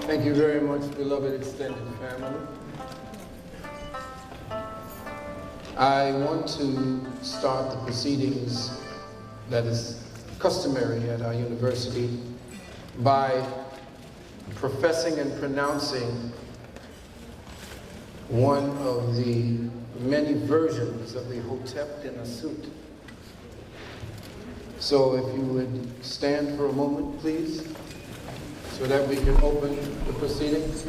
Thank you very much, beloved extended family. I want to start the proceedings that is customary at our university by professing and pronouncing one of the many versions of the Hotep Dinasut. So if you would stand for a moment, please, so that we can open the proceedings.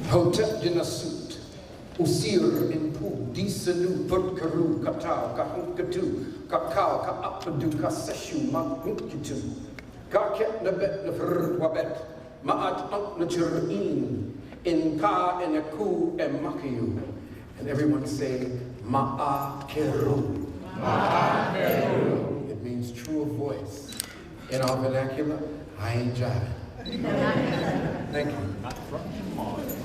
Hotep Dinasut, Usir Impu, Disanu, Burkaru, Katau, Kahunkatu, Kakao, Kaapadu, Kaseshu, Makunkitu, Kaket Nabet Nafr Wabet, Maat Unk Najurin, in Ka and Aku and Makiyu. And everyone say, Ma'akeru. Ma'akeru. It means true of voice. In our vernacular, I ain't jiving. Thank you. Not from Mars.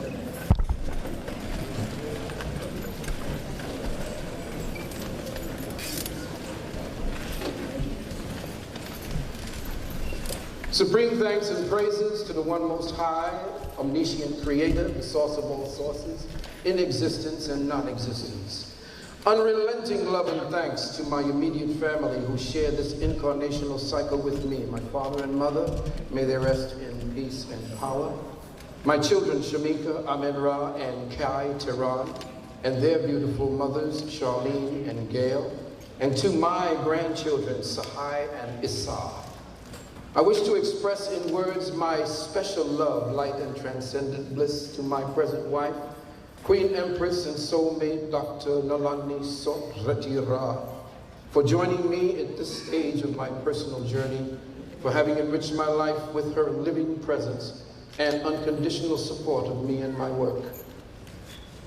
Supreme thanks and praises to the one most high, omniscient creator, the source of all sources, in existence and non-existence. Unrelenting love and thanks to my immediate family who share this incarnational cycle with me, my father and mother, may they rest in peace and power. My children, Shamika, Amen-Ra, and Kai Tehran, and their beautiful mothers, Charlene and Gail, and to my grandchildren, Sahai and Issa. I wish to express in words my special love, light, and transcendent bliss to my present wife, Queen Empress and soulmate Dr. Nalani Sotretira, for joining me at this stage of my personal journey, for having enriched my life with her living presence and unconditional support of me and my work.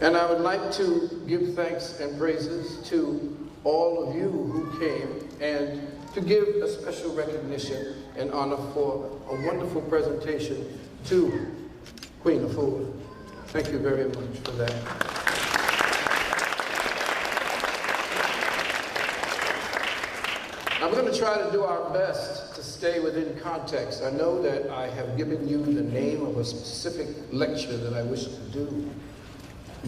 And I would like to give thanks and praises to all of you who came, and to give a special recognition and honor for a wonderful presentation to Queen Afua. Thank you very much for that. I'm going to try to do our best to stay within context. I know that I have given you the name of a specific lecture that I wish to do,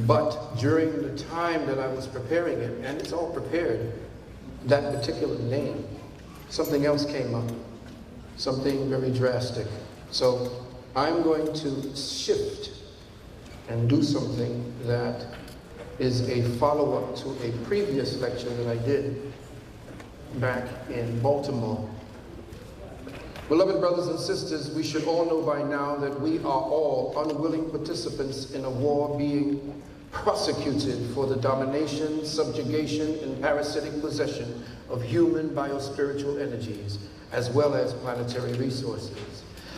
but during the time that I was preparing it, and it's all prepared, that particular name, something else came up, something very drastic. So I'm going to shift and do something that is a follow-up to a previous lecture that I did back in Baltimore. Beloved brothers and sisters, we should all know by now that we are all unwilling participants in a war being prosecuted for the domination, subjugation, and parasitic possession of human biospiritual energies, as well as planetary resources.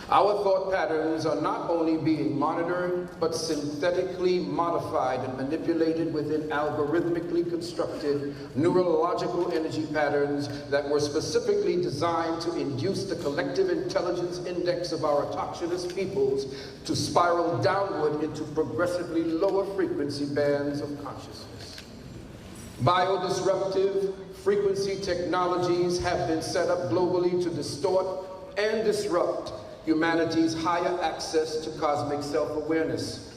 Our thought patterns are not only being monitored, but synthetically modified and manipulated within algorithmically constructed neurological energy patterns that were specifically designed to induce the collective intelligence index of our autochthonous peoples to spiral downward into progressively lower frequency bands of consciousness. Biodisruptive frequency technologies have been set up globally to distort and disrupt humanity's higher access to cosmic self-awareness.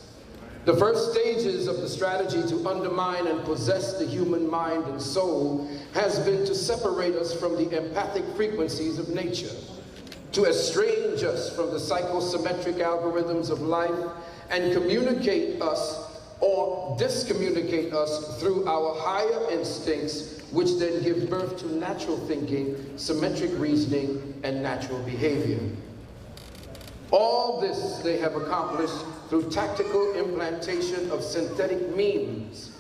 The first stages of the strategy to undermine and possess the human mind and soul has been to separate us from the empathic frequencies of nature, to estrange us from the psychosymmetric algorithms of life, and communicate us or discommunicate us through our higher instincts, which then give birth to natural thinking, symmetric reasoning, and natural behavior. All this they have accomplished through tactical implantation of synthetic memes.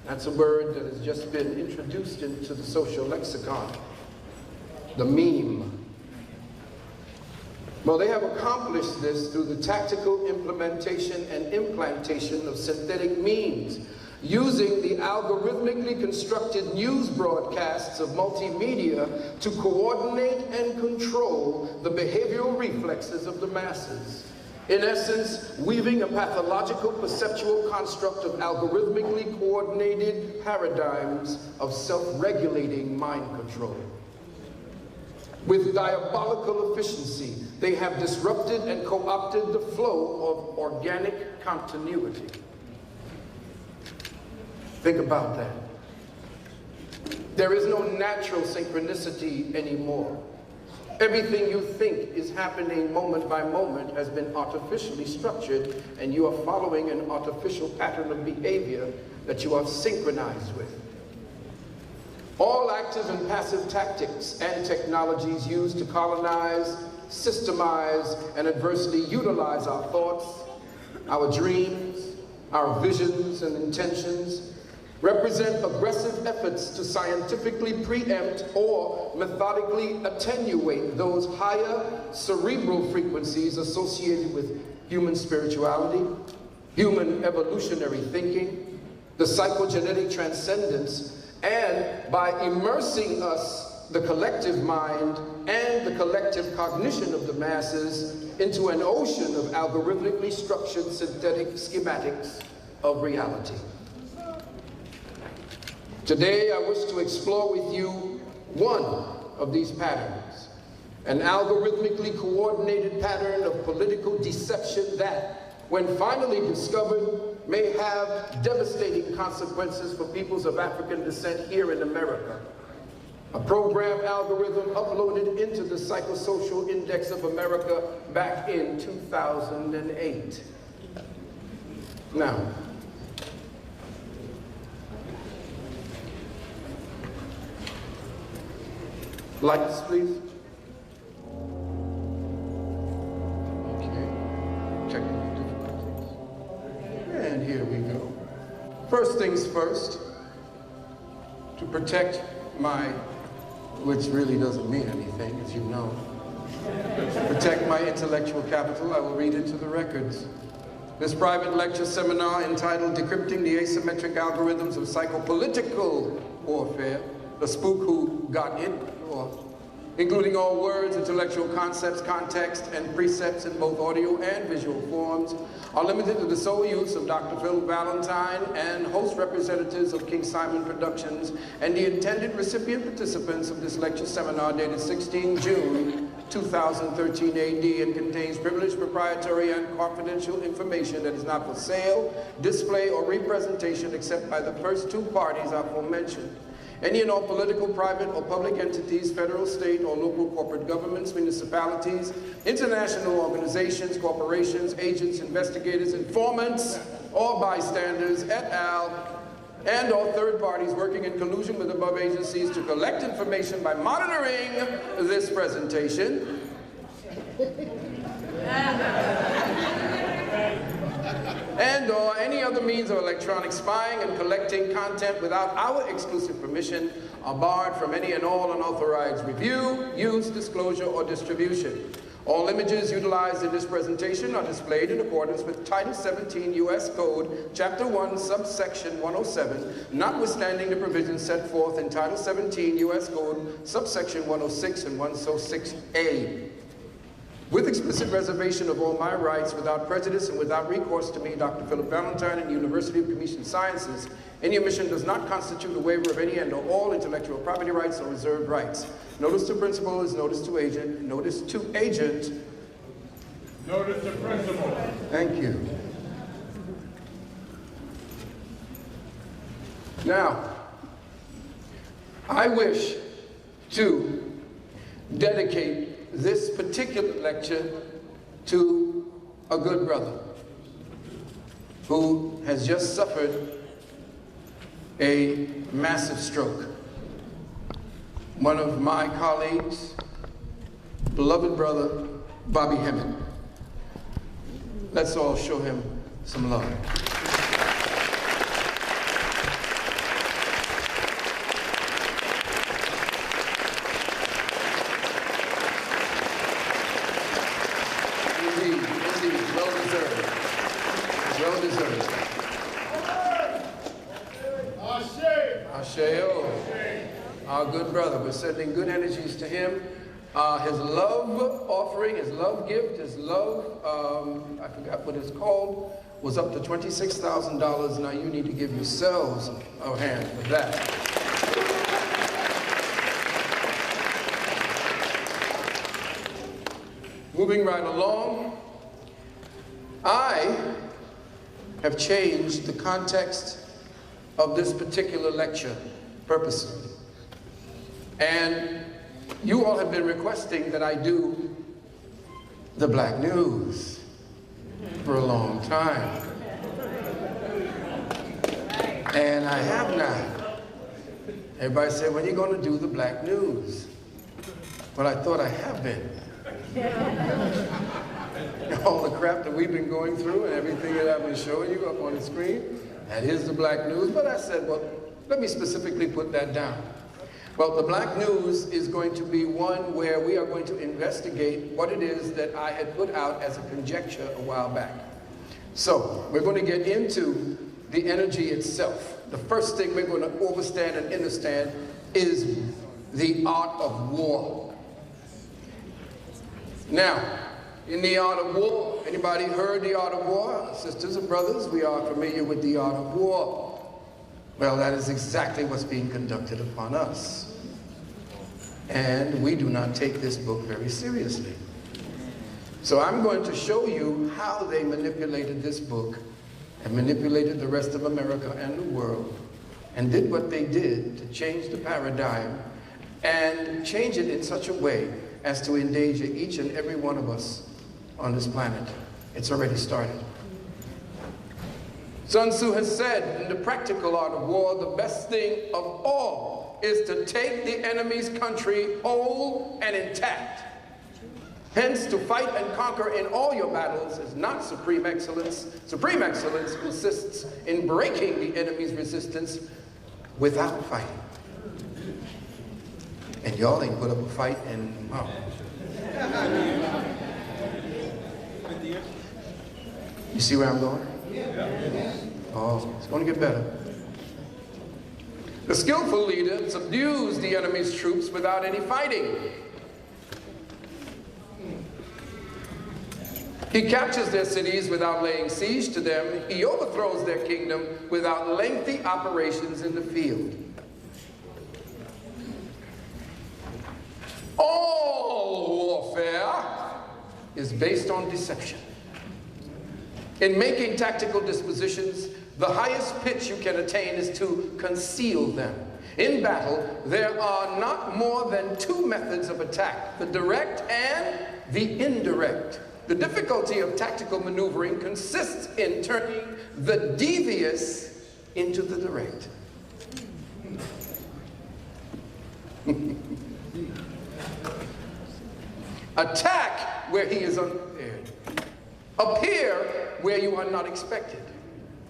That's a word that has just been introduced into the social lexicon, the meme. Well, they have accomplished this through the tactical implementation and implantation of synthetic memes, using the algorithmically constructed news broadcasts of multimedia to coordinate and control the behavioral reflexes of the masses. In essence, weaving a pathological perceptual construct of algorithmically coordinated paradigms of self-regulating mind control. With diabolical efficiency, they have disrupted and co-opted the flow of organic continuity. Think about that. There is no natural synchronicity anymore. Everything you think is happening moment by moment has been artificially structured, and you are following an artificial pattern of behavior that you are synchronized with. All active and passive tactics and technologies used to colonize, systemize, and adversely utilize our thoughts, our dreams, our visions and intentions represent aggressive efforts to scientifically preempt or methodically attenuate those higher cerebral frequencies associated with human spirituality, human evolutionary thinking, the psychogenetic transcendence, and by immersing us, the collective mind and the collective cognition of the masses, into an ocean of algorithmically structured synthetic schematics of reality. Today, I wish to explore with you one of these patterns, an algorithmically coordinated pattern of political deception that, when finally discovered, may have devastating consequences for peoples of African descent here in America. A program algorithm uploaded into the Psychosocial Index of America back in 2008. Now, lights, please. Okay. Technical difficulties. And here we go. First things first, to protect my, which really doesn't mean anything, as you know, to protect my intellectual capital, I will read into the records. This private lecture seminar entitled Decrypting the Asymmetric Algorithms of Psychopolitical Warfare, the spook who got in, or including all words, intellectual concepts, context, and precepts in both audio and visual forms, are limited to the sole use of Dr. Phil Valentine and host representatives of King Simon Productions and the intended recipient participants of this lecture seminar dated 16 June 2013 AD, and contains privileged, proprietary, and confidential information that is not for sale, display, or representation except by the first two parties aforementioned. Any and all political, private, or public entities, federal, state, or local corporate governments, municipalities, international organizations, corporations, agents, investigators, informants, or bystanders, et al., and or third parties working in collusion with above agencies to collect information by monitoring this presentation. And or any other means of electronic spying and collecting content without our exclusive permission are barred from any and all unauthorized review, use, disclosure, or distribution. All images utilized in this presentation are displayed in accordance with Title 17 U.S. Code, Chapter 1, Subsection 107, notwithstanding the provisions set forth in Title 17 U.S. Code, Subsection 106 and 106A. With explicit reservation of all my rights, without prejudice and without recourse to me, Dr. Philip Valentine and the University of Commission Sciences, any omission does not constitute a waiver of any and or all intellectual property rights or reserved rights. Notice to principal is notice to agent. Notice to agent. Notice to principal. Thank you. Now, I wish to dedicate this particular lecture to a good brother who has just suffered a massive stroke. One of my colleagues, beloved brother, Bobby Hemmett. Let's all show him some love. Our good brother, we're sending good energies to him. His love offering, his love gift, his love, I forgot what it's called, was up to $26,000. Now you need to give yourselves a hand for that. moving right along, I have changed the context of this particular lecture purposely. And you all have been requesting that I do the black news for a long time. And I have not. Everybody said, when are you going to do the black news? Well, I thought I have been. All the crap that we've been going through and everything that I've been showing you up on the screen, that is the black news. But I said, well, let me specifically put that down. Well, the black news is going to be one where we are going to investigate what it is that I had put out as a conjecture a while back. So, we're going to get into the energy itself. The first thing we're going to overstand and understand is the art of war. Now, in the art of war, anybody heard the art of war? Sisters and brothers, we are familiar with the art of war. Well, that is exactly what's being conducted upon us. And we do not take this book very seriously. So I'm going to show you how they manipulated this book and manipulated the rest of America and the world and did what they did to change the paradigm and change it in such a way as to endanger each and every one of us on this planet. It's already started. Sun Tzu has said, in the practical art of war, the best thing of all is to take the enemy's country whole and intact. Hence, to fight and conquer in all your battles is not supreme excellence. Supreme excellence consists in breaking the enemy's resistance without fighting. And y'all ain't put up a fight in, oh. You see where I'm going? Oh, it's going to get better. The skillful leader subdues the enemy's troops without any fighting. He captures their cities without laying siege to them. He overthrows their kingdom without lengthy operations in the field. All warfare is based on deception. In making tactical dispositions, the highest pitch you can attain is to conceal them. In battle, there are not more than two methods of attack, the direct and the indirect. The difficulty of tactical maneuvering consists in turning the devious into the direct. Attack where he is unprepared. Appear where you are not expected.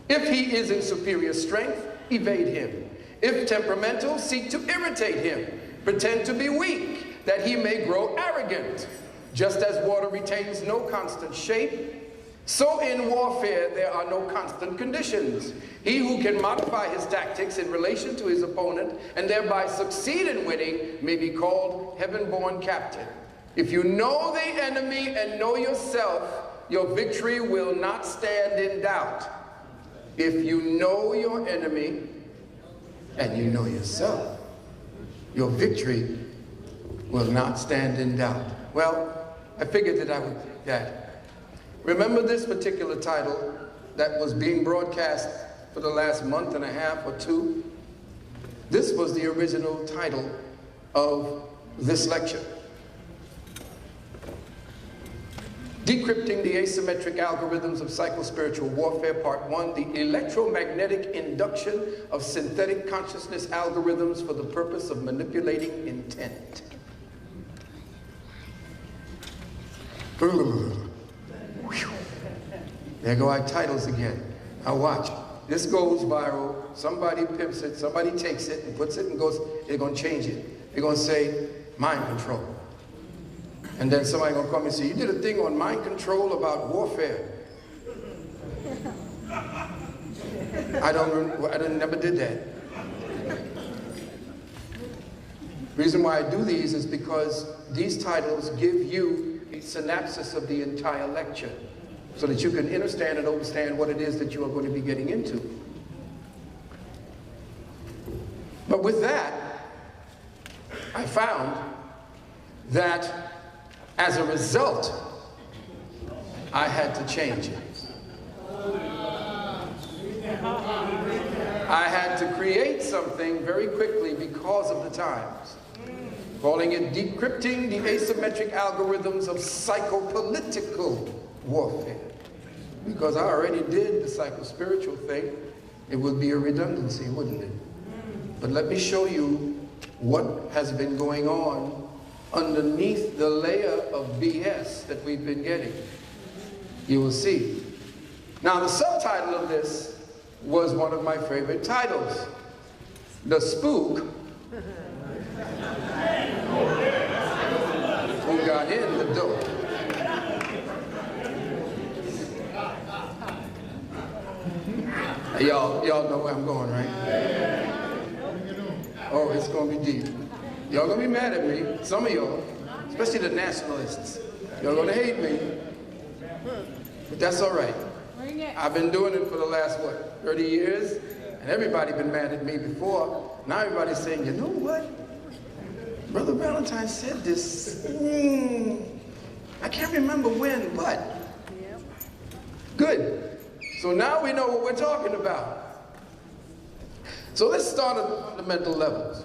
If he is in superior strength, evade him. If temperamental, seek to irritate him. Pretend to be weak, that he may grow arrogant. Just as water retains no constant shape, so in warfare there are no constant conditions. He who can modify his tactics in relation to his opponent and thereby succeed in winning may be called heaven-born captain. If you know the enemy and know yourself, your victory will not stand in doubt. If you know your enemy and you know yourself, your victory will not stand in doubt. Well, I figured that I would do that. Remember this particular title that was being broadcast for the last month and a half or two? This was the original title of this lecture. Decrypting the Asymmetric Algorithms of Psychospiritual Warfare, Part 1, the electromagnetic induction of synthetic consciousness algorithms for the purpose of manipulating intent. There go our titles again. Now watch. This goes viral. Somebody pimps it. Somebody takes it and puts it and goes, they're going to change it. They're going to say, mind control. And then somebody going to come and say, you did a thing on mind control about warfare. I never did that. Reason why I do these is because these titles give you a synopsis of the entire lecture so that you can understand and understand what it is that you are going to be getting into. But with that, I found that as a result I had to change it. I had to create something very quickly because of the times, calling it decrypting the asymmetric algorithms of psychopolitical warfare. Because I already did the psycho-spiritual thing, it would be a redundancy, wouldn't it? But let me show you what has been going on underneath the layer of BS that we've been getting. You will see. Now, the subtitle of this was one of my favorite titles, The Spook Who Got In the Door. Y'all know where I'm going, right? Oh, it's going to be deep. Y'all going to be mad at me, some of y'all, especially the nationalists. Y'all going to hate me, but that's all right. I've been doing it for the last, 30 years? And everybody been mad at me before. Now everybody's saying, you know what? Brother Valentine said this. I can't remember when, but. Good. So now we know what we're talking about. So let's start at fundamental levels.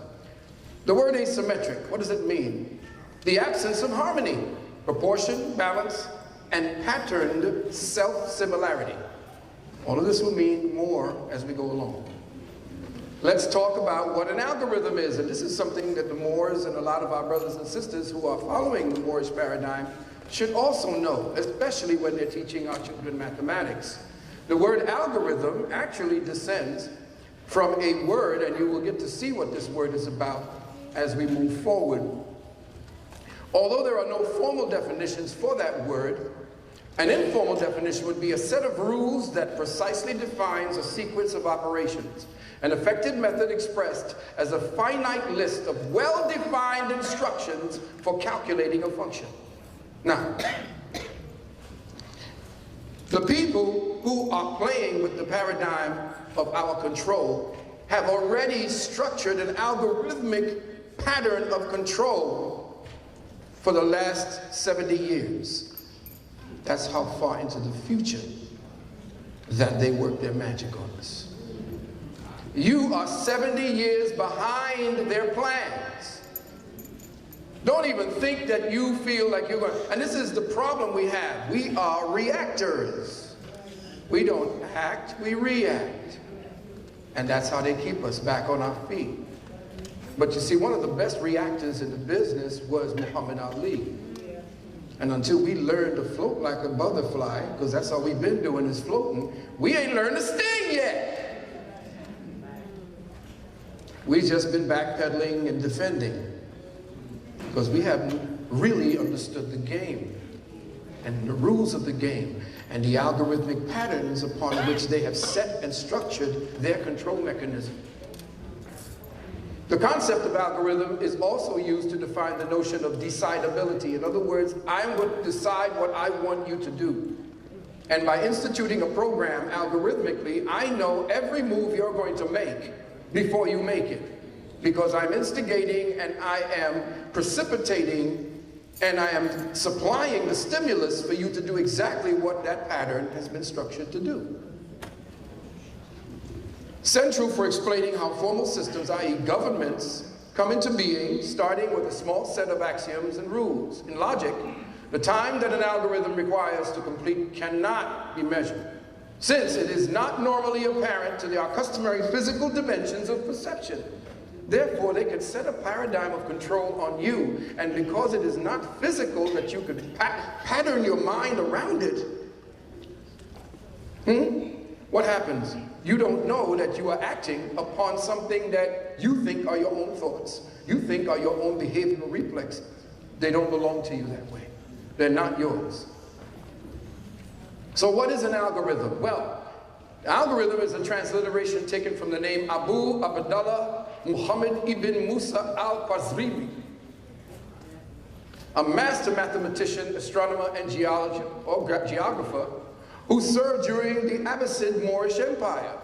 The word asymmetric, what does it mean? The absence of harmony, proportion, balance, and patterned self-similarity. All of this will mean more as we go along. Let's talk about what an algorithm is. And this is something that the Moors and a lot of our brothers and sisters who are following the Moorish paradigm should also know, especially when they're teaching our children mathematics. The word algorithm actually descends from a word, and you will get to see what this word is about as we move forward. Although there are no formal definitions for that word, an informal definition would be a set of rules that precisely defines a sequence of operations, an effective method expressed as a finite list of well-defined instructions for calculating a function. Now, the people who are playing with the paradigm of our control have already structured an algorithmic pattern of control for the last 70 years. That's how far into the future that they work their magic on us. You are 70 years behind their plans. Don't even think that you feel like you're going, and this is the problem we have. We are reactors. We don't act, we react. And that's how they keep us back on our feet. But you see, one of the best reactors in the business was Muhammad Ali. And until we learn to float like a butterfly, because that's all we've been doing is floating, we ain't learned to sting yet. We've just been backpedaling and defending, because we haven't really understood the game and the rules of the game and the algorithmic patterns upon which they have set and structured their control mechanism. The concept of algorithm is also used to define the notion of decidability. In other words, I'm going to decide what I want you to do. And by instituting a program algorithmically, I know every move you're going to make before you make it. Because I'm instigating and I am precipitating and I am supplying the stimulus for you to do exactly what that pattern has been structured to do. Central for explaining how formal systems, i.e. governments, come into being, starting with a small set of axioms and rules. In logic, the time that an algorithm requires to complete cannot be measured, since it is not normally apparent to our customary physical dimensions of perception. Therefore, they can set a paradigm of control on you, and because it is not physical that you could pattern your mind around it, what happens? You don't know that you are acting upon something that you think are your own thoughts. You think are your own behavioral reflexes. They don't belong to you that way. They're not yours. So what is an algorithm? Well, algorithm is a transliteration taken from the name Abu Abdullah Muhammad ibn Musa al-Khwarizmi, a master mathematician, astronomer, and geographer who served during the Abbasid Moorish Empire.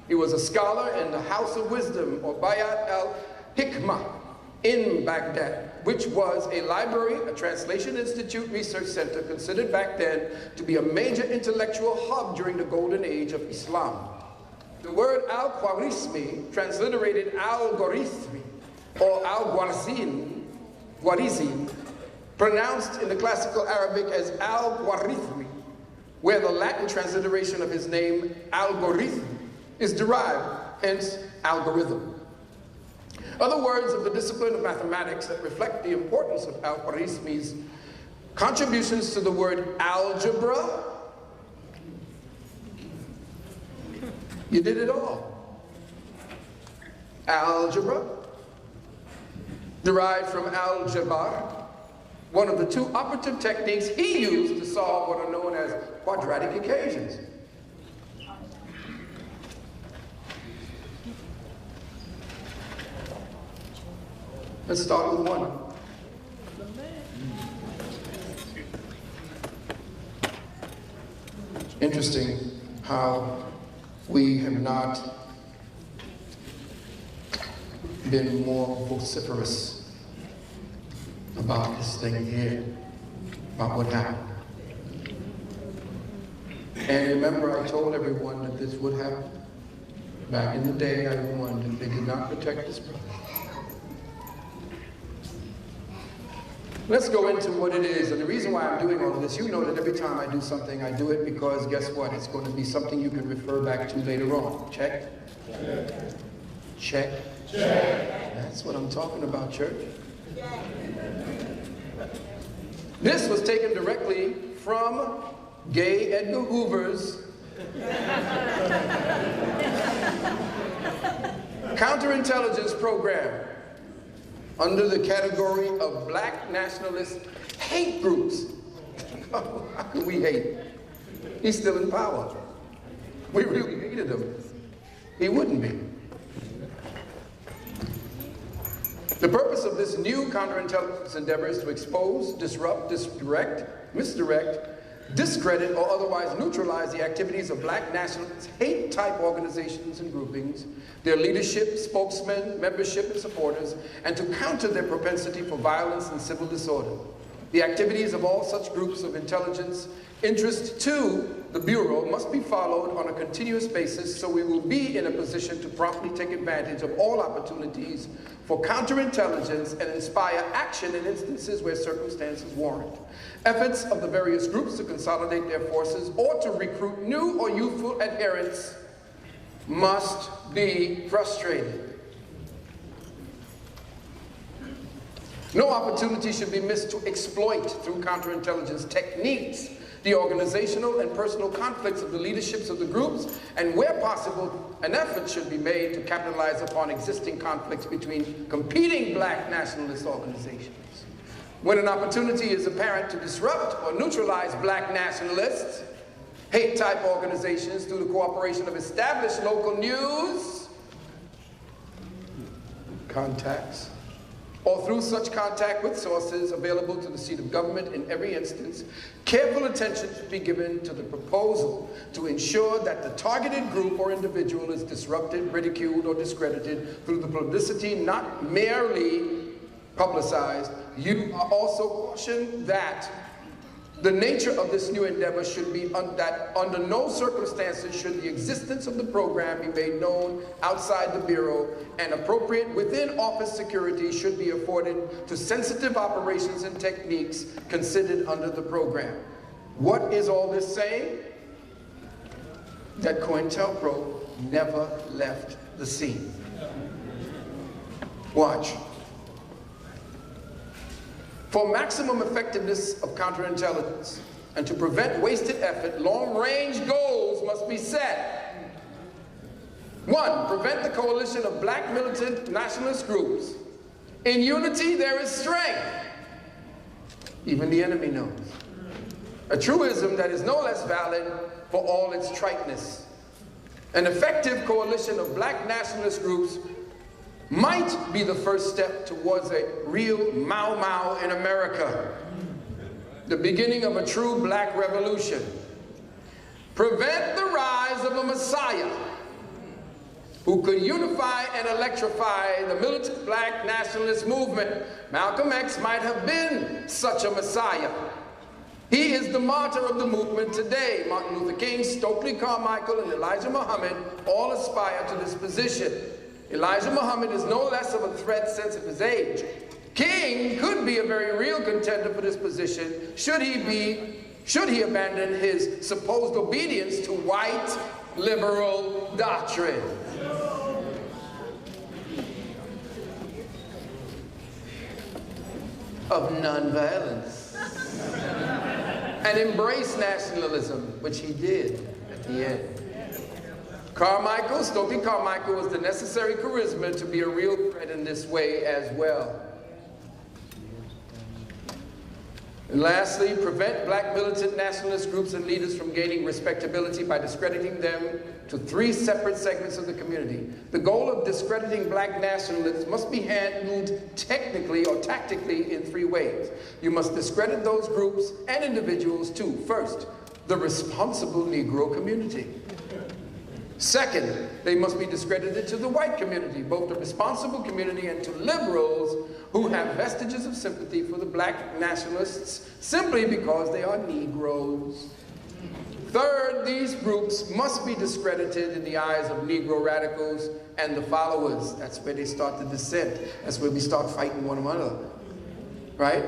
He was a scholar in the House of Wisdom, or Bayat al-Hikmah, in Baghdad, which was a library, a translation institute, research center considered back then to be a major intellectual hub during the golden age of Islam. The word al-Khwarizmi, transliterated al-Gorithmi or al-Gwarizin, pronounced in the classical Arabic as al-Gwarithmi, where the Latin transliteration of his name, algorithm, is derived, hence algorithm. Other words of the discipline of mathematics that reflect the importance of al-Khwarizmi's contributions to the word algebra. You did it all. Algebra, derived from al-Jabr, one of the two operative techniques he used to solve what are known as quadratic equations. Let's start with one. Interesting how we have not been more vociferous about this thing here, about what happened. And remember, I told everyone that this would happen. Back in the day, I warned that they did not protect this brother. Let's go into what it is, and the reason why I'm doing all of this, you know that every time I do something, I do it because guess what? It's going to be something you can refer back to later on. Check? Check? Check. That's what I'm talking about, church. This was taken directly from Gay Edgar Hoover's counterintelligence program under the category of black nationalist hate groups. How can we hate? He's still in power. We really hated him. He wouldn't be. The purpose of this new counterintelligence endeavor is to expose, disrupt, misdirect, discredit, or otherwise neutralize the activities of black nationalist hate-type organizations and groupings, their leadership, spokesmen, membership, and supporters, and to counter their propensity for violence and civil disorder. The activities of all such groups of intelligence interest to the Bureau must be followed on a continuous basis, so we will be in a position to promptly take advantage of all opportunities for counterintelligence and inspire action in instances where circumstances warrant. Efforts of the various groups to consolidate their forces or to recruit new or youthful adherents must be frustrated. No opportunity should be missed to exploit through counterintelligence techniques the organizational and personal conflicts of the leaderships of the groups, and where possible, an effort should be made to capitalize upon existing conflicts between competing black nationalist organizations. When an opportunity is apparent to disrupt or neutralize black nationalists, hate-type organizations through the cooperation of established local news contacts, or through such contact with sources available to the seat of government in every instance, careful attention should be given to the proposal to ensure that the targeted group or individual is disrupted, ridiculed, or discredited through the publicity not merely publicized. You are also cautioned that the nature of this new endeavor should be that under no circumstances should the existence of the program be made known outside the Bureau, and appropriate within-office security should be afforded to sensitive operations and techniques considered under the program. What is all this saying? That COINTELPRO never left the scene. Watch. For maximum effectiveness of counterintelligence and to prevent wasted effort, long-range goals must be set. 1, prevent the coalition of black militant nationalist groups. In unity, there is strength. Even the enemy knows. A truism that is no less valid for all its triteness. An effective coalition of black nationalist groups might be the first step towards a real Mau Mau in America, the beginning of a true black revolution. Prevent the rise of a Messiah who could unify and electrify the militant black nationalist movement. Malcolm X might have been such a messiah. He is the martyr of the movement today. Martin Luther King, Stokely Carmichael, and Elijah Muhammad all aspire to this position. Elijah Muhammad is no less of a threat since of his age. King could be a very real contender for this position should he abandon his supposed obedience to white liberal doctrine. Of nonviolence. And embrace nationalism, which he did at the end. Stokely Carmichael was the necessary charisma to be a real threat in this way as well. And lastly, prevent black militant nationalist groups and leaders from gaining respectability by discrediting them to 3 separate segments of the community. The goal of discrediting black nationalists must be handled technically or tactically in 3 ways. You must discredit those groups and individuals too. First, the responsible Negro community. Second, they must be discredited to the white community, both the responsible community and to liberals who have vestiges of sympathy for the black nationalists simply because they are Negroes. Third, these groups must be discredited in the eyes of Negro radicals and the followers. That's where they start the dissent. That's where we start fighting one another, right?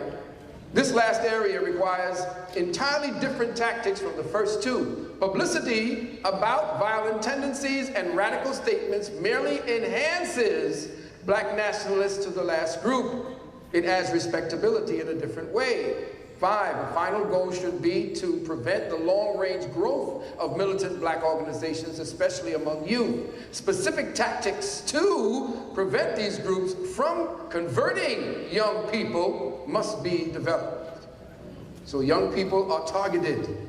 This last area requires entirely different tactics from the first 2. Publicity about violent tendencies and radical statements merely enhances black nationalists to the last group. It adds respectability in a different way. 5, a final goal should be to prevent the long-range growth of militant black organizations, especially among youth. Specific tactics to prevent these groups from converting young people must be developed. So young people are targeted.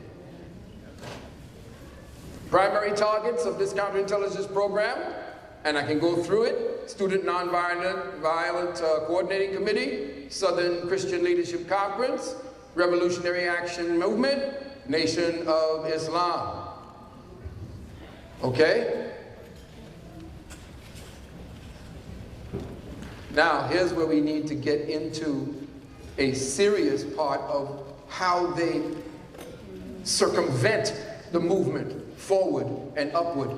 Primary targets of this counterintelligence program, and I can go through it: Student Nonviolent Coordinating Committee, Southern Christian Leadership Conference, Revolutionary Action Movement, Nation of Islam. Okay? Now, here's where we need to get into a serious part of how they circumvent the movement forward and upward.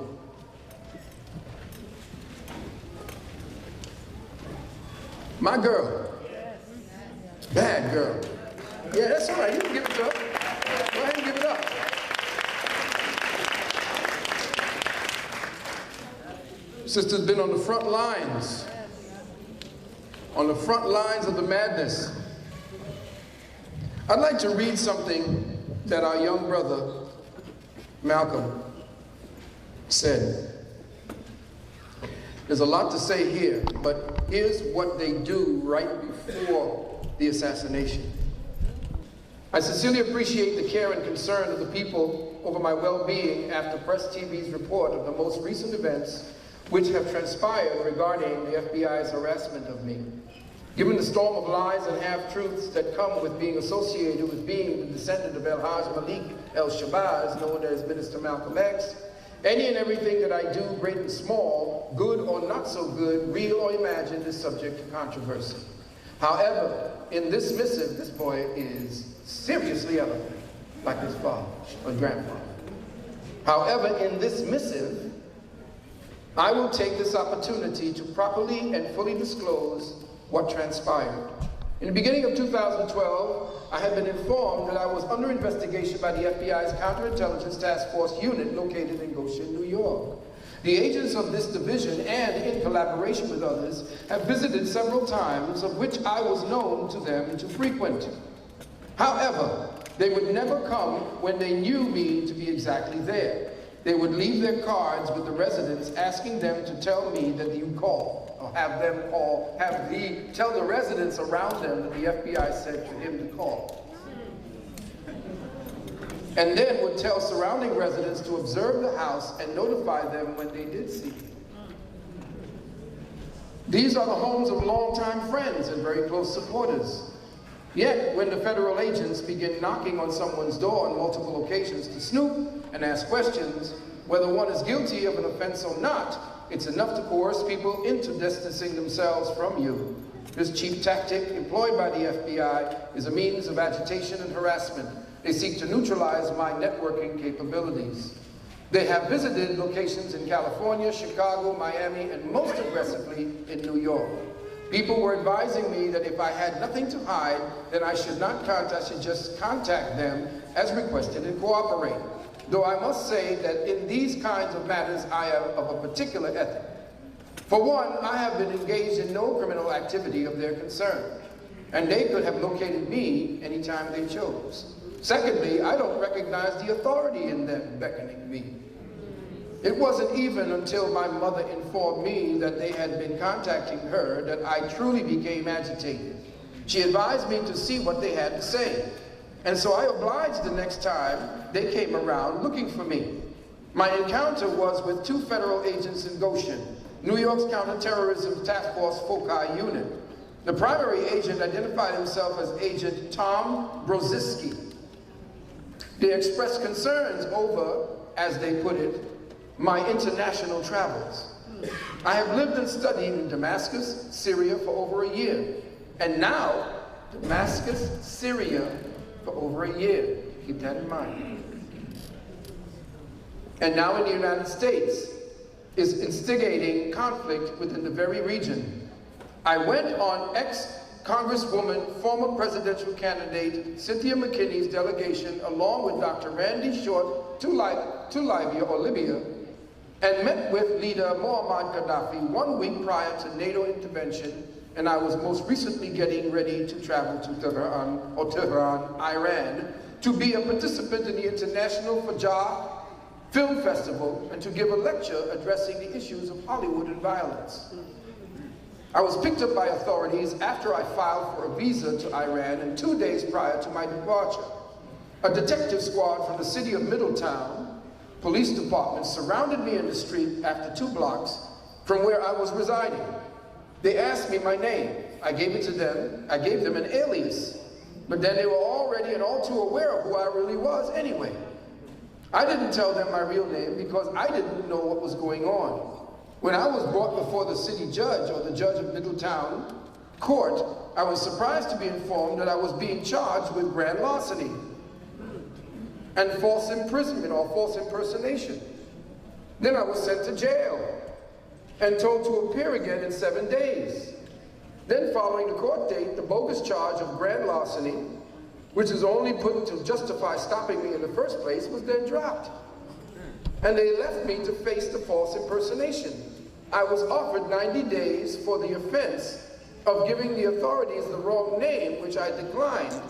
My girl, bad girl. Yeah, that's all right. You can give it to her. Go ahead and give it up. Sister's been on the front lines. On the front lines of the madness. I'd like to read something that our young brother, Malcolm, said. There's a lot to say here, but here's what they do right before the assassination. I sincerely appreciate the care and concern of the people over my well-being after Press TV's report of the most recent events which have transpired regarding the FBI's harassment of me. Given the storm of lies and half-truths that come with being associated with being the descendant of El-Hajj Malik El-Shabazz, known as Minister Malcolm X, any and everything that I do, great and small, good or not so good, real or imagined, is subject to controversy. However, in this missive, this boy is seriously eloquent, like his father or grandfather. However, in this missive, I will take this opportunity to properly and fully disclose what transpired. In the beginning of 2012, I had been informed that I was under investigation by the FBI's Counterintelligence Task Force unit located in Goshen, New York. The agents of this division, and in collaboration with others, have visited several times, of which I was known to them to frequent. However, they would never come when they knew me to be exactly there. They would leave their cards with the residents asking them to tell me that you called, or have them call, tell the residents around them that the FBI said for him to call. And then would tell surrounding residents to observe the house and notify them when they did see me. These are the homes of longtime friends and very close supporters. Yet, when the federal agents begin knocking on someone's door on multiple occasions to snoop and ask questions, whether one is guilty of an offense or not, it's enough to coerce people into distancing themselves from you. This cheap tactic employed by the FBI is a means of agitation and harassment. They seek to neutralize my networking capabilities. They have visited locations in California, Chicago, Miami, and most aggressively in New York. People were advising me that if I had nothing to hide, then I should just contact them as requested and cooperate. Though I must say that in these kinds of matters, I am of a particular ethic. For one, I have been engaged in no criminal activity of their concern, and they could have located me anytime they chose. Secondly, I don't recognize the authority in them beckoning me. It wasn't even until my mother informed me that they had been contacting her that I truly became agitated. She advised me to see what they had to say, and so I obliged the next time they came around looking for me. My encounter was with 2 federal agents in Goshen, New York's Counterterrorism Task Force Foci Unit. The primary agent identified himself as Agent Tom Broziski. They expressed concerns over, as they put it, my international travels. I have lived and studied in Damascus, Syria for over a year. And now, Damascus, Syria for over a year. Keep that in mind. And now in the United States, is instigating conflict within the very region. I went on ex-Congresswoman, former presidential candidate Cynthia McKinney's delegation along with Dr. Randy Short to Libya and met with leader Muammar Gaddafi 1 week prior to NATO intervention, and I was most recently getting ready to travel to Tehran, Iran, to be a participant in the International Fajr Film Festival and to give a lecture addressing the issues of Hollywood and violence. I was picked up by authorities after I filed for a visa to Iran and 2 days prior to my departure. A detective squad from the city of Middletown Police Department surrounded me in the street after 2 blocks from where I was residing. They asked me my name. I gave it to them. I gave them an alias. But then they were already and all too aware of who I really was anyway. I didn't tell them my real name because I didn't know what was going on. When I was brought before the city judge or the judge of Middletown court, I was surprised to be informed that I was being charged with grand larceny and false imprisonment or false impersonation. Then I was sent to jail and told to appear again in 7 days. Then following the court date, the bogus charge of grand larceny, which is only put to justify stopping me in the first place, was then dropped. And they left me to face the false impersonation. I was offered 90 days for the offense of giving the authorities the wrong name, which I declined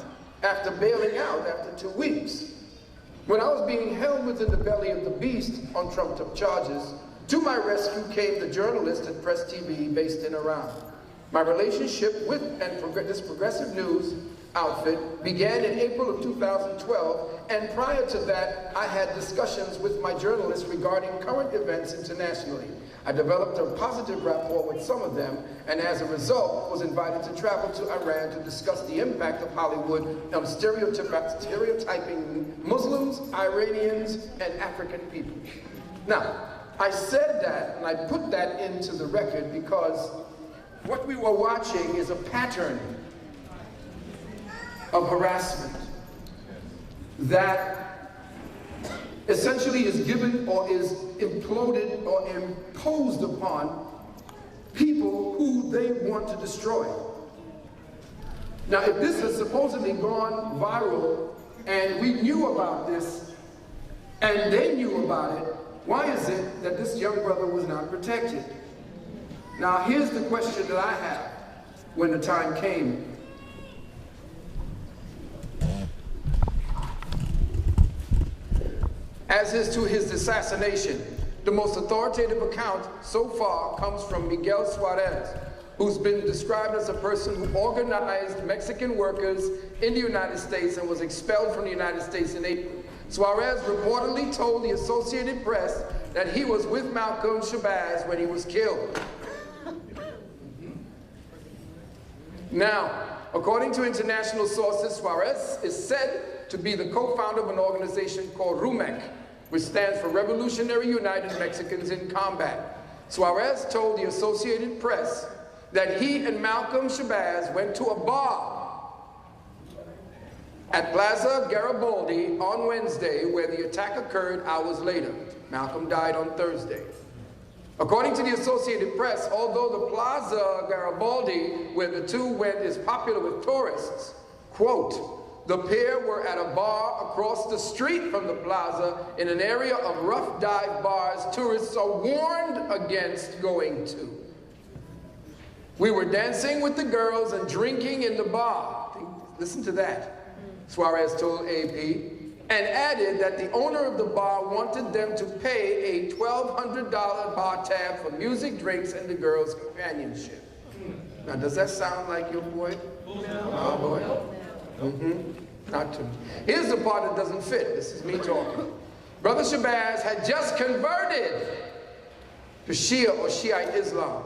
after bailing out after 2 weeks. When I was being held within the belly of the beast on trumped-up charges, to my rescue came the journalist at Press TV based in Iran. My relationship with this progressive news outfit began in April of 2012, and prior to that, I had discussions with my journalists regarding current events internationally. I developed a positive rapport with some of them, and as a result, was invited to travel to Iran to discuss the impact of Hollywood on stereotyping Muslims, Iranians, and African people. Now, I said that, and I put that into the record because what we were watching is a pattern of harassment that essentially is given or is imploded or imposed upon people who they want to destroy. Now, if this has supposedly gone viral and we knew about this and they knew about it, why is it that this young brother was not protected? Now, here's the question that I have when the time came. As is to his assassination, the most authoritative account so far comes from Miguel Suarez, who's been described as a person who organized Mexican workers in the United States and was expelled from the United States in April. Suarez reportedly told the Associated Press that he was with Malcolm Shabazz when he was killed. Now, according to international sources, Suarez is said to be the co-founder of an organization called RUMEC, which stands for Revolutionary United Mexicans in Combat. Suarez told the Associated Press that he and Malcolm Shabazz went to a bar at Plaza Garibaldi on Wednesday, where the attack occurred hours later. Malcolm died on Thursday. According to the Associated Press, although the Plaza Garibaldi, where the two went, is popular with tourists, quote, the pair were at a bar across the street from the plaza in an area of rough dive bars tourists are warned against going to. We were dancing with the girls and drinking in the bar. Listen to that, Suarez told AP, and added that the owner of the bar wanted them to pay a $1,200 bar tab for music, drinks, and the girls' companionship. Now, does that sound like your boy? No. Oh, boy? Not to me. Here's the part that doesn't fit. This is me talking. Brother Shabazz had just converted to Shia or Shiite Islam.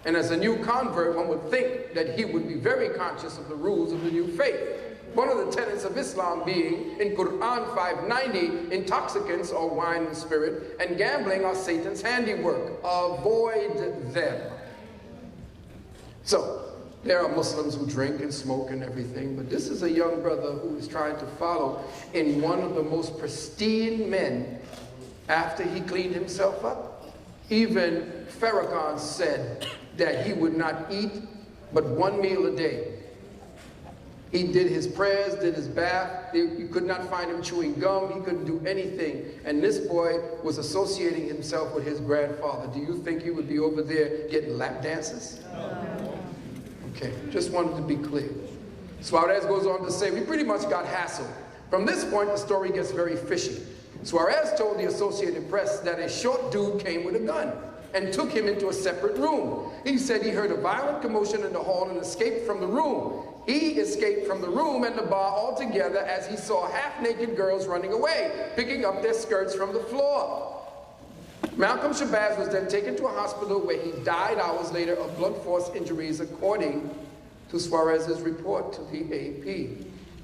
And as a new convert, one would think that he would be very conscious of the rules of the new faith. One of the tenets of Islam being, in Quran 590, intoxicants or wine and spirit, and gambling are Satan's handiwork. Avoid them. So, there are Muslims who drink and smoke and everything, but this is a young brother who is trying to follow in one of the most pristine men after he cleaned himself up. Even Farrakhan said that he would not eat but one meal a day. He did his prayers, did his bath. You could not find him chewing gum. He couldn't do anything. And this boy was associating himself with his grandfather. Do you think he would be over there getting lap dances? No. Okay, just wanted to be clear. Suarez goes on to say, we pretty much got hassled. From this point, the story gets very fishy. Suarez told the Associated Press that a short dude came with a gun and took him into a separate room. He said he heard a violent commotion in the hall and escaped from the room. He escaped from the room and the bar altogether as he saw half-naked girls running away, picking up their skirts from the floor. Malcolm Shabazz was then taken to a hospital where he died hours later of blunt force injuries, according to Suarez's report to the AP.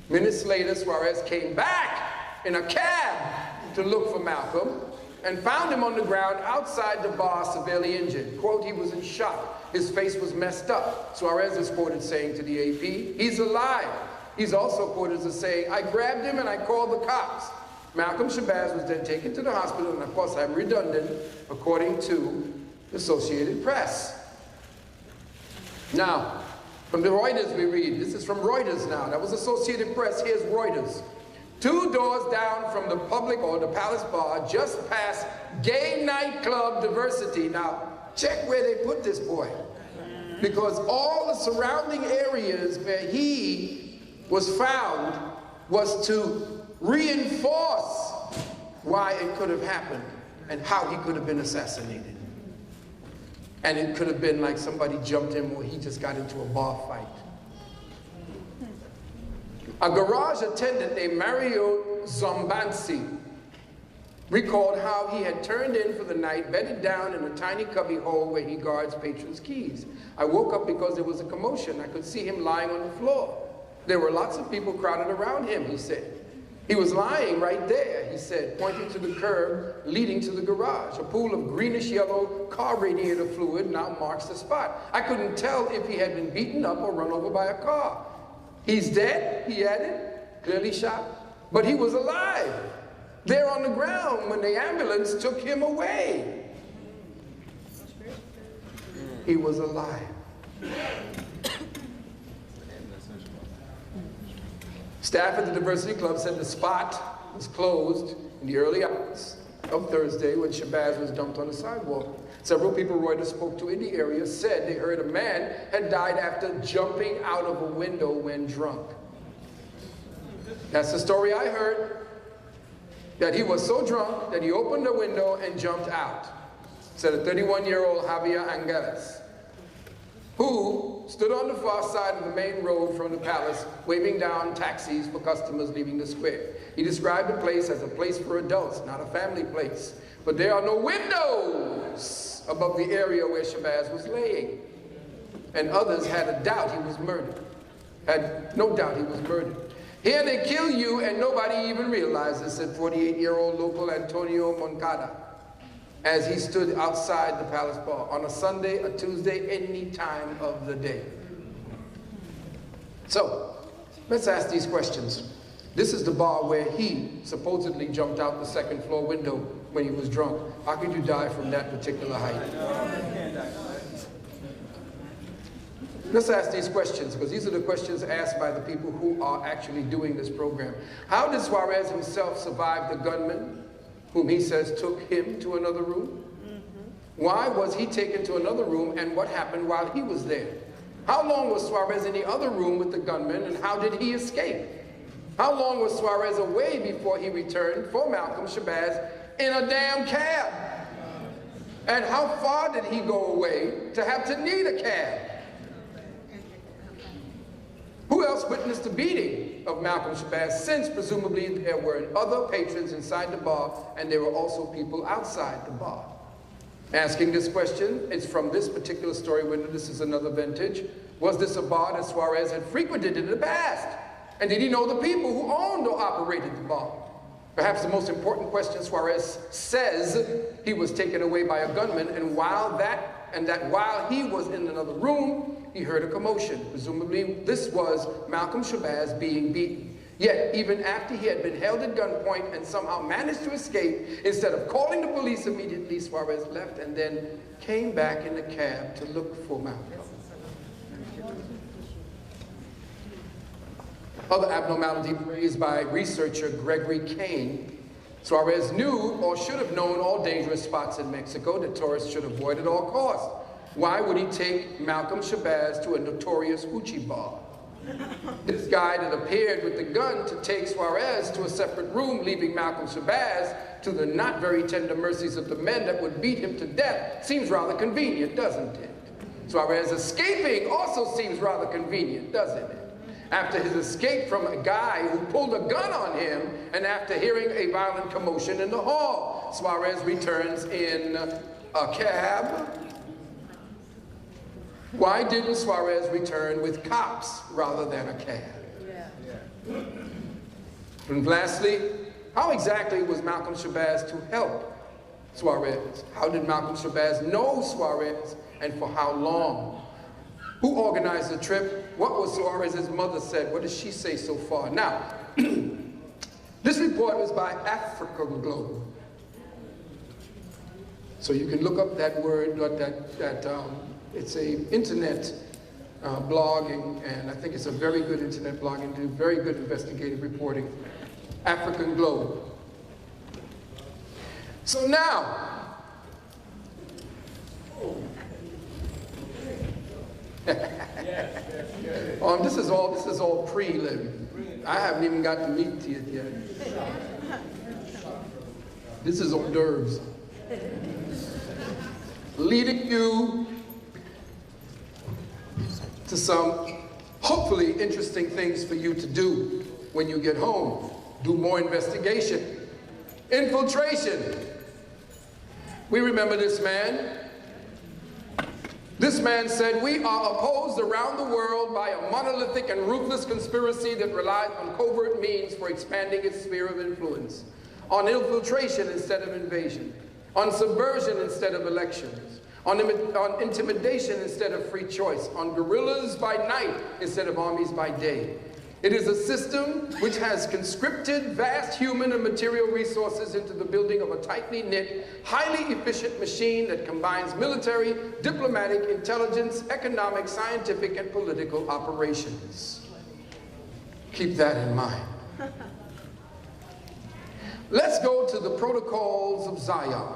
Minutes later, Suarez came back in a cab to look for Malcolm and found him on the ground outside the bar, severely injured. Quote, he was in shock. His face was messed up. Suarez is quoted saying to the AP, he's alive. He's also quoted as saying, I grabbed him and I called the cops. Malcolm Shabazz was then taken to the hospital, and of course I'm redundant, according to the Associated Press. Now, from the Reuters we read, this is from Reuters now, that was Associated Press, here's Reuters. 2 doors down from the public or the Palace Bar, just past gay nightclub Diversity. Now, check where they put this boy. Because all the surrounding areas where he was found was to reinforce why it could have happened and how he could have been assassinated. And it could have been like somebody jumped him or he just got into a bar fight. A garage attendant named Mario Zombansi recalled how he had turned in for the night, bedded down in a tiny cubby hole where he guards patrons' keys. I woke up because there was a commotion. I could see him lying on the floor. There were lots of people crowded around him, he said. He was lying right there, he said, pointing to the curb leading to the garage. A pool of greenish-yellow car radiator fluid now marks the spot. I couldn't tell if he had been beaten up or run over by a car. He's dead, he added, clearly shot, but he was alive. There on the ground when the ambulance took him away. He was alive. Staff at the Diversity Club said the spot was closed in the early hours of Thursday when Shabazz was dumped on the sidewalk. Several people Reuters spoke to in the area said they heard a man had died after jumping out of a window when drunk. That's the story I heard, that he was so drunk that he opened the window and jumped out, said a 31-year-old Javier Angeles, who stood on the far side of the main road from the palace, waving down taxis for customers leaving the square. He described the place as a place for adults, not a family place. But there are no windows above the area where Shabazz was laying. And others had a doubt he was murdered. Had no doubt he was murdered. Here they kill you and nobody even realizes, said 48-year-old local Antonio Moncada. as he stood outside the palace bar on a Sunday, a Tuesday, any time of the day. So, let's ask these questions. This is the bar where he supposedly jumped out the second floor window when he was drunk. How could you die from that particular height? Let's ask these questions, because these are the questions asked by the people who are actually doing this program. How did Suarez himself survive the gunman, whom he says took him to another room? Why was he taken to another room, and what happened while he was there? How long was Suarez in the other room with the gunman, and how did he escape? How long was Suarez away before he returned for Malcolm Shabazz in a damn cab? And how far did he go away to have to need a cab? Who else witnessed the beating of Malcolm Shabazz, since presumably there were other patrons inside the bar and there were also people outside the bar? Asking this question, it's from this particular story window. This is another vintage. Was this a bar that Suarez had frequented in the past? And did he know the people who owned or operated the bar? Perhaps the most important question, Suarez says he was taken away by a gunman, and while he was in another room, he heard a commotion. Presumably, this was Malcolm Shabazz being beaten. Yet, even after he had been held at gunpoint and somehow managed to escape, instead of calling the police immediately, Suarez left and then came back in the cab to look for Malcolm. Other abnormality raised by researcher Gregory Kane. Suarez knew or should have known all dangerous spots in Mexico that tourists should avoid at all costs. Why would he take Malcolm Shabazz to a notorious hoochie bar? This guy that appeared with the gun to take Suarez to a separate room, leaving Malcolm Shabazz to the not very tender mercies of the men that would beat him to death, seems rather convenient, doesn't it? Suarez escaping also seems rather convenient, doesn't it? After his escape from a guy who pulled a gun on him, and after hearing a violent commotion in the hall, Suarez returns in a cab. Why didn't Suarez return with cops rather than a cab? Yeah. And lastly, how exactly was Malcolm Shabazz to help Suarez? How did Malcolm Shabazz know Suarez, and for how long? Who organized the trip? What was Suarez's mother said? What does she say so far? Now, this report was by African Globe. So you can look up that word, it's a internet blogging, and I think it's a very good internet blog and do very good investigative reporting. African Globe. So now, this is all pre-living. I haven't even got to meet it yet. This is hors d'oeuvres. Leading you to some hopefully interesting things for you to do when you get home. Do more investigation. Infiltration. We remember this man. This man said, "We are opposed around the world by a monolithic and ruthless conspiracy that relies on covert means for expanding its sphere of influence, on infiltration instead of invasion, on subversion instead of elections, on intimidation instead of free choice, on guerrillas by night instead of armies by day. It is a system which has conscripted vast human and material resources into the building of a tightly knit, highly efficient machine that combines military, diplomatic, intelligence, economic, scientific, and political operations." Keep that in mind. Let's go to the Protocols of Zion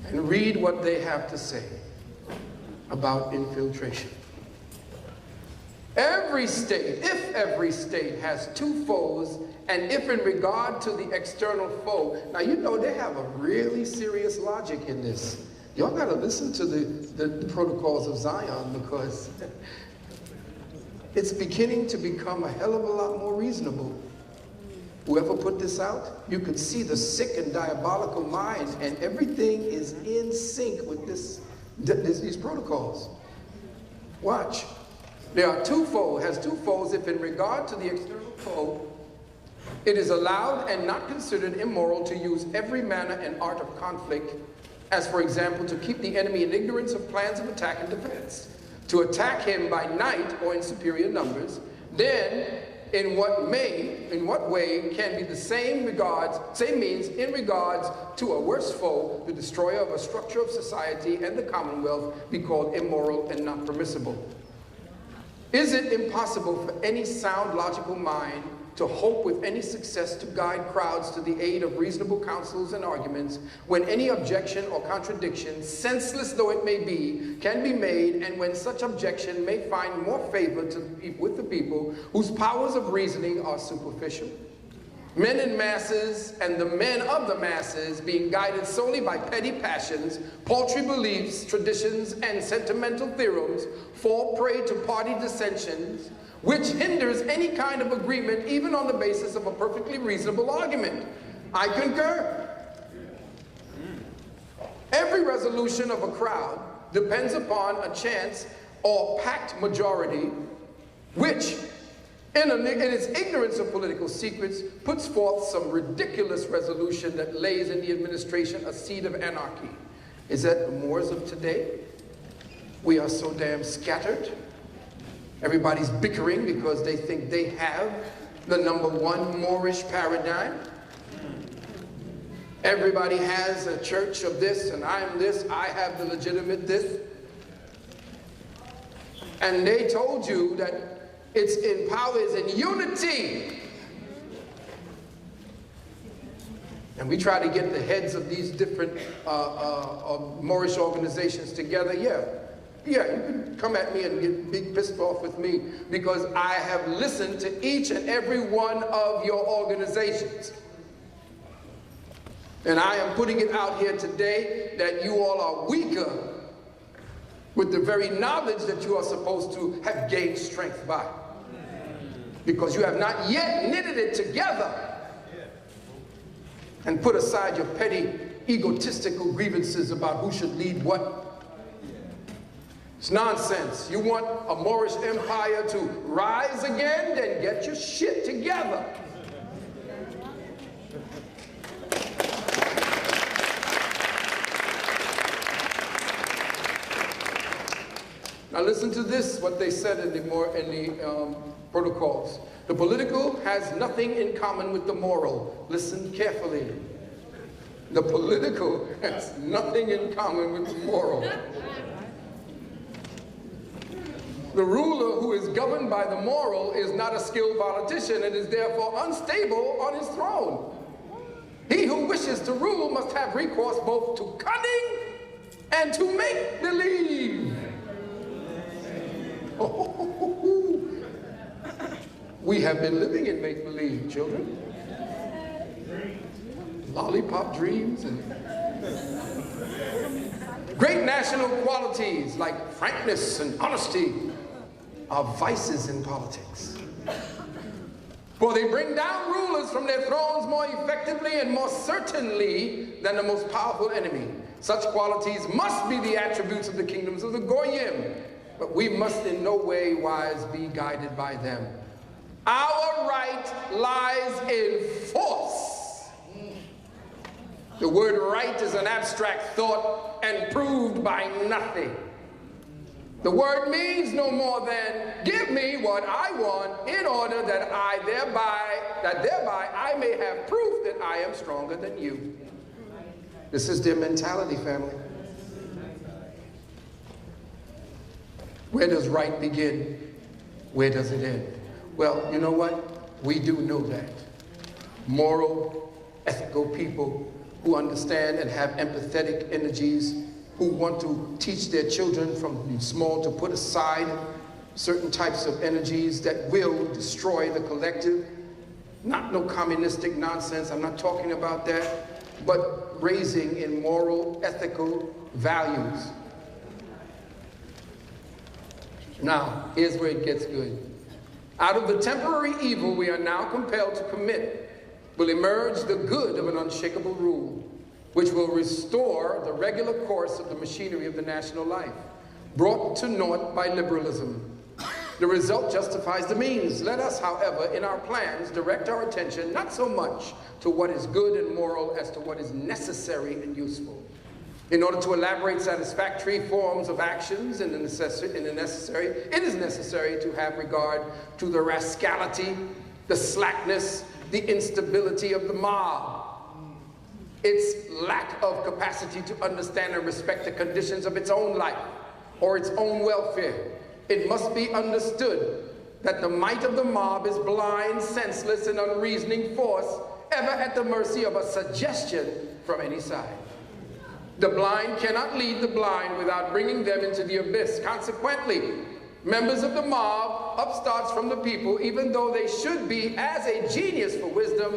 and read what they have to say about infiltration. Every state, if every state has two foes, and if in regard to the external foe, now you know they have a really serious logic in this. Y'all gotta listen to the Protocols of Zion, because it's beginning to become a hell of a lot more reasonable. Whoever put this out, you could see the sick and diabolical mind, and everything is in sync with these protocols. Watch. There are two foes, has two foes if in regard to the external foe, It is allowed and not considered immoral to use every manner and art of conflict, as for example, to keep the enemy in ignorance of plans of attack and defense, to attack him by night or in superior numbers. Then, in what way can be the same means in regards to a worse foe, the destroyer of a structure of society and the commonwealth, be called immoral and not permissible? Is it impossible for any sound logical mind to hope with any success to guide crowds to the aid of reasonable counsels and arguments when any objection or contradiction, senseless though it may be, can be made, and when such objection may find more favor with the people whose powers of reasoning are superficial? Men in masses and the men of the masses, being guided solely by petty passions, paltry beliefs, traditions, and sentimental theorems, fall prey to party dissensions, which hinders any kind of agreement, even on the basis of a perfectly reasonable argument. I concur. Every resolution of a crowd depends upon a chance or packed majority, which, in its ignorance of political secrets, puts forth some ridiculous resolution that lays in the administration a seed of anarchy. Is that the Moors of today? We are so damn scattered. Everybody's bickering because they think they have the #1 Moorish paradigm. Everybody has a church of this, and I'm this, I have the legitimate this. And they told you that it's in power is in unity. And we try to get the heads of these different Moorish organizations together. Yeah, you can come at me and get big pissed off with me because I have listened to each and every one of your organizations. And I am putting it out here today that you all are weaker with the very knowledge that you are supposed to have gained strength by. Because you have not yet knitted it together and put aside your petty egotistical grievances about who should lead what. It's nonsense. You want a Moorish empire to rise again? Then get your shit together. Now listen to this, what they said in the protocols. The political has nothing in common with the moral. Listen carefully. The political has nothing in common with the moral. The ruler who is governed by the moral is not a skilled politician and is therefore unstable on his throne. He who wishes to rule must have recourse both to cunning and to make believe. We have been living in make believe, children. Lollipop dreams and great national qualities like frankness and honesty are vices in politics. For they bring down rulers from their thrones more effectively and more certainly than the most powerful enemy. Such qualities must be the attributes of the kingdoms of the Goyim, but we must in no way wise be guided by them. Our right lies in force. The word right is an abstract thought and proved by nothing. The word means no more than give me what I want in order that thereby I may have proof that I am stronger than you. This is their mentality, family. Where does right begin? Where does it end? Well, you know what? We do know that. Moral, ethical people who understand and have empathetic energies, who want to teach their children from small to put aside certain types of energies that will destroy the collective. Not no communistic nonsense, I'm not talking about that, but raising in moral, ethical values. Now, here's where it gets good. Out of the temporary evil we are now compelled to commit will emerge the good of an unshakable rule, which will restore the regular course of the machinery of the national life, brought to naught by liberalism. The result justifies the means. Let us, however, in our plans, direct our attention not so much to what is good and moral as to what is necessary and useful. In order to elaborate satisfactory forms of actions it is necessary to have regard to the rascality, the slackness, the instability of the mob, its lack of capacity to understand and respect the conditions of its own life or its own welfare. It must be understood that the might of the mob is blind, senseless, and unreasoning force, ever at the mercy of a suggestion from any side. The blind cannot lead the blind without bringing them into the abyss. Consequently, members of the mob, upstarts from the people, even though they should be as a genius for wisdom,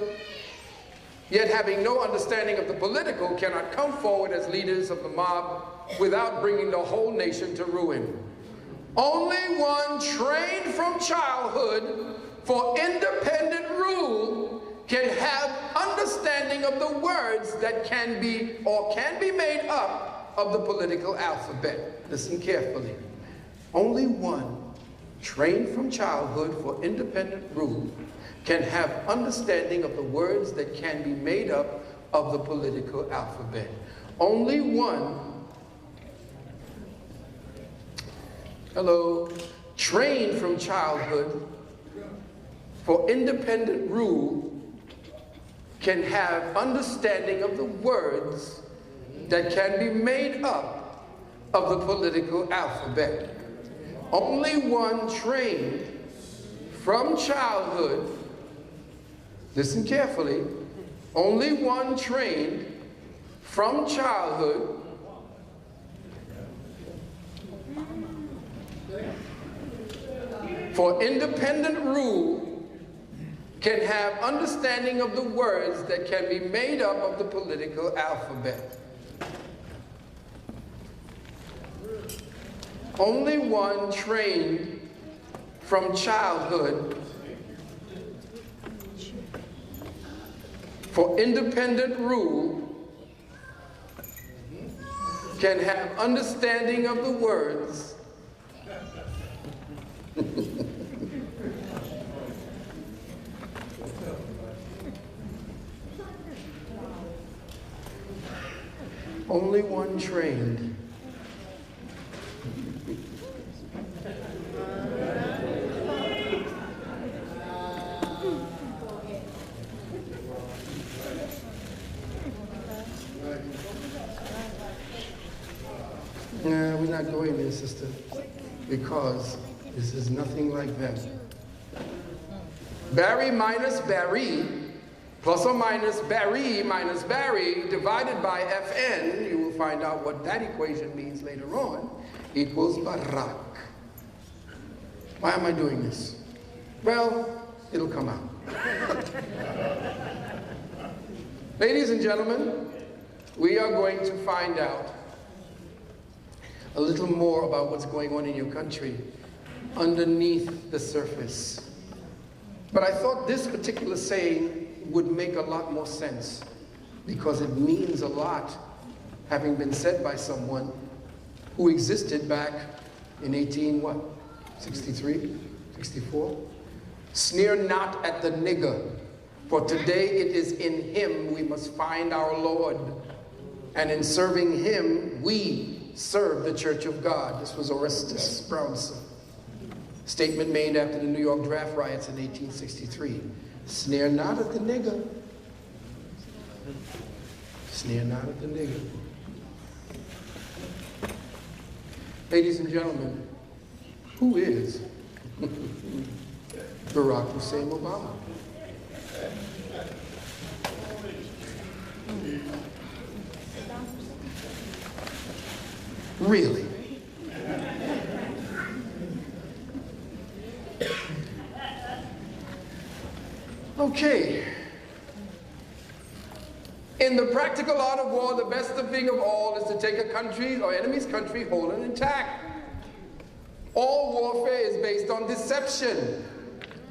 yet having no understanding of the political, cannot come forward as leaders of the mob without bringing the whole nation to ruin. Only one trained from childhood for independent rule can have understanding of the words that can be made up of the political alphabet. Listen carefully. Only one trained from childhood for independent rule can have understanding of the words that can be made up of the political alphabet. Only one trained from childhood for independent rule can have understanding of the words that can be made up of the political alphabet. Only one trained from childhood, listen carefully, only one trained from childhood for independent rule can have understanding of the words that can be made up of the political alphabet. Only one trained from childhood for independent rule can have understanding of the words only one trained we're not going there, sister, because this is nothing like that. Barry minus Barry, plus or minus Barry minus Barry, divided by Fn, you will find out what that equation means later on, equals Barak. Why am I doing this? Well, it'll come out. Ladies and gentlemen, we are going to find out a little more about what's going on in your country underneath the surface. But I thought this particular saying would make a lot more sense because it means a lot, having been said by someone who existed back in 63, 64? Sneer not at the nigger, for today it is in him we must find our Lord, and in serving him we serve the Church of God. This was Orestes Brownson. Statement made after the New York draft riots in 1863. Sneer not at the nigger. Sneer not at the nigger. Ladies and gentlemen, who is Barack Hussein Obama? Really? Okay. In the practical art of war, the best thing of all is to take a country or enemy's country whole and intact. All warfare is based on deception.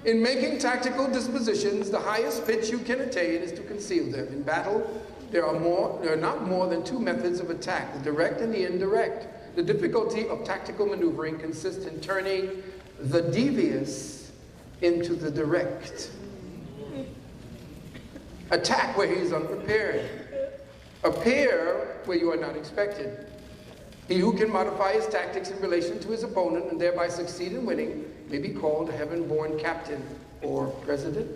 In making tactical dispositions, the highest pitch you can attain is to conceal them. In battle, there are not more than two methods of attack, the direct and the indirect. The difficulty of tactical maneuvering consists in turning the devious into the direct. Attack where he is unprepared. Appear where you are not expected. He who can modify his tactics in relation to his opponent and thereby succeed in winning may be called a heaven-born captain or president.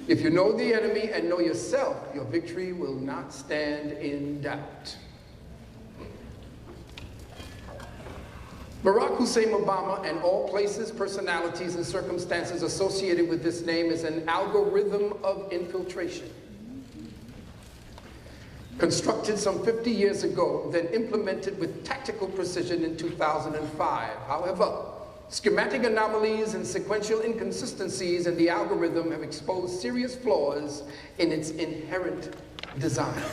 If you know the enemy and know yourself, your victory will not stand in doubt. Barack Hussein Obama and all places, personalities, and circumstances associated with this name is an algorithm of infiltration. Constructed some 50 years ago, then implemented with tactical precision in 2005. However, schematic anomalies and sequential inconsistencies in the algorithm have exposed serious flaws in its inherent design.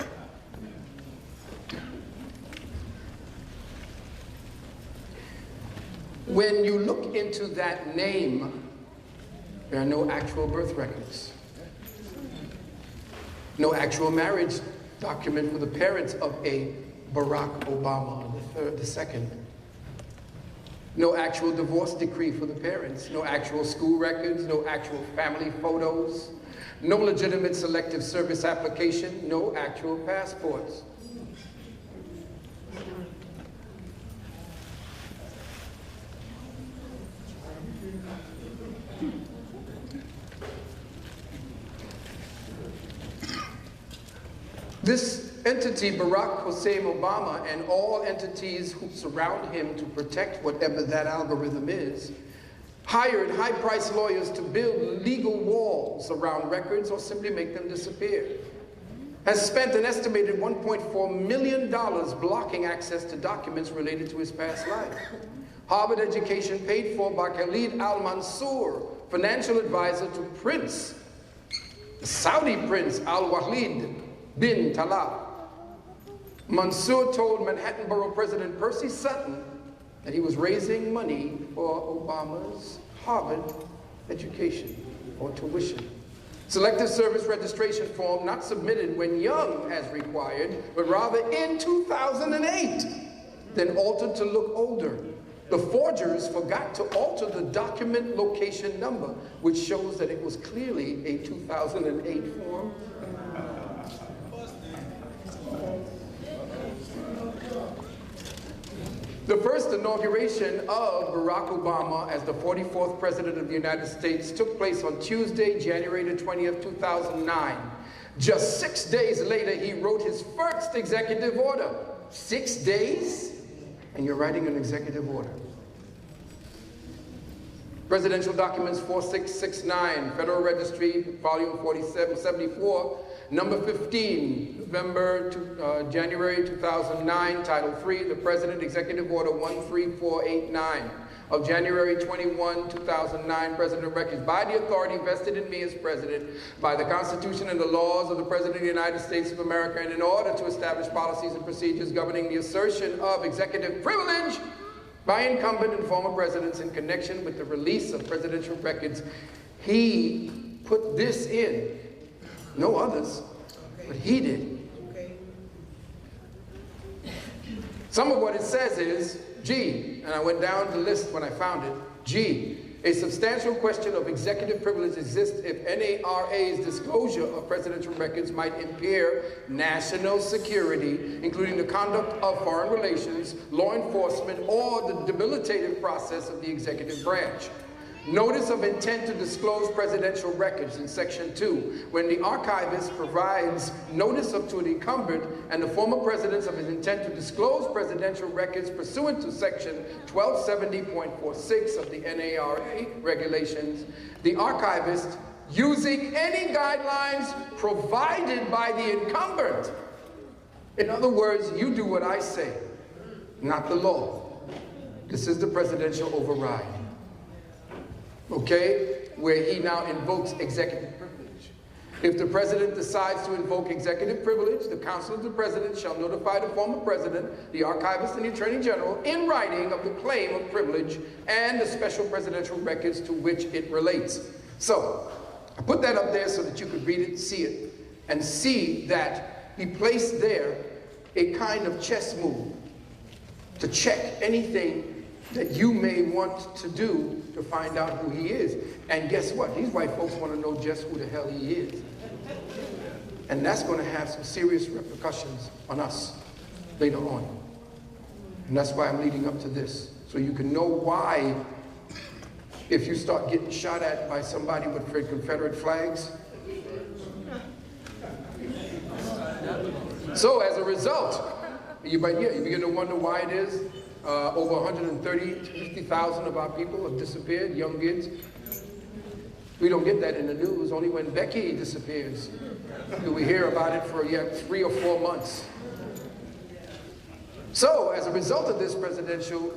When you look into that name, there are no actual birth records, no actual marriage document for the parents of a Barack Obama the second. No actual divorce decree for the parents, no actual school records, no actual family photos, no legitimate selective service application, no actual passports. This entity, Barack Hussein Obama, and all entities who surround him to protect whatever that algorithm is, hired high-priced lawyers to build legal walls around records or simply make them disappear. Has spent an estimated $1.4 million blocking access to documents related to his past life. Harvard education paid for by Khalid al-Mansour, financial advisor to Prince, Saudi Prince al-Walid bin Talal. Mansour told Manhattan Borough President Percy Sutton that he was raising money for Obama's Harvard education or tuition. Selective service registration form not submitted when young as required, but rather in 2008, then altered to look older. The forgers forgot to alter the document location number, which shows that it was clearly a 2008 form. The first inauguration of Barack Obama as the 44th President of the United States took place on Tuesday, January the 20th, 2009. Just 6 days later, he wrote his first executive order. 6 days? And you're writing an executive order. Presidential Documents 4669, Federal Registry, Volume 4774, Number 15, January 2009, Title 3, the President Executive Order 13489 of January 21, 2009, President Records, by the authority vested in me as President, by the Constitution and the laws of the President of the United States of America, and in order to establish policies and procedures governing the assertion of executive privilege by incumbent and former presidents in connection with the release of presidential records. He put this in. No others, but he did. Okay. Some of what it says is, G, and I went down the list when I found it, G, a substantial question of executive privilege exists if NARA's disclosure of presidential records might impair national security, including the conduct of foreign relations, law enforcement, or the debilitative process of the executive branch. Notice of intent to disclose presidential records in Section 2, when the archivist provides notice to an incumbent and the former presidents of his intent to disclose presidential records pursuant to Section 1270.46 of the NARA regulations, the archivist, using any guidelines provided by the incumbent. In other words, you do what I say, not the law. This is the presidential override. Okay, where he now invokes executive privilege. If the president decides to invoke executive privilege, the council of the president shall notify the former president, the archivist, and the attorney general in writing of the claim of privilege and the special presidential records to which it relates. So, I put that up there so that you could read it, see it, and see that he placed there a kind of chess move to check anything that you may want to do to find out who he is. And guess what? These white folks want to know just who the hell he is. And that's going to have some serious repercussions on us later on. And that's why I'm leading up to this. So you can know why, if you start getting shot at by somebody with Confederate flags. So as a result, you begin to wonder why it is over 150,000 of our people have disappeared, young kids. We don't get that in the news. Only when Becky disappears do we hear about it for yet 3 or 4 months. So, as a result of this presidential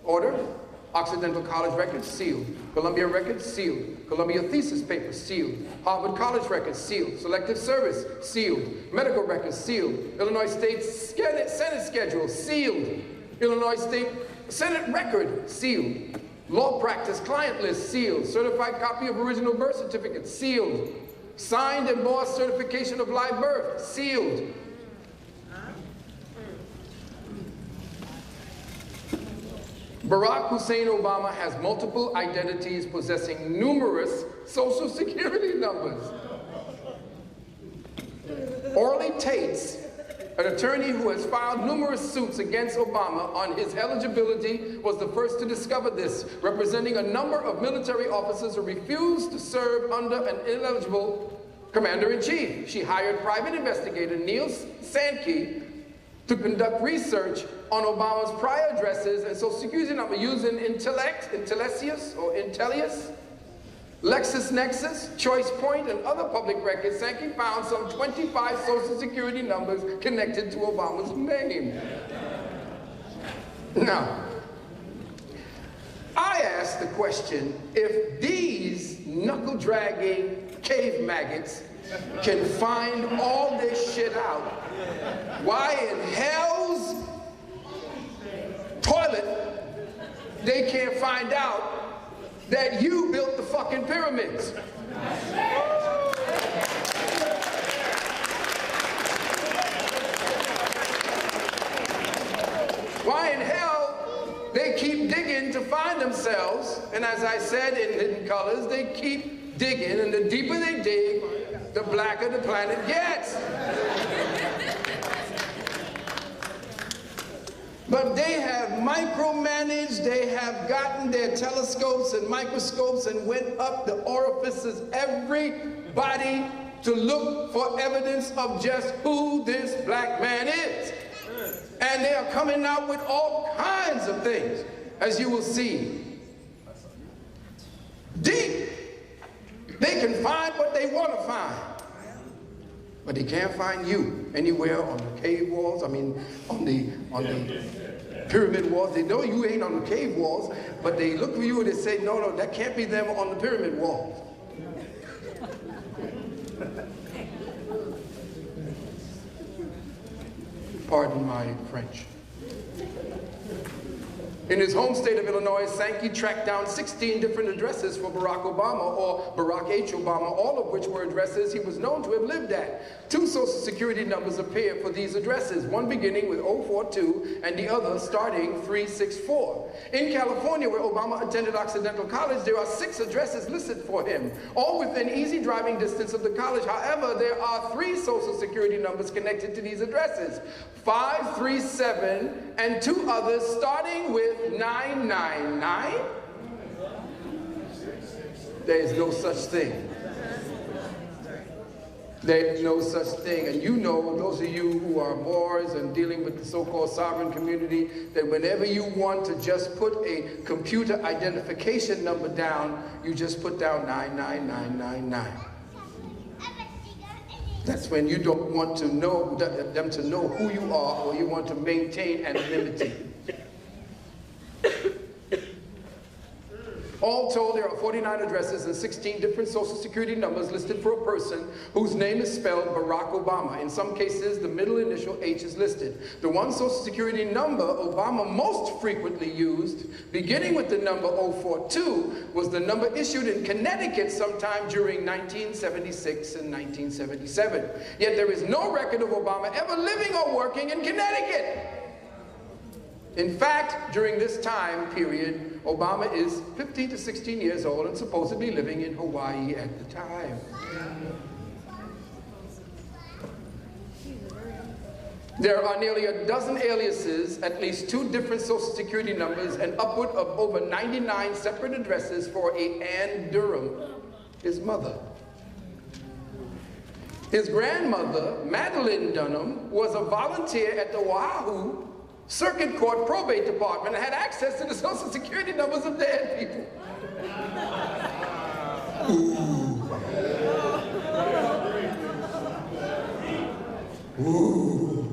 order, Occidental College records sealed, Columbia records sealed, Columbia thesis paper sealed, Harvard College records sealed, selective service sealed, medical records sealed, Illinois State Senate schedule sealed, Illinois State Senate record sealed, law practice client list sealed, certified copy of original birth certificate sealed, signed embossed certification of live birth sealed. Barack Hussein Obama has multiple identities possessing numerous social security numbers. Orly Tates, an attorney who has filed numerous suits against Obama on his eligibility, was the first to discover this, representing a number of military officers who refused to serve under an ineligible commander-in-chief. She hired private investigator Neil Sankey to conduct research on Obama's prior addresses and social security number using Intellius, LexisNexis, ChoicePoint, and other public records. Sankey found some 25 social security numbers connected to Obama's name. Now, I asked the question, if these knuckle-dragging cave maggots can find all this shit out, why in hell's toilet they can't find out that you built the fucking pyramids? Why in hell they keep digging to find themselves, and as I said in Hidden Colors, they keep digging, and the deeper they dig, the blacker the planet gets. But they have micromanaged, they have gotten their telescopes and microscopes and went up the orifices, everybody, to look for evidence of just who this black man is. And they are coming out with all kinds of things, as you will see. Deep. They can find what they want to find. But they can't find you anywhere on the cave walls, I mean, on the pyramid walls. They know you ain't on the cave walls, but they look for you and they say, no, no, that can't be them on the pyramid walls. Pardon my French. In his home state of Illinois, Sankey tracked down 16 different addresses for Barack Obama, or Barack H. Obama, all of which were addresses he was known to have lived at. 2 social security numbers appear for these addresses, one beginning with 042 and the other starting 364. In California, where Obama attended Occidental College, there are 6 addresses listed for him, all within easy driving distance of the college. However, there are 3 social security numbers connected to these addresses, 537 and 2 others starting with 999? There is no such thing. There is no such thing. And you know, those of you who are Moors and dealing with the so-called sovereign community, that whenever you want to just put a computer identification number down, you just put down 99999. That's when you don't want to know them to know who you are, or you want to maintain anonymity. All told, there are 49 addresses and 16 different social security numbers listed for a person whose name is spelled Barack Obama. In some cases, the middle initial H is listed. The one social security number Obama most frequently used, beginning with the number 042, was the number issued in Connecticut sometime during 1976 and 1977. Yet there is no record of Obama ever living or working in Connecticut. In fact, during this time period, Obama is 15 to 16 years old and supposedly living in Hawaii at the time. There are nearly a dozen aliases, at least 2 different social security numbers, and upward of over 99 separate addresses for a Ann Durham, his mother. His grandmother, Madeline Dunham, was a volunteer at the Oahu Circuit Court Probate Department and had access to the social security numbers of dead people. Ooh. Ooh.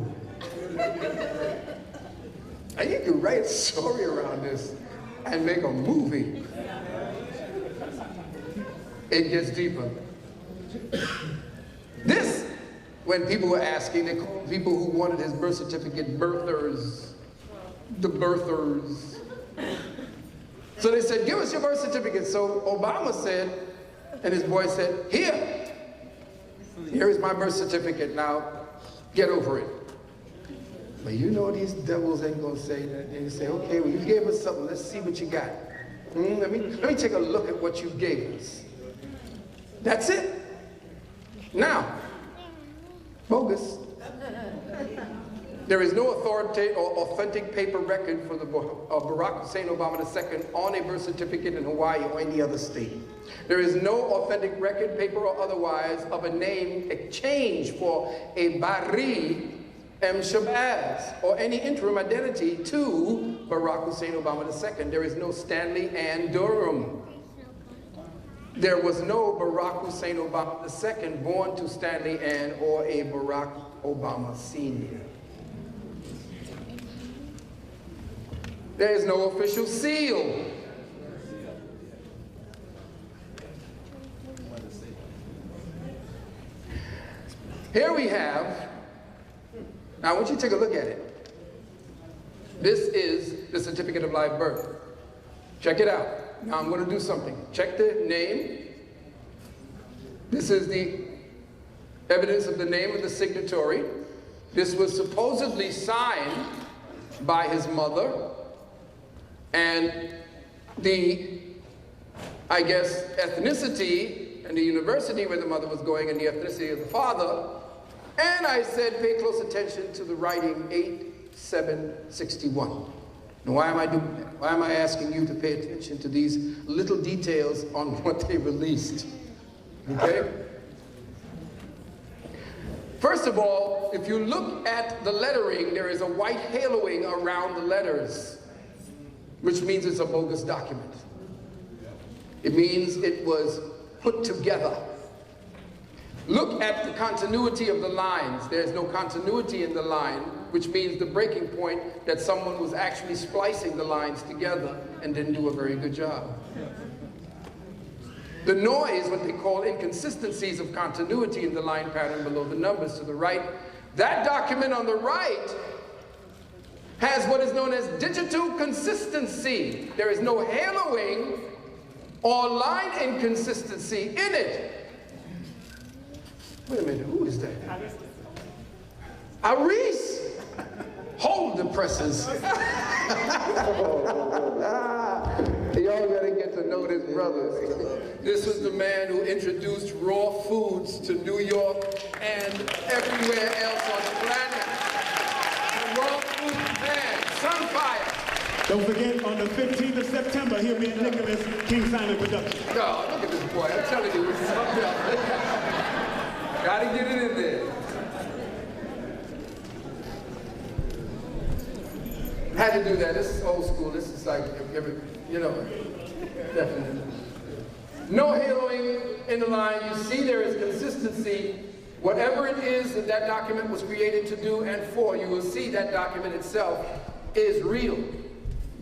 And you can write a story around this and make a movie. It gets deeper. This, when people were asking, they called people who wanted his birth certificate birthers, the birthers. So they said, give us your birth certificate. So Obama said, and his boy said, here is my birth certificate, now get over it. But you know these devils ain't gonna say that. They say, okay, well you gave us something, let's see what you got. Let me take a look at what you gave us. That's it. Now, bogus. There is no authoritative or authentic paper record for the Barack Hussein Obama II on a birth certificate in Hawaii or any other state. There is no authentic record, paper or otherwise, of a name exchange for a Bari M. Shabazz or any interim identity to Barack Hussein Obama II. There is no Stanley Ann Durham. There was no Barack Hussein Obama II born to Stanley Ann or a Barack Obama Sr. There is no official seal. Here we have, now I want you to take a look at it. This is the certificate of live birth. Check it out. Now I'm going to do something. Check the name. This is the evidence of the name of the signatory. This was supposedly signed by his mother. And the, I guess, ethnicity and the university where the mother was going and the ethnicity of the father. And I said, pay close attention to the writing 8761. Now, why am I doing that? Why am I asking you to pay attention to these little details on what they released? Okay? First of all, if you look at the lettering, there is a white haloing around the letters, which means it's a bogus document. It means it was put together. Look at the continuity of the lines. There's no continuity in the line, which means the breaking point that someone was actually splicing the lines together and didn't do a very good job. The noise, what they call inconsistencies of continuity in the line pattern below the numbers to the right, that document on the right has what is known as digital consistency. There is no haloing or line inconsistency in it. Wait a minute, who is that? Aris! Hold the presses. Y'all gotta get to know this brother. This was the man who introduced raw foods to New York and everywhere else on the planet. The raw food man, Sunfire. Don't forget, on the 15th of September, he'll be in Nicholas King Simon Productions. Oh, look at this boy, I'm telling you, it's something else. Gotta get it in there. Had to do that. This is old school. This is like, you know, definitely. No haloing in the line. You see there is consistency. Whatever it is that that document was created to do and for, you will see that document itself is real.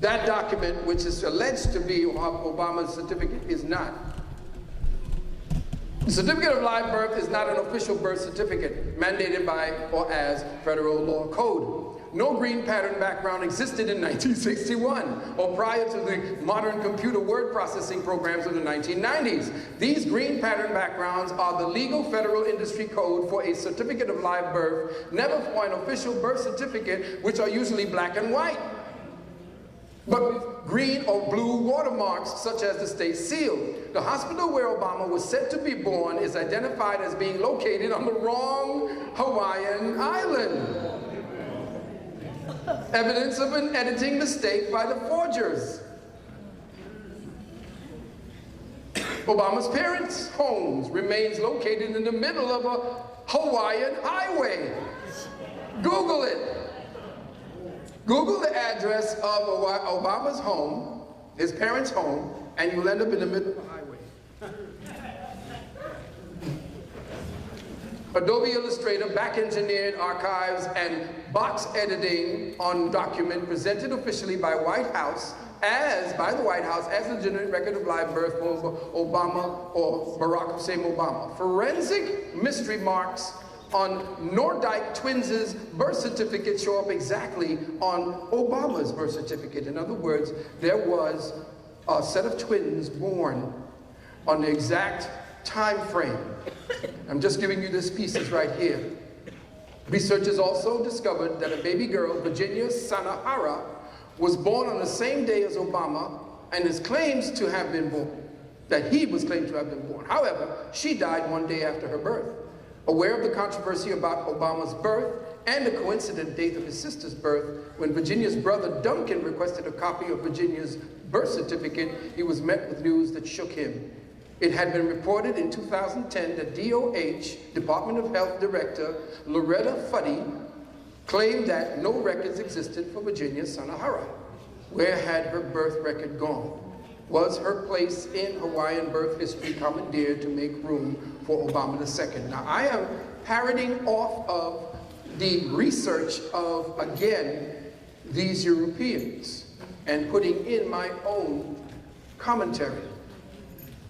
That document, which is alleged to be Obama's certificate, is not. The certificate of live birth is not an official birth certificate mandated by or as federal law code. No green pattern background existed in 1961 or prior to the modern computer word processing programs of the 1990s. These green pattern backgrounds are the legal federal industry code for a certificate of live birth, never for an official birth certificate, which are usually black and white. but green or blue watermarks such as the state seal. The hospital where Obama was said to be born is identified as being located on the wrong Hawaiian island. Evidence of an editing mistake by the forgers. Obama's parents' homes remains located in the middle of a Hawaiian highway. Google it. Google the address of Obama's home, his parents' home, and you'll end up in the middle of the highway. Adobe Illustrator, back-engineered archives, and box editing on document presented officially by the White House as legitimate record of live birth for Obama or Barack Hussein Obama. Forensic mystery marks on Nordyke twins' birth certificate show up exactly on Obama's birth certificate. In other words, there was a set of twins born on the exact time frame. I'm just giving you this pieces right here. Researchers also discovered that a baby girl, Virginia Sanahara, was born on the same day as Obama and is claims to have been born, that he was claimed to have been born. However, she died one day after her birth. Aware of the controversy about Obama's birth and the coincident date of his sister's birth, when Virginia's brother Duncan requested a copy of Virginia's birth certificate, he was met with news that shook him. It had been reported in 2010 that DOH, Department of Health Director Loretta Fuddy, claimed that no records existed for Virginia Sanahara. Where had her birth record gone? Was her place in Hawaiian birth history commandeered to make room for Obama II? Now, I am parroting off of the research of, again, these Europeans and putting in my own commentary.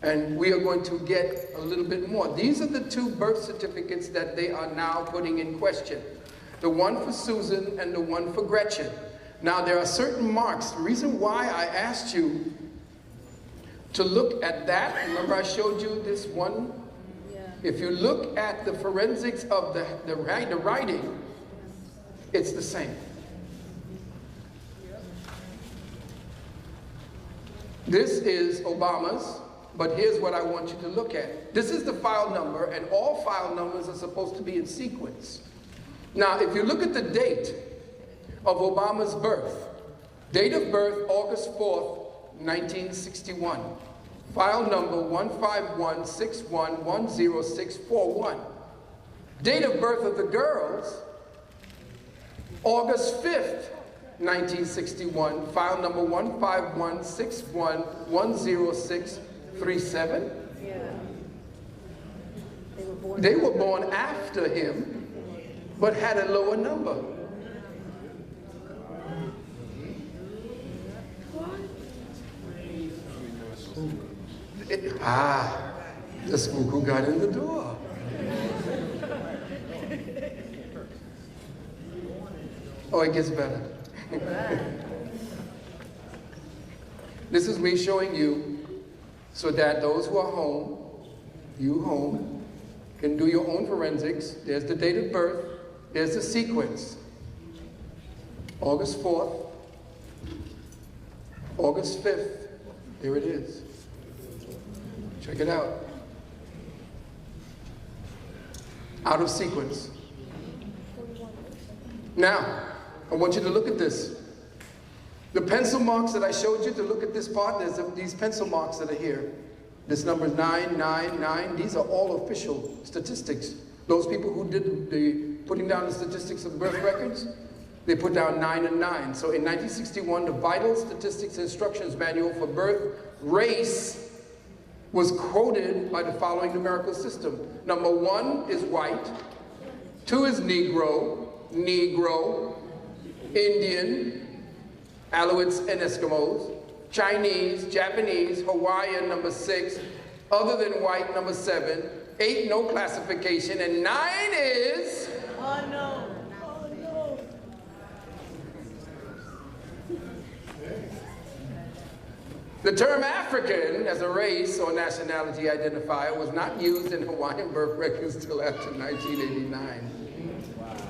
And we are going to get a little bit more. These are the two birth certificates that they are now putting in question. The one for Susan and the one for Gretchen. Now, there are certain marks. The reason why I asked you to look at that, remember I showed you this one? Yeah. If you look at the forensics of the writing, it's the same. This is Obama's, but here's what I want you to look at. This is the file number, and all file numbers are supposed to be in sequence. Now, if you look at the date of Obama's birth, date of birth, August 4th, 1961. File number 151611061. Date of birth of the girls, August 5th, 1961. File number 151611067. Yeah. They were born after him, but had a lower number. The spook who got in the door. Oh, it gets better. This is me showing you so that those who are home, you home, can do your own forensics. There's the date of birth. There's the sequence. August 4th, August 5th. There it is. Check it out. Out of sequence. Now, I want you to look at this. The pencil marks that I showed you to look at this part, there's these pencil marks that are here. This number is 999. These are all official statistics. Those people who did the putting down the statistics of birth records, they put down 9 and 9. So in 1961, the Vital Statistics Instructions Manual for Birth Race was quoted by the following numerical system. Number 1 is white, 2 is Negro, Indian, Alouettes and Eskimos, Chinese, Japanese, Hawaiian, number 6, other than white, number 7, 8, no classification, and 9 is... unknown. The term African as a race or nationality identifier was not used in Hawaiian birth records till after 1989.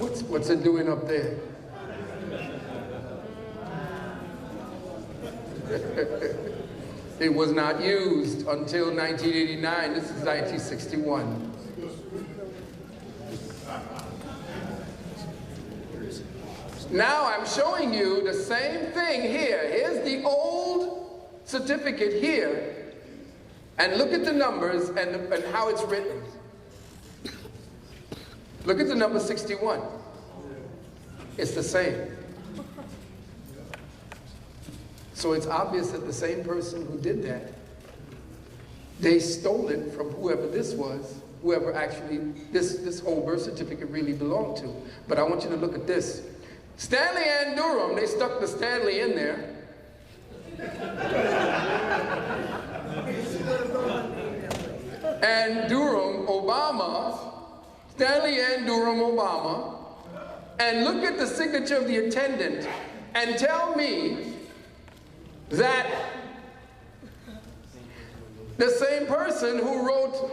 What's it doing up there? It was not used until 1989. This is 1961. Now I'm showing you the same thing here. Here's the old certificate here. And look at the numbers and how it's written. Look at the number 61. It's the same. So it's obvious that the same person who did that, they stole it from whoever this was, whoever actually this whole birth certificate really belonged to. But I want you to look at this. Stanley and Durham, they stuck the Stanley in there. And Durham, Obama, Stanley and Durham, Obama, and look at the signature of the attendant and tell me that the same person who wrote,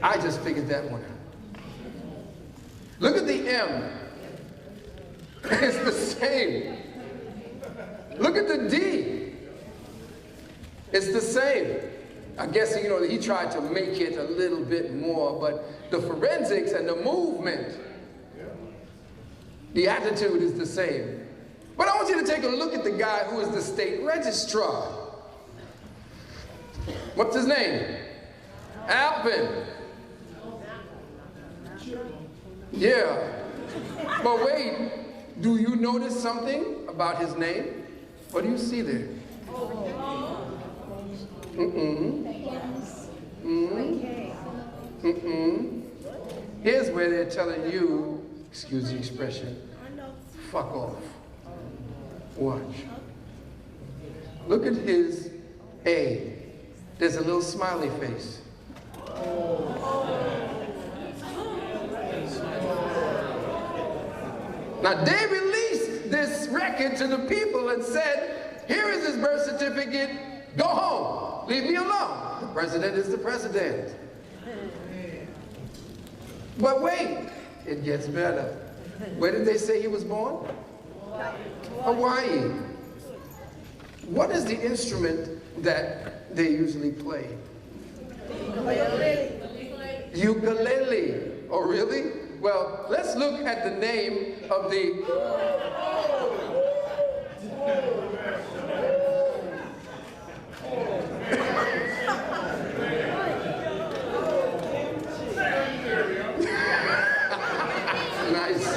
I just figured that one out. Look at the M. It's the same. Look at the D. It's the same. I guess, you know, he tried to make it a little bit more, but the forensics and the movement, the attitude is the same. But I want you to take a look at the guy who is the state registrar. What's his name? Alpin. Yeah. But wait, do you notice something about his name? What do you see there? Here's where they're telling you, excuse the expression, fuck off. Watch. Look at his A. There's a little smiley face. Now they released this record to the people and said, here is his birth certificate, go home, leave me alone. The president is the president. But wait, it gets better. Where did they say he was born? Hawaii. What is the instrument that they usually play? Ukulele. Oh, really? Well, let's look at the name of the... Nice.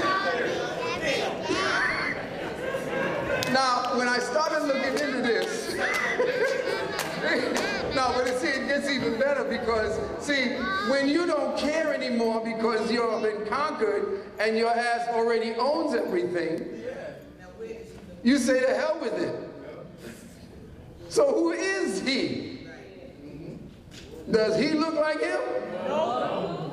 Now, when I started looking into this, no, but see, it gets even better because, see, when you don't care anymore because you've been conquered and your ass already owns everything, you say to hell with it. So who is he? Does he look like him? No.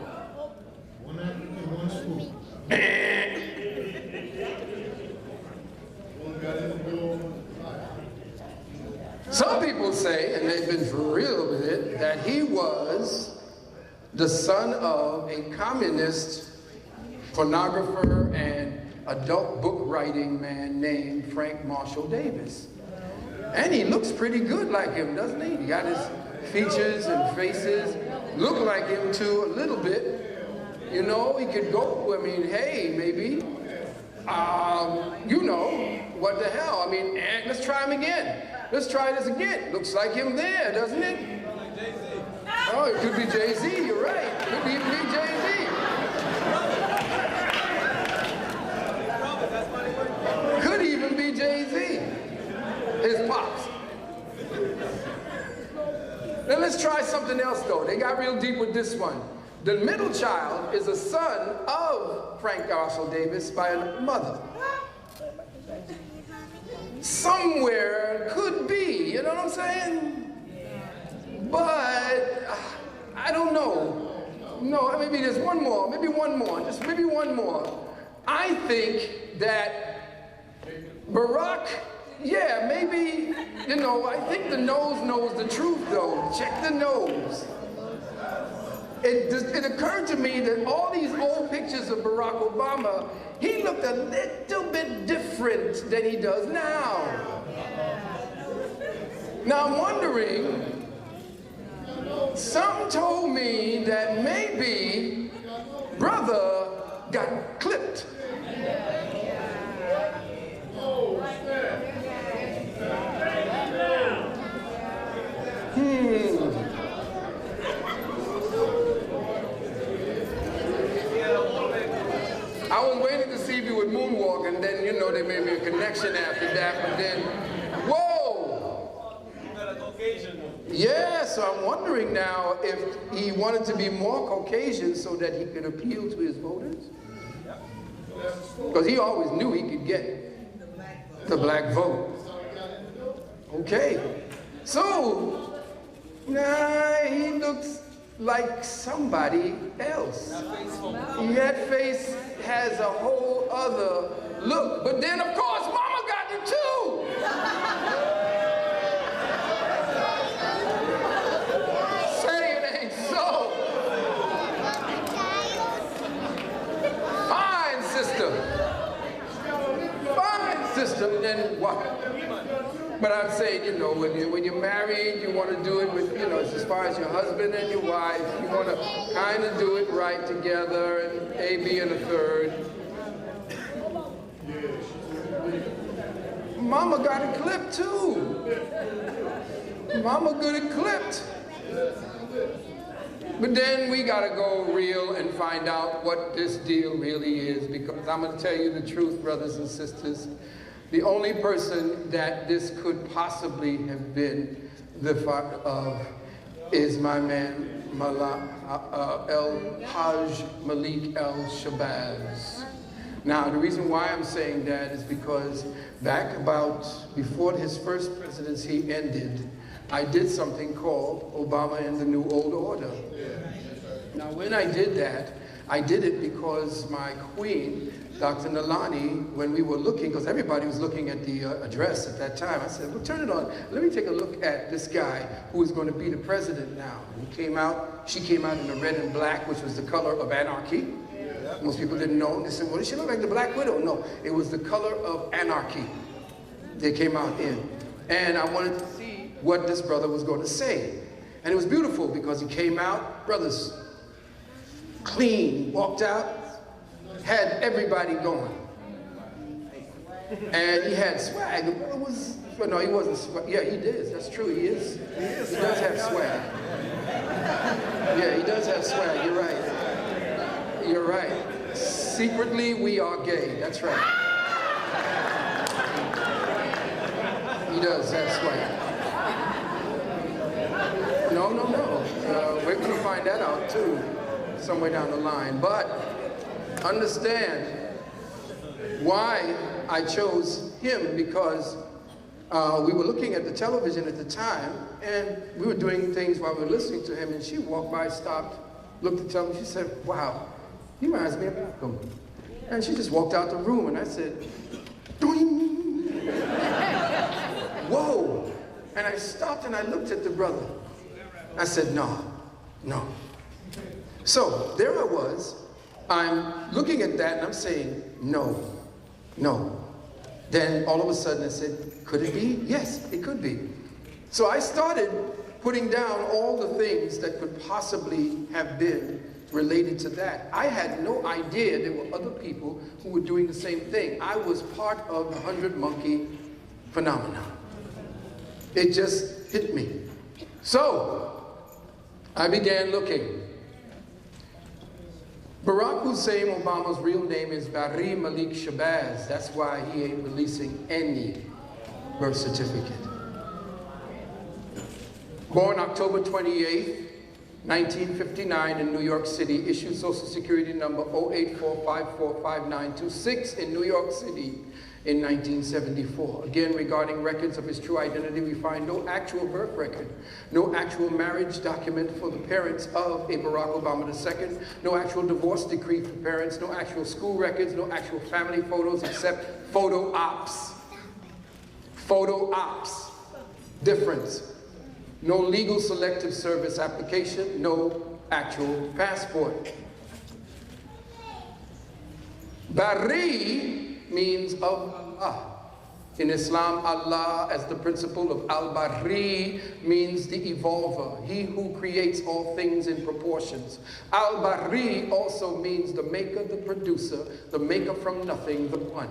Some people say, and they've been for real with it, that he was the son of a communist pornographer and adult book writing man named Frank Marshall Davis. And he looks pretty good like him, doesn't he? He got his features and faces, look like him too a little bit. You know, he could go, I mean, hey, maybe, you know, what the hell? I mean, let's try him again. Let's try this again. Looks like him there, doesn't it? Oh, it could be Jay-Z, you're right. It could even be Jay-Z. Could even be Jay-Z. His pops. Then let's try something else, though. They got real deep with this one. The middle child is a son of Frank Marshall Davis by a mother. Somewhere could be, you know what I'm saying? But I don't know. No, maybe there's one more, just maybe one more. I think that Barack, yeah, maybe, you know, I think the nose knows the truth though. Check the nose. it occurred to me that all these old pictures of Barack Obama, he looked a little bit different than he does now. Now I'm wondering, some told me that maybe brother got clipped. I was waiting to see if you would moonwalk, and then, you know, there may be a connection after that, but then, whoa! Yeah, so I'm wondering now if he wanted to be more Caucasian so that he could appeal to his voters? Because he always knew he could get the black vote. Okay, so, nah, he looks like somebody else. That face has a whole other look. But then, of course, Mama got it too. Say it ain't so. Fine, sister. Fine, sister. Then what? But I'm saying, you know, when you're married, you want to do it with, you know, as far as your husband and your wife, you want to kind of do it right together, and A, B, and a third. Mama got it clipped too. Mama got it clipped. But then we got to go real and find out what this deal really is, because I'm going to tell you the truth, brothers and sisters. The only person that this could possibly have been the father of is my man, El Hajj Malik El Shabazz. Now, the reason why I'm saying that is because back about before his first presidency ended, I did something called Obama and the New Old Order. Now, when I did that, I did it because my queen, Dr. Nalani, when we were looking, because everybody was looking at the address at that time, I said, well, turn it on. Let me take a look at this guy who is going to be the president now. And he came out, she came out in the red and black, which was the color of anarchy. Most people didn't know. They said, well, does she look like the Black Widow? No, it was the color of anarchy they came out in. And I wanted to see what this brother was going to say. And it was beautiful because he came out, brothers, clean, walked out, had everybody going. And he had swag. The brother was, well, no, he wasn't swag. Yeah, he did. That's true, he is. He does have swag. Yeah, he does have swag, you're right. You're right. Secretly, we are gay. That's right. He does have swag. No. We're going to find that out, too, somewhere down the line. But understand why I chose him, because we were looking at the television at the time, and we were doing things while we were listening to him, and she walked by, stopped, looked at the television, she said, wow, he reminds me of Malcolm. And she just walked out the room, and I said, doing. Whoa. And I stopped and I looked at the brother. I said, no. So there I was. I'm looking at that and I'm saying, no. Then all of a sudden I said, could it be? Yes, it could be. So I started putting down all the things that could possibly have been related to that. I had no idea there were other people who were doing the same thing. I was part of the 100 monkey phenomenon. It just hit me. So I began looking. Barack Hussein Obama's real name is Barry Malik Shabazz. That's why he ain't releasing any birth certificate. Born October 28th, 1959 in New York City, issued Social Security number 084545926 in New York City in 1974. Again, regarding records of his true identity, we find no actual birth record, no actual marriage document for the parents of a Barack Obama II, no actual divorce decree for parents, no actual school records, no actual family photos except photo ops. Photo ops. Difference. No legal selective service application, no actual passport. Bari means of Allah. In Islam, Allah, as the principle of Al-Bari, means the evolver, he who creates all things in proportions. Al-Bari also means the maker, the producer, the maker from nothing, the one.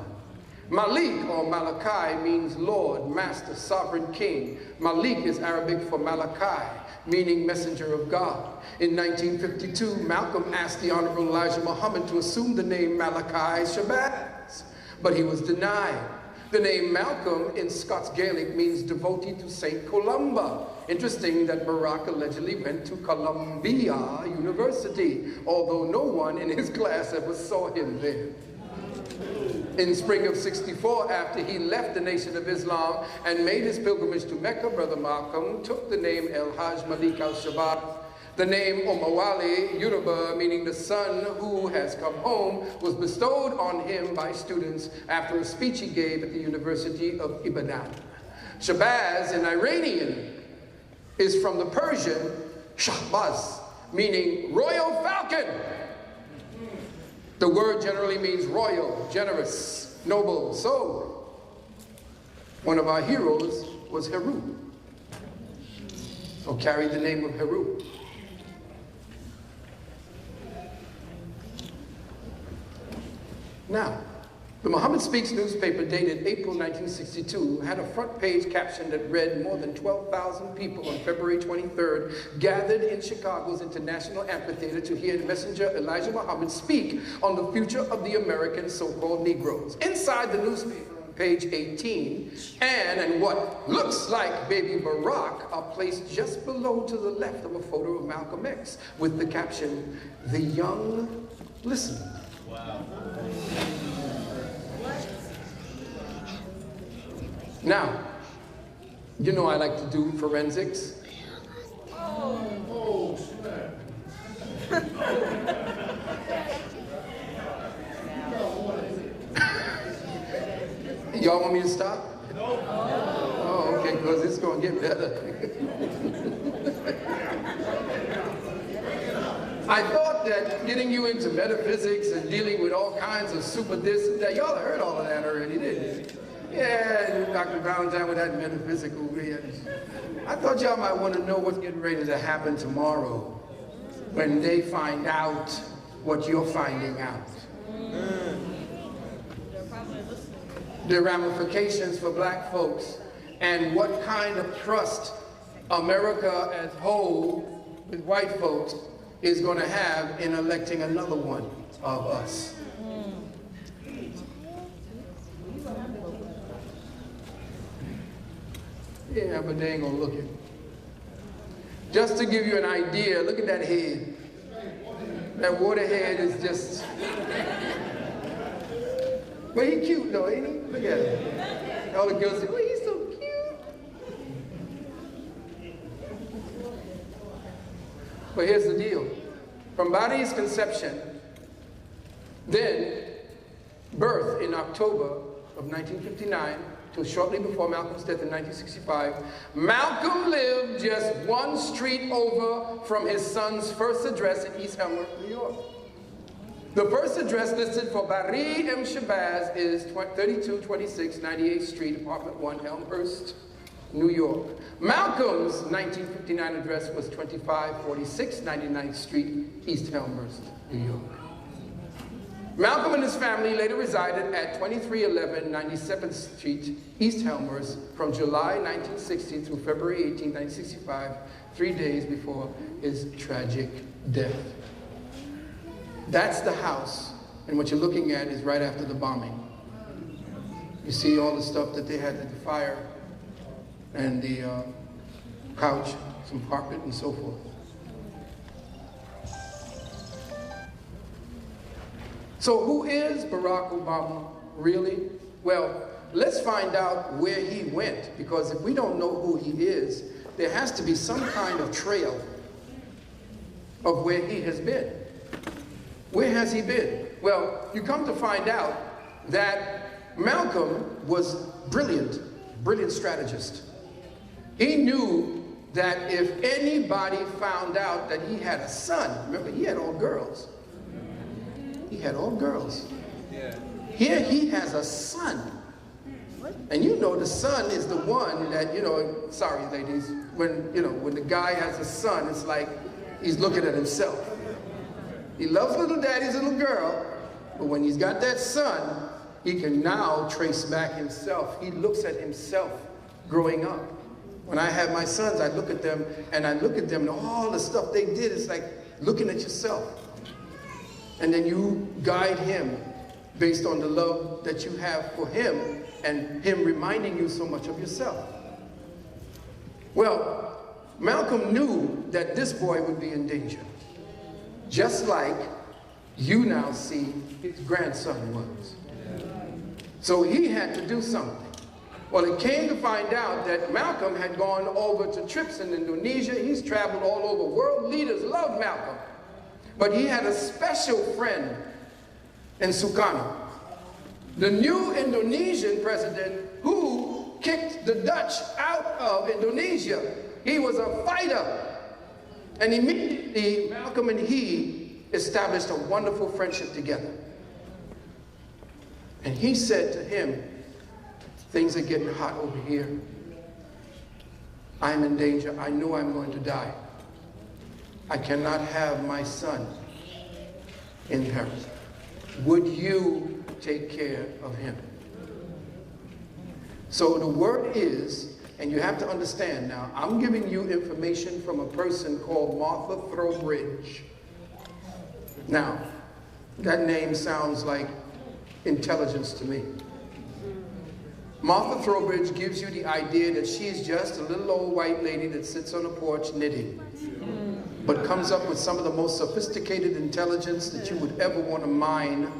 Malik or Malachi means Lord, Master, Sovereign King. Malik is Arabic for Malachi, meaning messenger of God. In 1952, Malcolm asked the Honorable Elijah Muhammad to assume the name Malachi Shabazz, but he was denied. The name Malcolm in Scots Gaelic means devotee to St. Columba. Interesting that Barack allegedly went to Columbia University, although no one in his class ever saw him there. In spring of '64, after he left the Nation of Islam and made his pilgrimage to Mecca, Brother Malcolm took the name El-Hajj Malik al-Shabazz. The name Omawali Yoruba, meaning the son who has come home, was bestowed on him by students after a speech he gave at the University of Ibadan. Shabazz, in Iranian, is from the Persian Shahbaz, meaning royal falcon. The word generally means royal, generous, noble. So, one of our heroes was Heru, or carried the name of Heru. Now, the Muhammad Speaks newspaper dated April 1962 had a front page caption that read, more than 12,000 people on February 23rd gathered in Chicago's International Amphitheater to hear Messenger Elijah Muhammad speak on the future of the American so-called Negroes. Inside the newspaper, on page 18, Ann and what looks like baby Barack are placed just below to the left of a photo of Malcolm X with the caption, "The young listen." Wow. Now, you know I like to do forensics. Oh, snap. Y'all want me to stop? No. Oh, okay, because it's going to get better. I thought that getting you into metaphysics and dealing with all kinds of super this and that, y'all heard all of that already, didn't you? Yeah, Dr. Valentine with that metaphysical. I thought y'all might want to know what's getting ready to happen tomorrow when they find out what you're finding out. The ramifications for black folks and what kind of trust America as whole with white folks is going to have in electing another one of us. Yeah, but they ain't gonna look it. Just to give you an idea, look at that head. That water head is just... Well, he cute though, ain't he? Look at him. All the girls say, oh, he's so cute. But here's the deal. From Bari's conception, then birth in October of 1959, till shortly before Malcolm's death in 1965, Malcolm lived just one street over from his son's first address in East Elmhurst, New York. The first address listed for Bari M. Shabazz is 3226 98th Street, Apartment 1, Elmhurst, New York. Malcolm's 1959 address was 2546 99th Street, East Elmhurst, New York. Malcolm and his family later resided at 2311 97th Street, East Elmhurst, from July 1960 through February 18, 1965, 3 days before his tragic death. That's the house, and what you're looking at is right after the bombing. You see all the stuff that they had at the fire, and the couch, some carpet, and so forth. So who is Barack Obama, really? Well, let's find out where he went, because if we don't know who he is, there has to be some kind of trail of where he has been. Where has he been? Well, you come to find out that Malcolm was brilliant strategist. He knew that if anybody found out that he had a son, remember he had all girls. He had all girls. Here he has a son. And you know the son is the one that, you know, sorry ladies, when the guy has a son, it's like he's looking at himself. He loves little daddy's little girl, but when he's got that son, he can now trace back himself. He looks at himself growing up. When I have my sons, I look at them and all the stuff they did is like looking at yourself. And then you guide him based on the love that you have for him and him reminding you so much of yourself. Well, Malcolm knew that this boy would be in danger, just like you now see his grandson was. So he had to do something. Well, it came to find out that Malcolm had gone over to trips in Indonesia. He's traveled all over. World leaders love Malcolm. But he had a special friend in Sukarno, the new Indonesian president who kicked the Dutch out of Indonesia. He was a fighter. And immediately, Malcolm and he established a wonderful friendship together. And he said to him, things are getting hot over here. I'm in danger. I know I'm going to die. I cannot have my son in peril. Would you take care of him? So the word is, and you have to understand now, I'm giving you information from a person called Martha Throwbridge. Now, that name sounds like intelligence to me. Martha Throwbridge gives you the idea that she's just a little old white lady that sits on a porch knitting, but comes up with some of the most sophisticated intelligence that you would ever want to mine.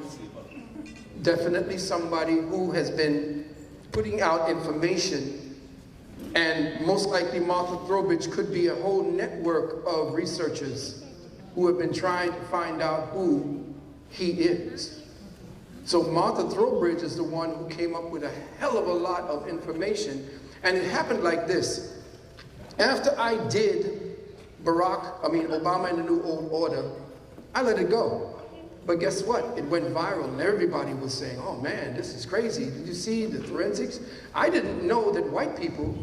Definitely somebody who has been putting out information, and most likely Martha Throwbridge could be a whole network of researchers who have been trying to find out who he is. So Martha Throwbridge is the one who came up with a hell of a lot of information. And it happened like this. After I did Obama and the New Old Order, I let it go. But guess what? It went viral and everybody was saying, oh man, this is crazy. Did you see the forensics? I didn't know that white people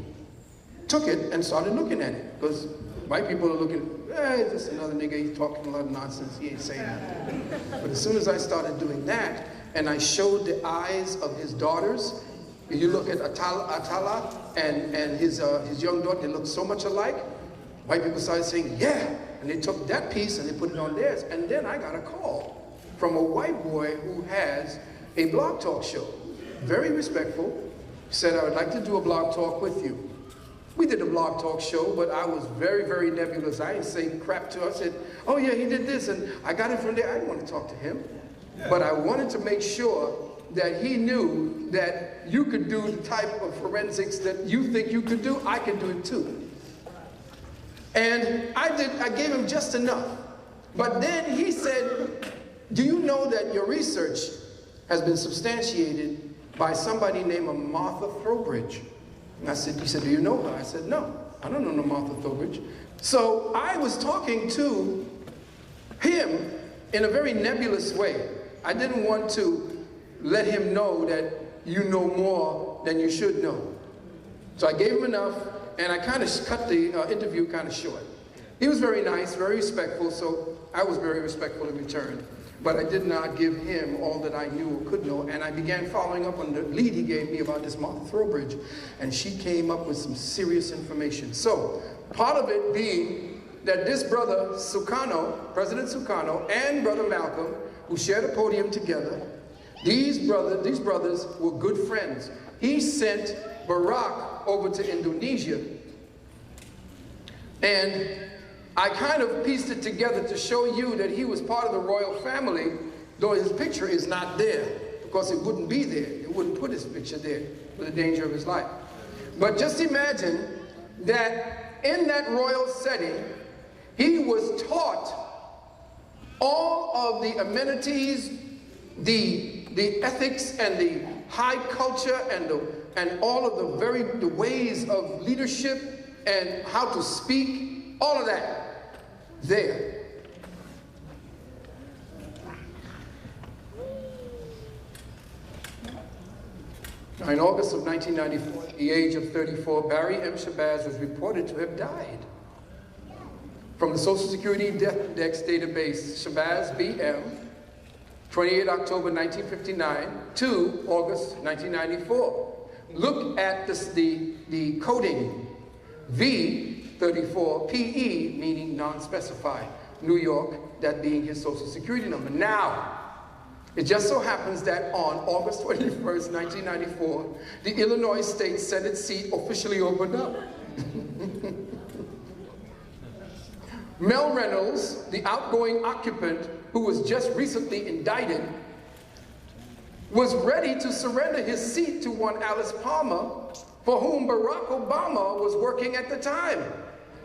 took it and started looking at it. Because white people are looking, just another nigga, he's talking a lot of nonsense, he ain't saying nothing. But as soon as I started doing that, and I showed the eyes of his daughters. You look at Atala and his young daughter, they look so much alike. White people started saying, yeah. And they took that piece and they put it on theirs. And then I got a call from a white boy who has a blog talk show. Very respectful. He said, I would like to do a blog talk with you. We did a blog talk show, but I was very, very nebulous. I didn't say crap to him. I said, oh yeah, he did this, and I got it from there. I didn't want to talk to him. But I wanted to make sure that he knew that you could do the type of forensics that you think you could do, I could do it too. And I gave him just enough. But then he said, do you know that your research has been substantiated by somebody named Martha Throwbridge? And I said, he said, do you know her? I said, no, I don't know no Martha Throwbridge. So I was talking to him in a very nebulous way. I didn't want to let him know that you know more than you should know. So I gave him enough, and I kind of cut the interview kind of short. He was very nice, very respectful, so I was very respectful in return. But I did not give him all that I knew or could know, and I began following up on the lead he gave me about this Martha Throwbridge, and she came up with some serious information. So, part of it being that this brother Sukarno, President Sukarno, and Brother Malcolm, who shared a podium together, these brothers were good friends. He sent Barack over to Indonesia. And I kind of pieced it together to show you that he was part of the royal family, though his picture is not there, because it wouldn't be there. It wouldn't put his picture there for the danger of his life. But just imagine that in that royal setting, he was taught all of the amenities, the ethics and the high culture and all of the ways of leadership and how to speak, all of that there. Now, in August of 1994, at the age of 34, Barry M. Shabazz was reported to have died. From the Social Security Death Index database, Shabazz B.M., 28 October 1959 to August 1994. Look at the coding, V34PE, meaning non-specified, New York, that being his Social Security number. Now, it just so happens that on August 21st, 1994, the Illinois State Senate seat officially opened up. Mel Reynolds, the outgoing occupant who was just recently indicted, was ready to surrender his seat to one Alice Palmer, for whom Barack Obama was working at the time.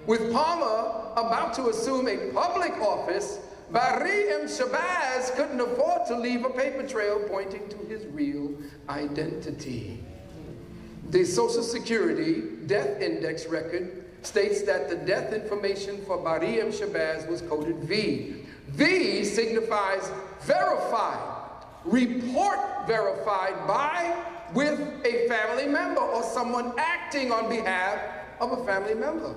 With Palmer about to assume a public office, Barry M. Shabazz couldn't afford to leave a paper trail pointing to his real identity. The Social Security Death Index record states that the death information for Barry M. Shabazz was coded V. V signifies verified, report verified by, with a family member or someone acting on behalf of a family member.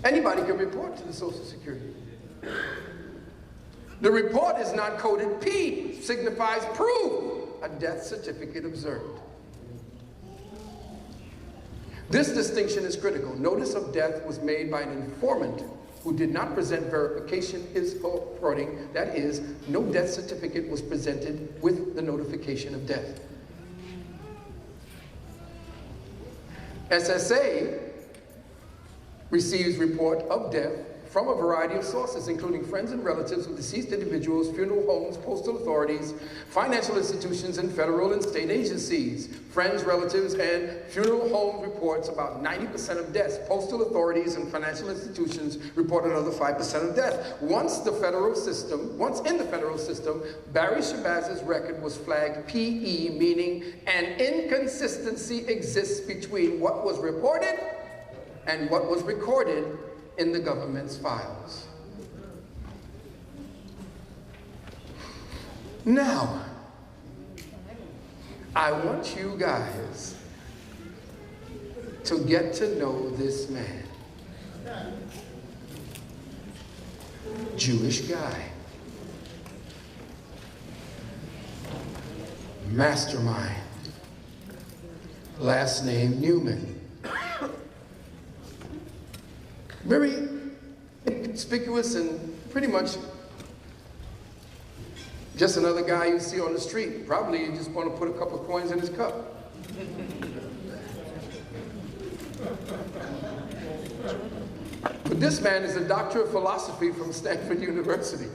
Anybody can report to the Social Security. The report is not coded P, signifies proof, a death certificate observed. This distinction is critical. Notice of death was made by an informant who did not present verification is reporting. That is, no death certificate was presented with the notification of death. SSA receives report of death from a variety of sources, including friends and relatives of deceased individuals, funeral homes, postal authorities, financial institutions, and federal and state agencies. Friends, relatives, and funeral home reports about 90% of deaths. Postal authorities and financial institutions report another 5% of death. Once in the federal system, Barry Shabazz's record was flagged PE, meaning an inconsistency exists between what was reported and what was recorded in the government's files. Now, I want you guys to get to know this man. Jewish guy. Mastermind. Last name Newman. Very inconspicuous and pretty much just another guy you see on the street. Probably you just want to put a couple of coins in his cup. But this man is a doctor of philosophy from Stanford University.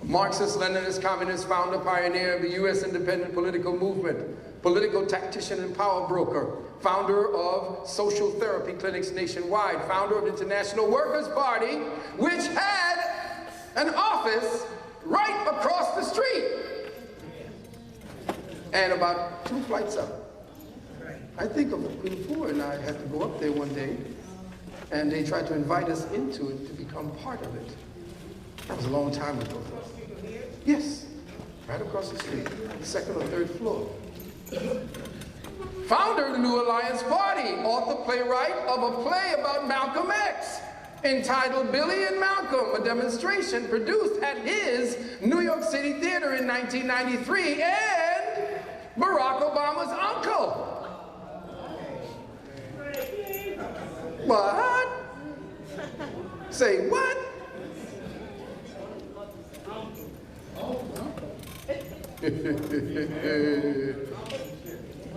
Marxist, Leninist, communist, founder, pioneer of the U.S. independent political movement, political tactician and power broker, founder of social therapy clinics nationwide, founder of the International Workers' Party, which had an office right across the street and about 2 flights up. I think of Queen Four and I had to go up there one day, and they tried to invite us into it to become part of it. That was a long time ago. Yes, right across the street, second or third floor. Founder of the New Alliance Party, author, playwright of a play about Malcolm X, entitled Billy and Malcolm, a demonstration produced at his New York City theater in 1993, and Barack Obama's uncle. What? Say what?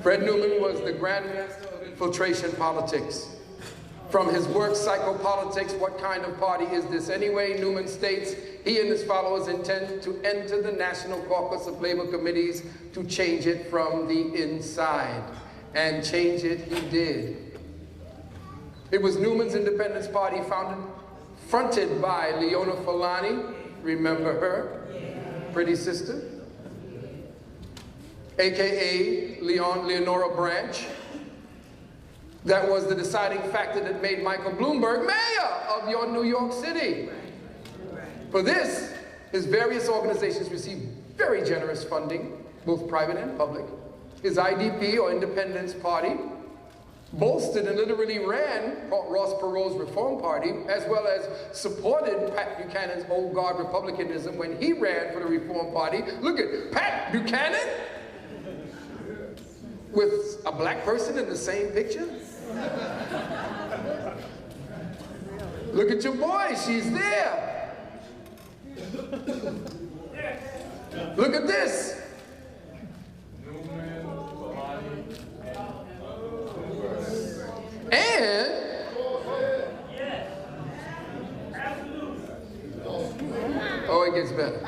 Fred Newman was the grandmaster of infiltration politics. From his work, Psychopolitics, What Kind of Party Is This Anyway? Newman states he and his followers intend to enter the National Caucus of Labor Committees to change it from the inside. And change it he did. It was Newman's Independence Party fronted by Leona Fulani, remember her? Pretty sister? AKA Leonora Branch. That was the deciding factor that made Michael Bloomberg mayor of your New York City. For this, his various organizations received very generous funding, both private and public. His IDP, or Independence Party, bolstered and literally ran Ross Perot's Reform Party, as well as supported Pat Buchanan's old guard republicanism when he ran for the Reform Party. Look at Pat Buchanan with a black person in the same picture. Look at your boy, she's there. Look at this. And oh, it gets better.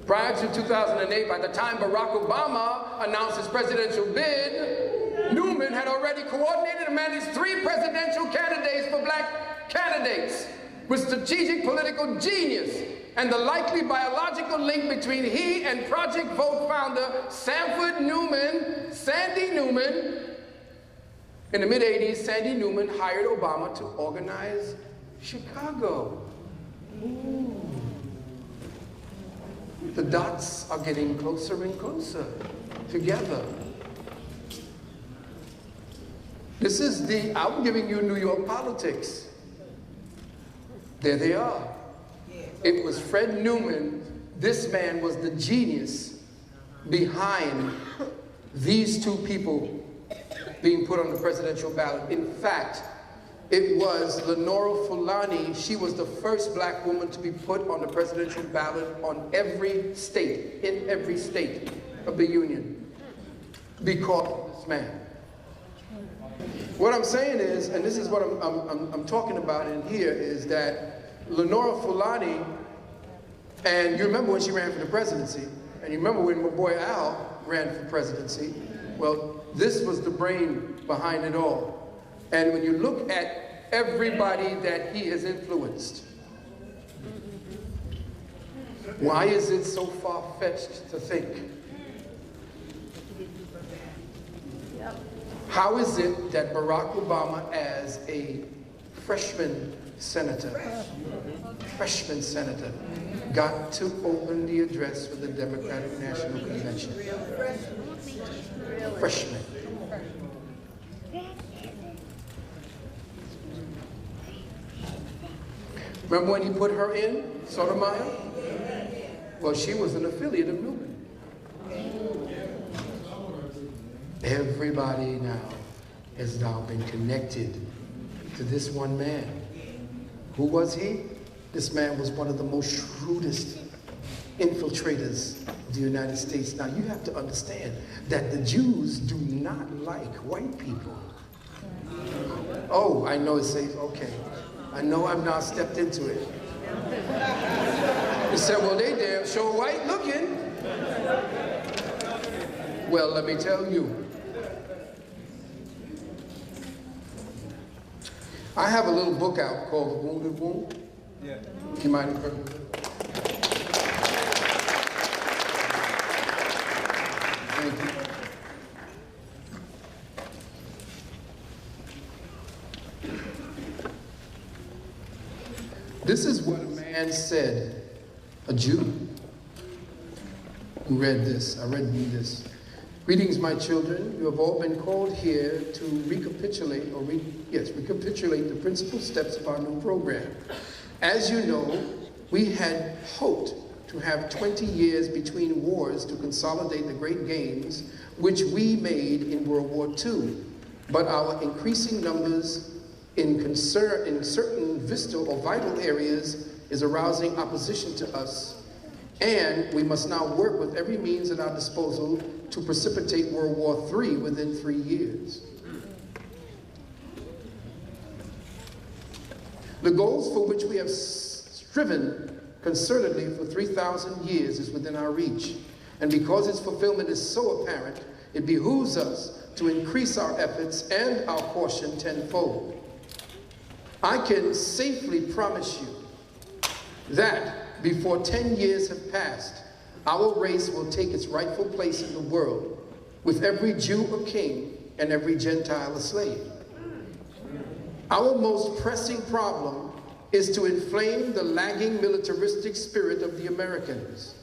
Prior to 2008, by the time Barack Obama announced his presidential bid, Newman had already coordinated and managed 3 presidential candidates for black candidates with strategic political genius and the likely biological link between he and Project Vote founder Sandy Newman. In the mid-'80s, Sandy Newman hired Obama to organize Chicago. Ooh. The dots are getting closer and closer together. This is I'm giving you New York politics. There they are. It was Fred Newman. This man was the genius behind these 2 people being put on the presidential ballot. In fact, it was Lenora Fulani. She was the first black woman to be put on the presidential ballot on every state, in every state of the Union, because of this man. What I'm saying is, and this is what I'm talking about in here, is that Lenora Fulani, and you remember when she ran for the presidency, and you remember when my boy Al ran for presidency. Well, this was the brain behind it all. And when you look at everybody that he has influenced, why is it so far-fetched to think? How is it that Barack Obama, as a freshman senator, got to open the address for the Democratic National Convention? Freshman. Remember when he put her in, Sotomayor? Well, she was an affiliate of Newman. Everybody now has now been connected to this one man. Who was he? This man was one of the most shrewdest infiltrators of the United States. Now you have to understand that the Jews do not like white people. Oh, I know it's safe, okay. I know I've now stepped into it. You said, well, they damn sure white looking. Well, let me tell you. I have a little book out called The Wounded Womb. Yeah. You might have heard of it. Thank you. This is what a man said, a Jew, who read this. I read you this. Greetings, my children. You have all been called here to recapitulate the principal steps of our new program. As you know, we had hoped to have 20 years between wars to consolidate the great gains which we made in World War II. But our increasing numbers in certain vital or vital areas is arousing opposition to us. And we must now work with every means at our disposal to precipitate World War III within 3 years. The goals for which we have striven concertedly for 3,000 years is within our reach. And because its fulfillment is so apparent, it behooves us to increase our efforts and our portion tenfold. I can safely promise you that before 10 years have passed, our race will take its rightful place in the world with every Jew a king and every Gentile a slave. Our most pressing problem is to inflame the lagging militaristic spirit of the Americans.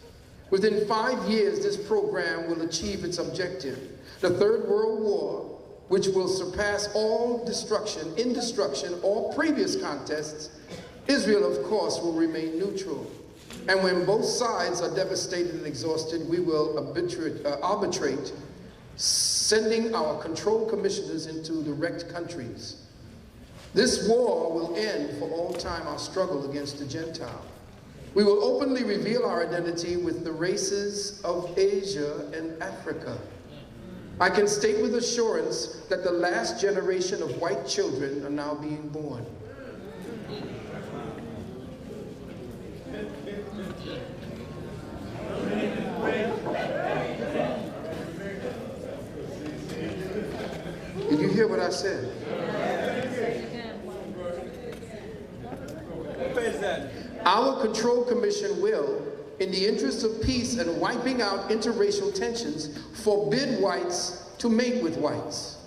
Within 5 years, this program will achieve its objective. The Third World War, which will surpass all destruction, indestruction, all previous contests, Israel, of course, will remain neutral. And when both sides are devastated and exhausted, we will arbitrate, sending our control commissioners into the wrecked countries. This war will end for all time our struggle against the Gentile. We will openly reveal our identity with the races of Asia and Africa. I can state with assurance that the last generation of white children are now being born. Did you hear what I said? Our Control Commission will, in the interest of peace and wiping out interracial tensions, forbid whites to mate with whites.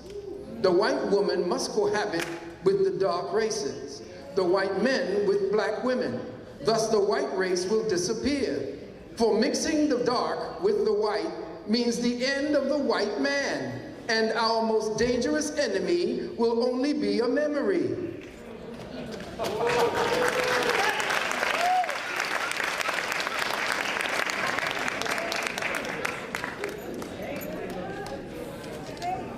The white woman must cohabit with the dark races, the white men with black women. Thus the white race will disappear. For mixing the dark with the white means the end of the white man, and our most dangerous enemy will only be a memory.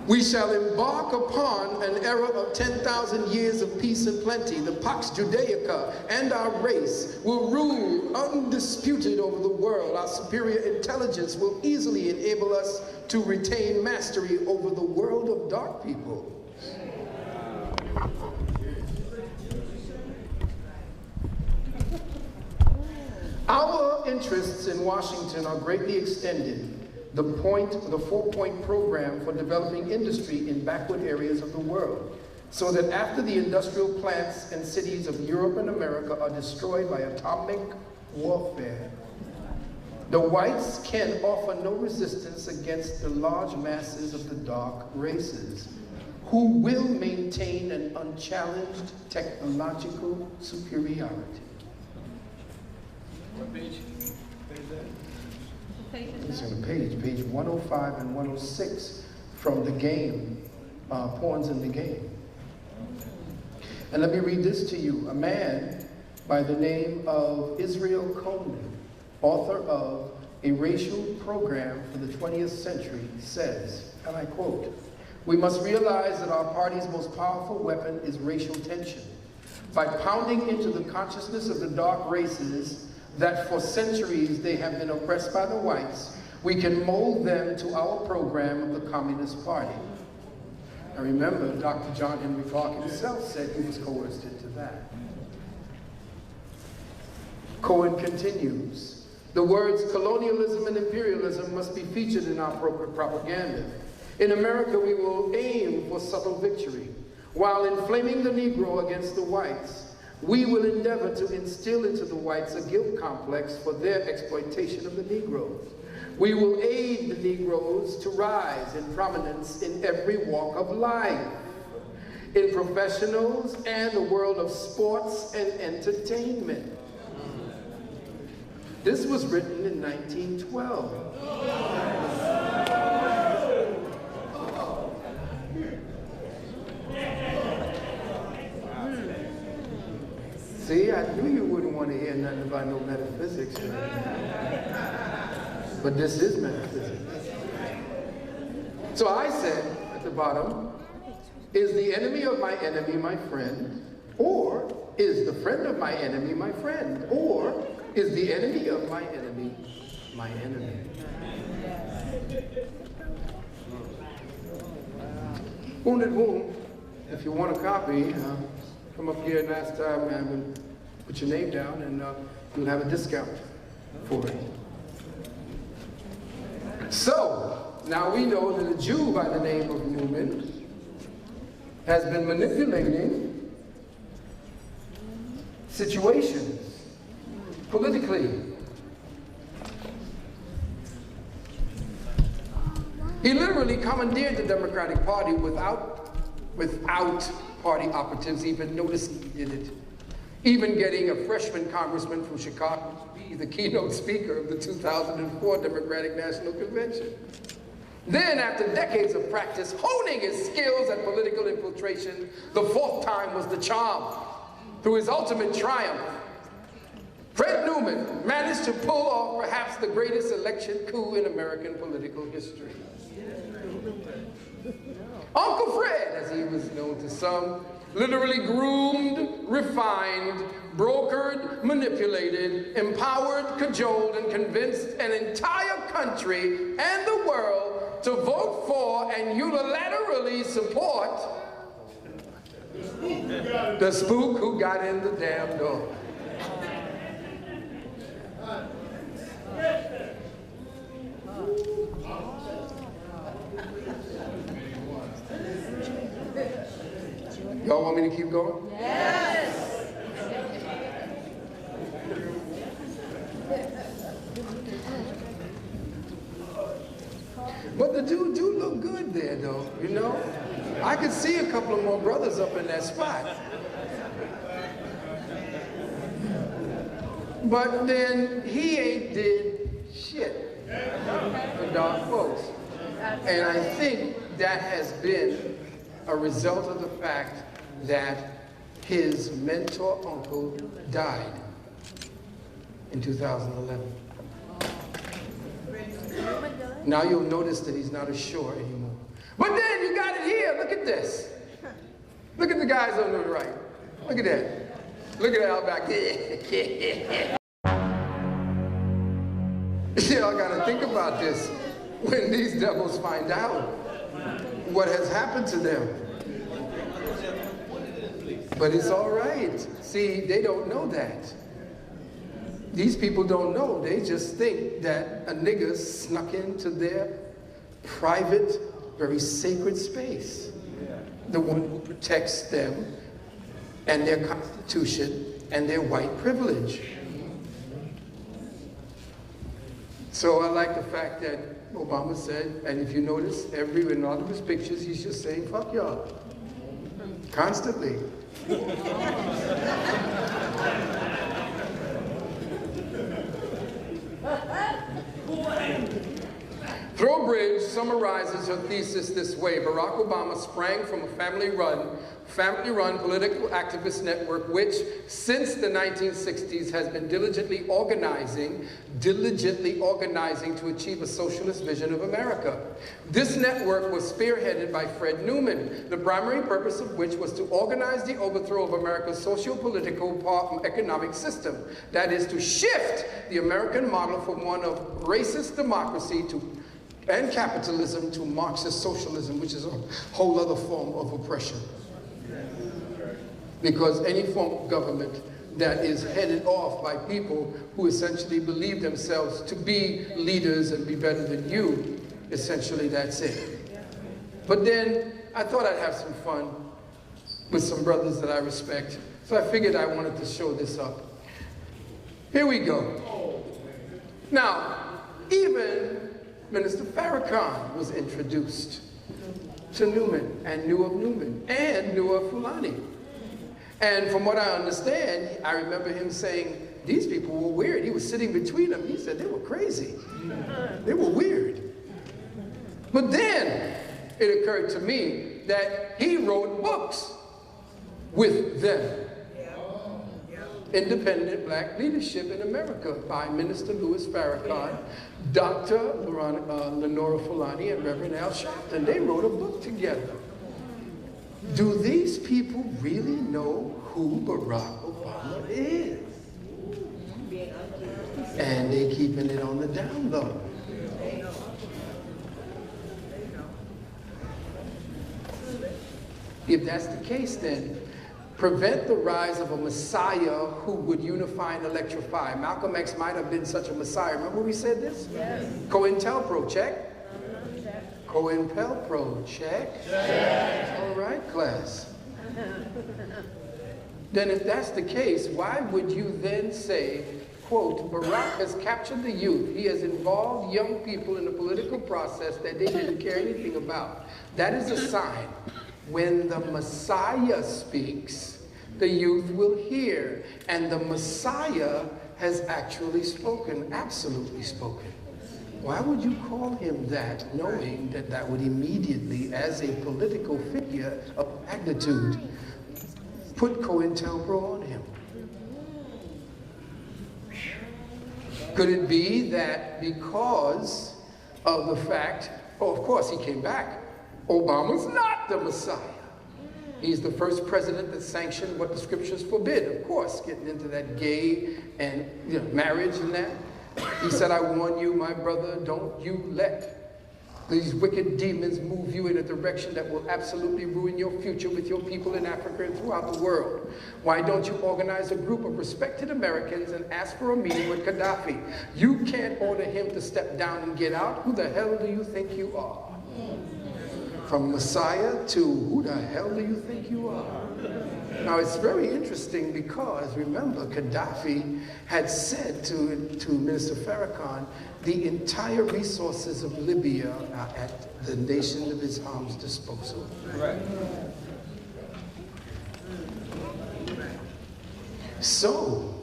We shall embark upon an era of 10,000 years of peace and plenty. The Pax Judaica and our race will rule undisputed over the world. Our superior intelligence will easily enable us to retain mastery over the world of dark people. Our interests in Washington are greatly extended. The 4-point program for developing industry in backward areas of the world, so that after the industrial plants and cities of Europe and America are destroyed by atomic warfare, the whites can offer no resistance against the large masses of the dark races, who will maintain an unchallenged technological superiority. What page? It's on the page 105 and 106 from the game, Pawns in the Game. And let me read this to you. A man by the name of Israel Coleman, author of A Racial Program for the 20th Century, says, and I quote, "We must realize that our party's most powerful weapon is racial tension. By pounding into the consciousness of the dark races that for centuries they have been oppressed by the whites, we can mold them to our program of the Communist Party." I remember Dr. John Henry Clark himself said he was coerced into that. Cohen continues, "The words colonialism and imperialism must be featured in our propaganda. In America, we will aim for subtle victory. While inflaming the Negro against the whites, we will endeavor to instill into the whites a guilt complex for their exploitation of the Negroes. We will aid the Negroes to rise in prominence in every walk of life, in professionals and the world of sports and entertainment." This was written in 1912. See, I knew you wouldn't want to hear nothing about no metaphysics. But this is metaphysics. So I said at the bottom, is the enemy of my enemy my friend? Or is the friend of my enemy my friend? Or is the enemy of my enemy my enemy? Wounded Wound, if you want a copy, come up here next time and put your name down, and you'll have a discount for it. So, now we know that a Jew by the name of Newman has been manipulating situations politically. He literally commandeered the Democratic Party without party operatives even noticing he did it. Even getting a freshman congressman from Chicago to be the keynote speaker of the 2004 Democratic National Convention. Then, after decades of practice, honing his skills at political infiltration, the fourth time was the charm. Through his ultimate triumph, Fred Newman managed to pull off perhaps the greatest election coup in American political history. Uncle Fred, as he was known to some, literally groomed, refined, brokered, manipulated, empowered, cajoled, and convinced an entire country and the world to vote for and unilaterally support the spook who got in the damn door. Y'all want me to keep going? Yes. But the dude do look good there, though, you know? I could see a couple of more brothers up in that spot. But then he ain't did shit for dark folks. And I think that has been a result of the fact that his mentor uncle died in 2011. Now you'll notice that he's not ashore anymore. But then you got it here. Look at this. Look at the guys on the right. Look at that. Look at Al back there. Y'all got to think about this when these devils find out what has happened to them. But it's all right. See, they don't know that. These people don't know. They just think that a nigger snuck into their private, very sacred space. The one who protects them and their constitution and their white privilege. So I like the fact that Obama said, and if you notice, in all of his pictures, he's just saying, fuck y'all. Constantly. Throwbridge summarizes her thesis this way: Barack Obama sprang from a family-run political activist network which, since the 1960s, has been diligently organizing to achieve a socialist vision of America. This network was spearheaded by Fred Newman, the primary purpose of which was to organize the overthrow of America's socio-political economic system. That is, to shift the American model from one of racist democracy and capitalism to Marxist socialism, which is a whole other form of oppression. Because any form of government that is headed off by people who essentially believe themselves to be leaders and be better than you, essentially that's it. But then I thought I'd have some fun with some brothers that I respect. So I figured I wanted to show this up. Here we go. Now, even Minister Farrakhan was introduced to Newman and knew of Newman and knew of Fulani. And from what I understand, I remember him saying, these people were weird. He was sitting between them. He said they were crazy. They were weird. But then it occurred to me that he wrote books with them. Independent Black Leadership in America by Minister Louis Farrakhan, Dr. Lenora Fulani, and Reverend Al Sharpton. They wrote a book together. Do these people really know who Barack Obama is? And they keeping it on the down low. If that's the case, then prevent the rise of a messiah who would unify and electrify. Malcolm X might have been such a messiah. Remember we said this? Yes. COINTELPRO, check. COINTELPRO, check. Check. All right, class. Then if that's the case, why would you then say quote, Barack has captured the youth. He has involved young people in the political process that they didn't care anything about. That is a sign. When the Messiah speaks, the youth will hear. And the Messiah has actually spoken, absolutely spoken. Why would you call him that, knowing that that would immediately, as a political figure of magnitude, put COINTELPRO on him? Could it be that because of the fact, oh, of course he came back, Obama's not the Messiah. He's the first president that sanctioned what the scriptures forbid, of course, getting into that gay and marriage and that. He said, I warn you, my brother, don't you let these wicked demons move you in a direction that will absolutely ruin your future with your people in Africa and throughout the world. Why don't you organize a group of respected Americans and ask for a meeting with Gaddafi? You can't order him to step down and get out. Who the hell do you think you are? From Messiah to who the hell do you think you are? Now it's very interesting because remember Gaddafi had said to Minister Farrakhan, the entire resources of Libya are at the Nation of Islam's disposal. Right. So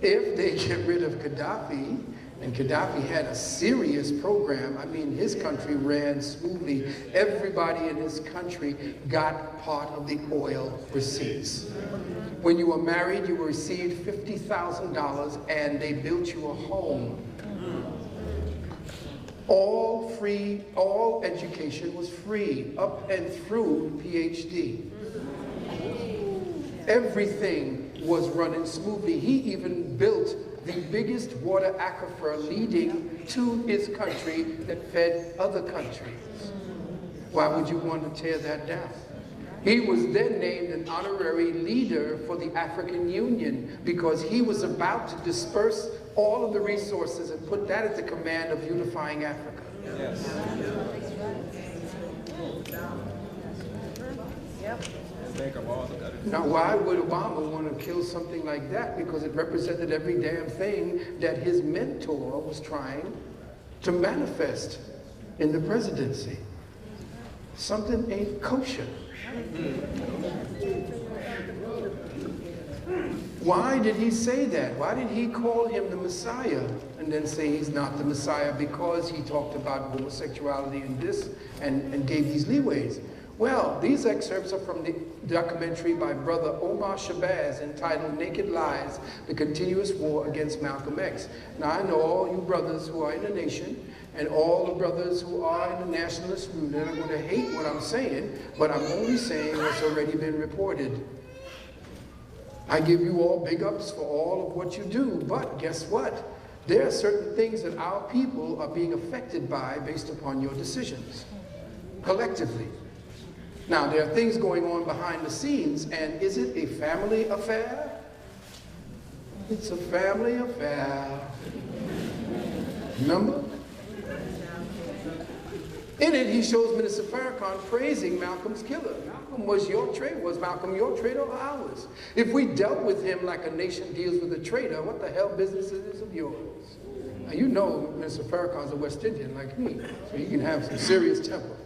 if they get rid of Gaddafi, and Gaddafi had a serious program. I mean, his country ran smoothly. Everybody in his country got part of the oil receipts. When you were married, you received $50,000 and they built you a home. All free, all education was free, up and through PhD. Everything was running smoothly. He even built the biggest water aquifer leading to his country that fed other countries. Why would you want to tear that down? He was then named an honorary leader for the African Union because he was about to disperse all of the resources and put that at the command of unifying Africa. Yes. Now, why would Obama want to kill something like that? Because it represented every damn thing that his mentor was trying to manifest in the presidency. Something ain't kosher. Why did he say that? Why did he call him the Messiah and then say he's not the Messiah because he talked about homosexuality and this and gave these leeways? Well, these excerpts are from the documentary by Brother Omar Shabazz entitled Naked Lies, The Continuous War Against Malcolm X. Now, I know all you brothers who are in the nation and all the brothers who are in the nationalist movement are going to hate what I'm saying, but I'm only saying what's already been reported. I give you all big ups for all of what you do, but guess what? There are certain things that our people are being affected by based upon your decisions, collectively. Now, there are things going on behind the scenes, and is it a family affair? It's a family affair. Remember? In it, he shows Minister Farrakhan praising Malcolm's killer. Malcolm was your traitor. Was Malcolm your traitor or ours? If we dealt with him like a nation deals with a traitor, what the hell business is of yours? Now, you know Minister Farrakhan's a West Indian like me, so he can have some serious temper.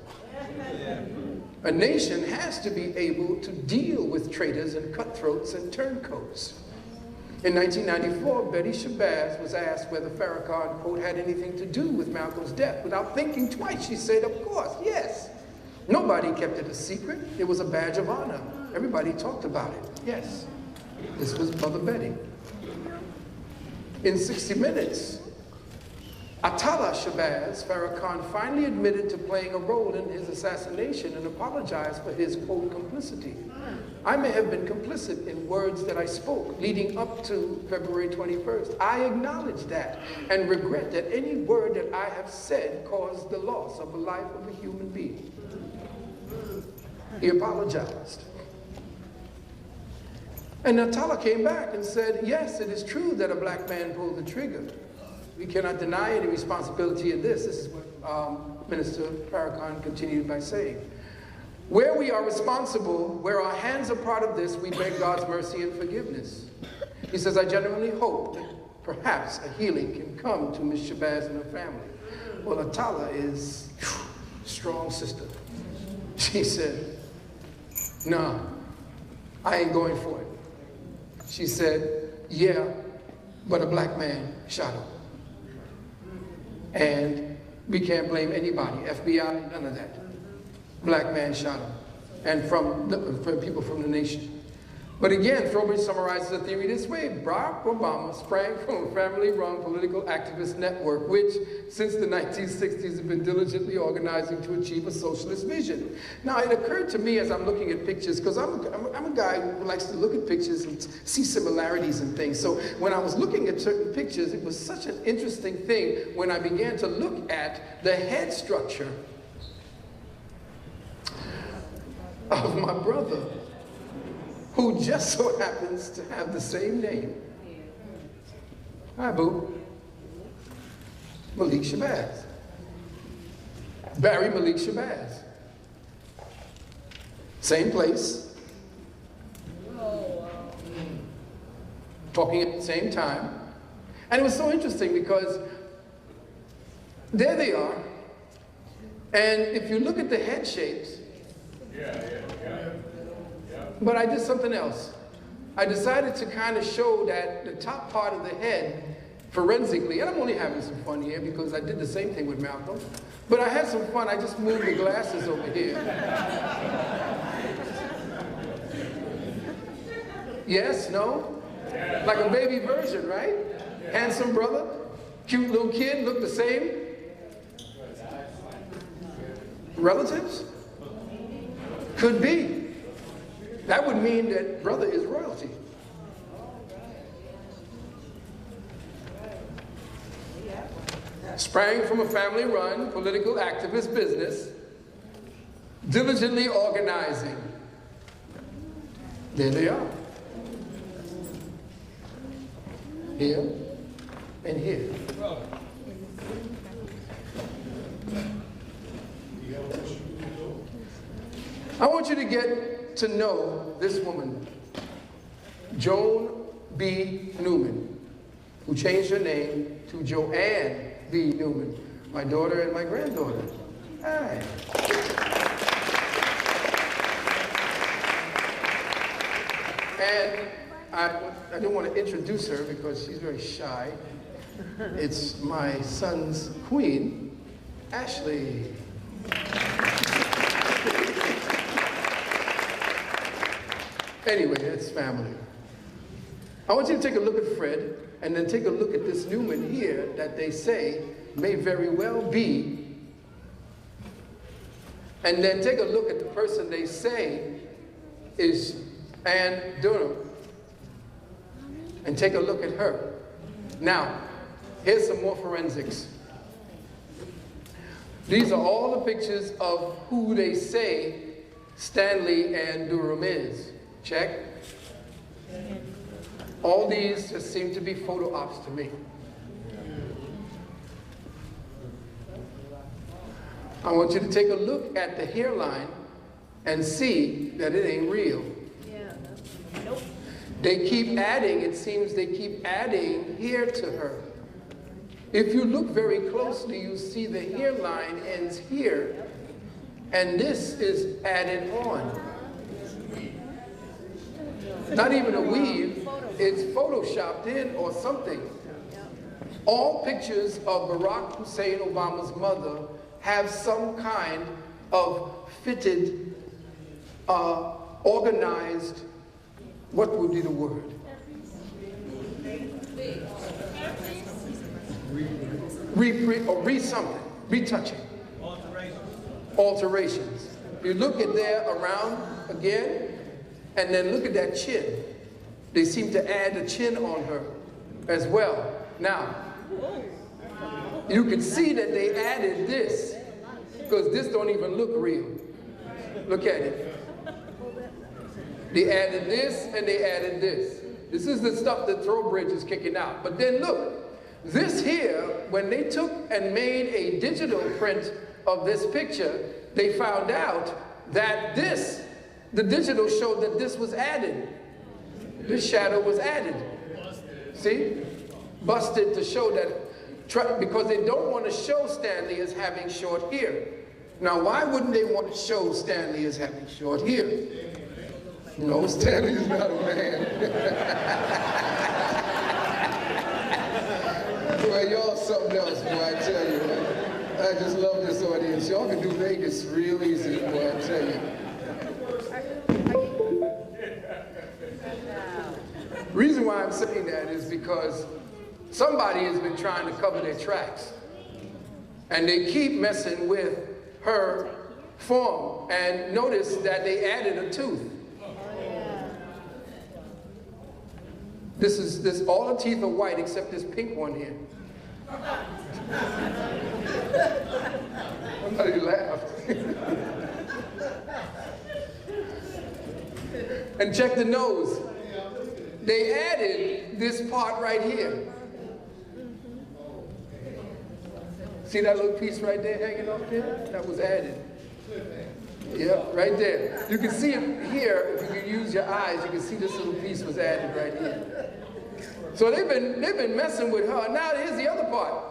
A nation has to be able to deal with traitors and cutthroats and turncoats. In 1994, Betty Shabazz was asked whether Farrakhan, quote, had anything to do with Malcolm's death. Without thinking twice, she said, of course, yes. Nobody kept it a secret. It was a badge of honor. Everybody talked about it. Yes, this was Mother Betty. In 60 Minutes, Atala Shabazz, Farrakhan, finally admitted to playing a role in his assassination and apologized for his, quote, complicity. I may have been complicit in words that I spoke leading up to February 21st. I acknowledge that and regret that any word that I have said caused the loss of the life of a human being. He apologized. And Atala came back and said, yes, it is true that a black man pulled the trigger. We cannot deny any responsibility in this. This is what Minister Farrakhan continued by saying. Where we are responsible, where our hands are part of this, we beg God's mercy and forgiveness. He says, I genuinely hope that perhaps a healing can come to Miss Shabazz and her family. Well, Atala is a strong sister. She said, "Nah, I ain't going for it." She said, "Yeah, but a black man shot him. And we can't blame anybody, FBI, none of that. Black man shot him. And from people from the nation." But again, Throwbridge summarizes the theory this way: Barack Obama sprang from a family-run political activist network, which since the 1960s has been diligently organizing to achieve a socialist vision. Now, it occurred to me as I'm looking at pictures, because I'm a guy who likes to look at pictures and see similarities and things. So when I was looking at certain pictures, it was such an interesting thing when I began to look at the head structure of my brother, who just so happens to have the same name. Hi, boo. Malik Shabazz. Barry Malik Shabazz. Same place. Talking at the same time. And it was so interesting because there they are. And if you look at the head shapes, but I did something else. I decided to kind of show that the top part of the head forensically, and I'm only having some fun here because I did the same thing with Malcolm, but I had some fun. I just moved the glasses over here. Yes, no? Like a baby version, right? Handsome brother, cute little kid, look the same. Relatives? Could be. That would mean that brother is royalty. Sprang from a family-run political activist business, diligently organizing. There they are. Here and here. I want you to get to know this woman, Joan B. Newman, who changed her name to Joanne B. Newman, my daughter and my granddaughter. Hi. And I don't want to introduce her because she's very shy. It's my son's queen, Ashley. Anyway, that's family. I want you to take a look at Fred, and then take a look at this Newman here that they say may very well be. And then take a look at the person they say is Ann Durham. And take a look at her. Now, here's some more forensics. These are all the pictures of who they say Stanley Ann Durham is. Check. All these just seem to be photo ops to me. I want you to take a look at the hairline and see that it ain't real. Yeah. Nope. They keep adding, it seems they keep adding hair to her. If you look very closely, you see the hairline ends here, and this is added on. Not even a weave, it's photoshopped in or something. All pictures of Barack Hussein Obama's mother have some kind of fitted, organized, what would be the word? Something, retouching. Alterations. You look at there around again, and then look at that chin. They seem to add a chin on her as well. Now, you can see that they added this, because this don't even look real. Look at it. They added this and they added this. This is the stuff that Throwbridge is kicking out. But then look, this here, when they took and made a digital print of this picture, they found out that this, the digital showed that this was added. This shadow was added. See? busted to show that, because they don't want to show Stanley as having short hair. Now, why wouldn't they want to show Stanley as having short hair? No, Stanley's not a man. Well, y'all something else, boy, I tell you. I just love this audience. Y'all can do Vegas real easy, boy, I tell you. Reason why I'm saying that is because somebody has been trying to cover their tracks. And they keep messing with her form. And notice that they added a tooth. All the teeth are white except this pink one here. Somebody laughed. And check the nose. They added this part right here. See that little piece right there hanging off there? That was added. Yeah, right there. You can see it here. If you can use your eyes, you can see this little piece was added right here. So they've been messing with her. Now here's the other part.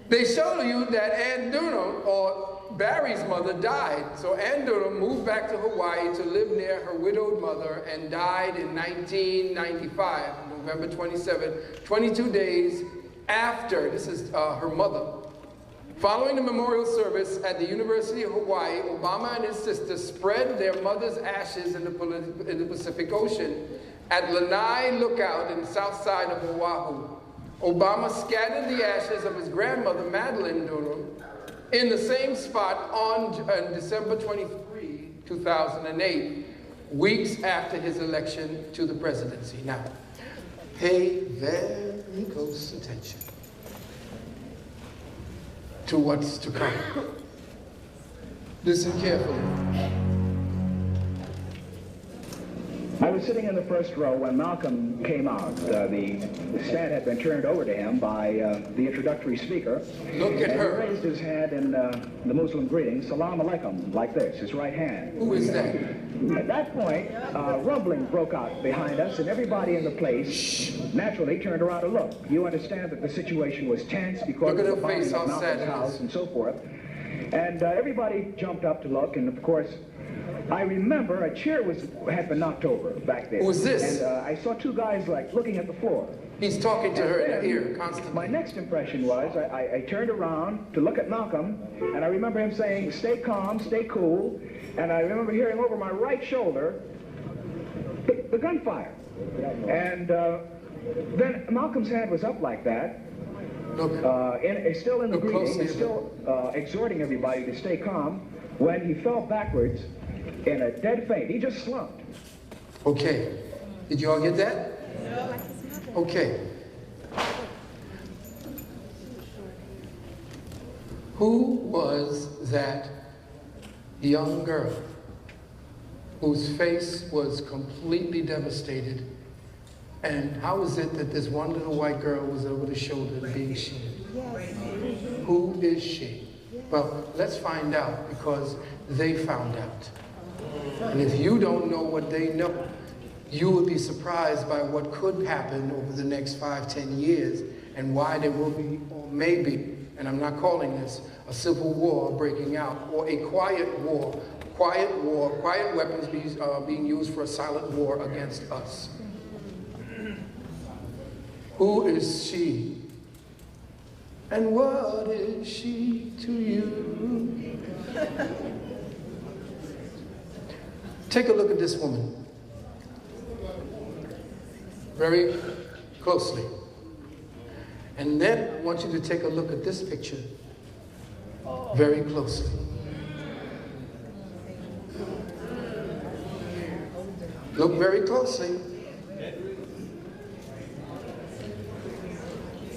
They show you that Ann Dunham, or Barry's mother, died. So Ann Dunham moved back to Hawaii to live near her widowed mother and died in 1995, November 27, 22 days after, this is her mother. Following the memorial service at the University of Hawaii, Obama and his sister spread their mother's ashes in the Pacific Ocean at Lanai Lookout in the south side of Oahu. Obama scattered the ashes of his grandmother, Madeline Dunham, in the same spot on December 23, 2008, weeks after his election to the presidency. Now, pay very close attention to what's to come. Listen carefully. I was sitting in the first row when Malcolm came out. The stand had been turned over to him by the introductory speaker. Look at her. He raised his hand in the Muslim greeting, Salam Alaikum, like this, his right hand. Who is that? At that point, rumbling broke out behind us, and everybody in the place naturally turned around to look. You understand that the situation was tense because of the bombing of Malcolm's house and so forth. And everybody jumped up to look, and of course, I remember a chair had been knocked over back there. Who was this? And I saw two guys like looking at the floor. He's talking to her in her ear constantly. My next impression was I turned around to look at Malcolm, and I remember him saying, "Stay calm, stay cool." And I remember hearing over my right shoulder the gunfire. And then Malcolm's hand was up like that. Look, still in the look greeting, and still exhorting everybody to stay calm, when he fell backwards in a dead faint. He just slumped. Okay. Did you all get that? Okay. Who was that young girl whose face was completely devastated? And how is it that this one little white girl was over the shoulder being shielded? Who is she? Well, let's find out, because they found out. And if you don't know what they know, you will be surprised by what could happen over the next 5, 10 years, and why there will be, or maybe, and I'm not calling this a civil war breaking out, or a quiet war, quiet weapons being used for a silent war against us. Who is she? And what is she to you? Take a look at this woman very closely. And then I want you to take a look at this picture very closely. Look very closely.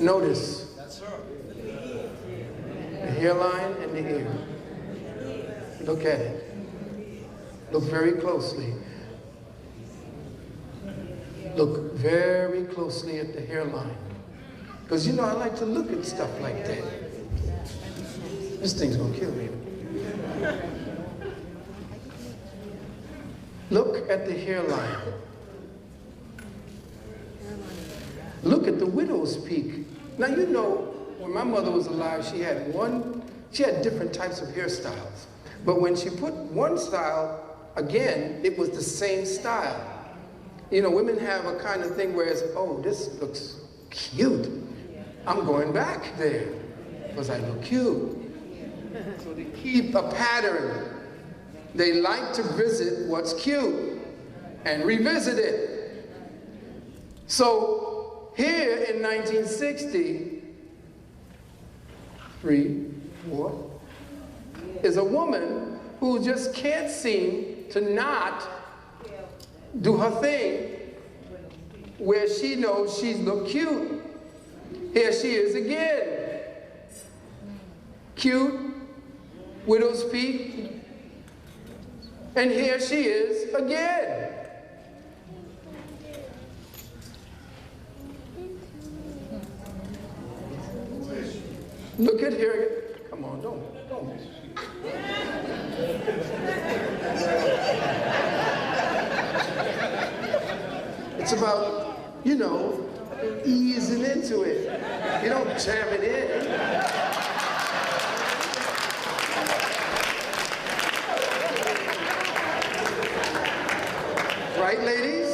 Notice the hairline and the ear. Look at it. Look very closely. Look very closely at the hairline. Because you know, I like to look at stuff like that. This thing's gonna kill me. Look at the hairline. Look at the widow's peak. Now you know, when my mother was alive, she had different types of hairstyles. But when she put one style, again, it was the same style. You know, women have a kind of thing where it's, oh, this looks cute. I'm going back there because I look cute. So they keep a pattern. They like to visit what's cute and revisit it. So here in 1960, 3, 4, is a woman who just can't seem to not do her thing where she knows she's look cute. Here she is again. Cute, widow's peak, and here she is again. Look at here. Come on, don't. It's about, you know, easing into it. You don't jam it in. Right, ladies?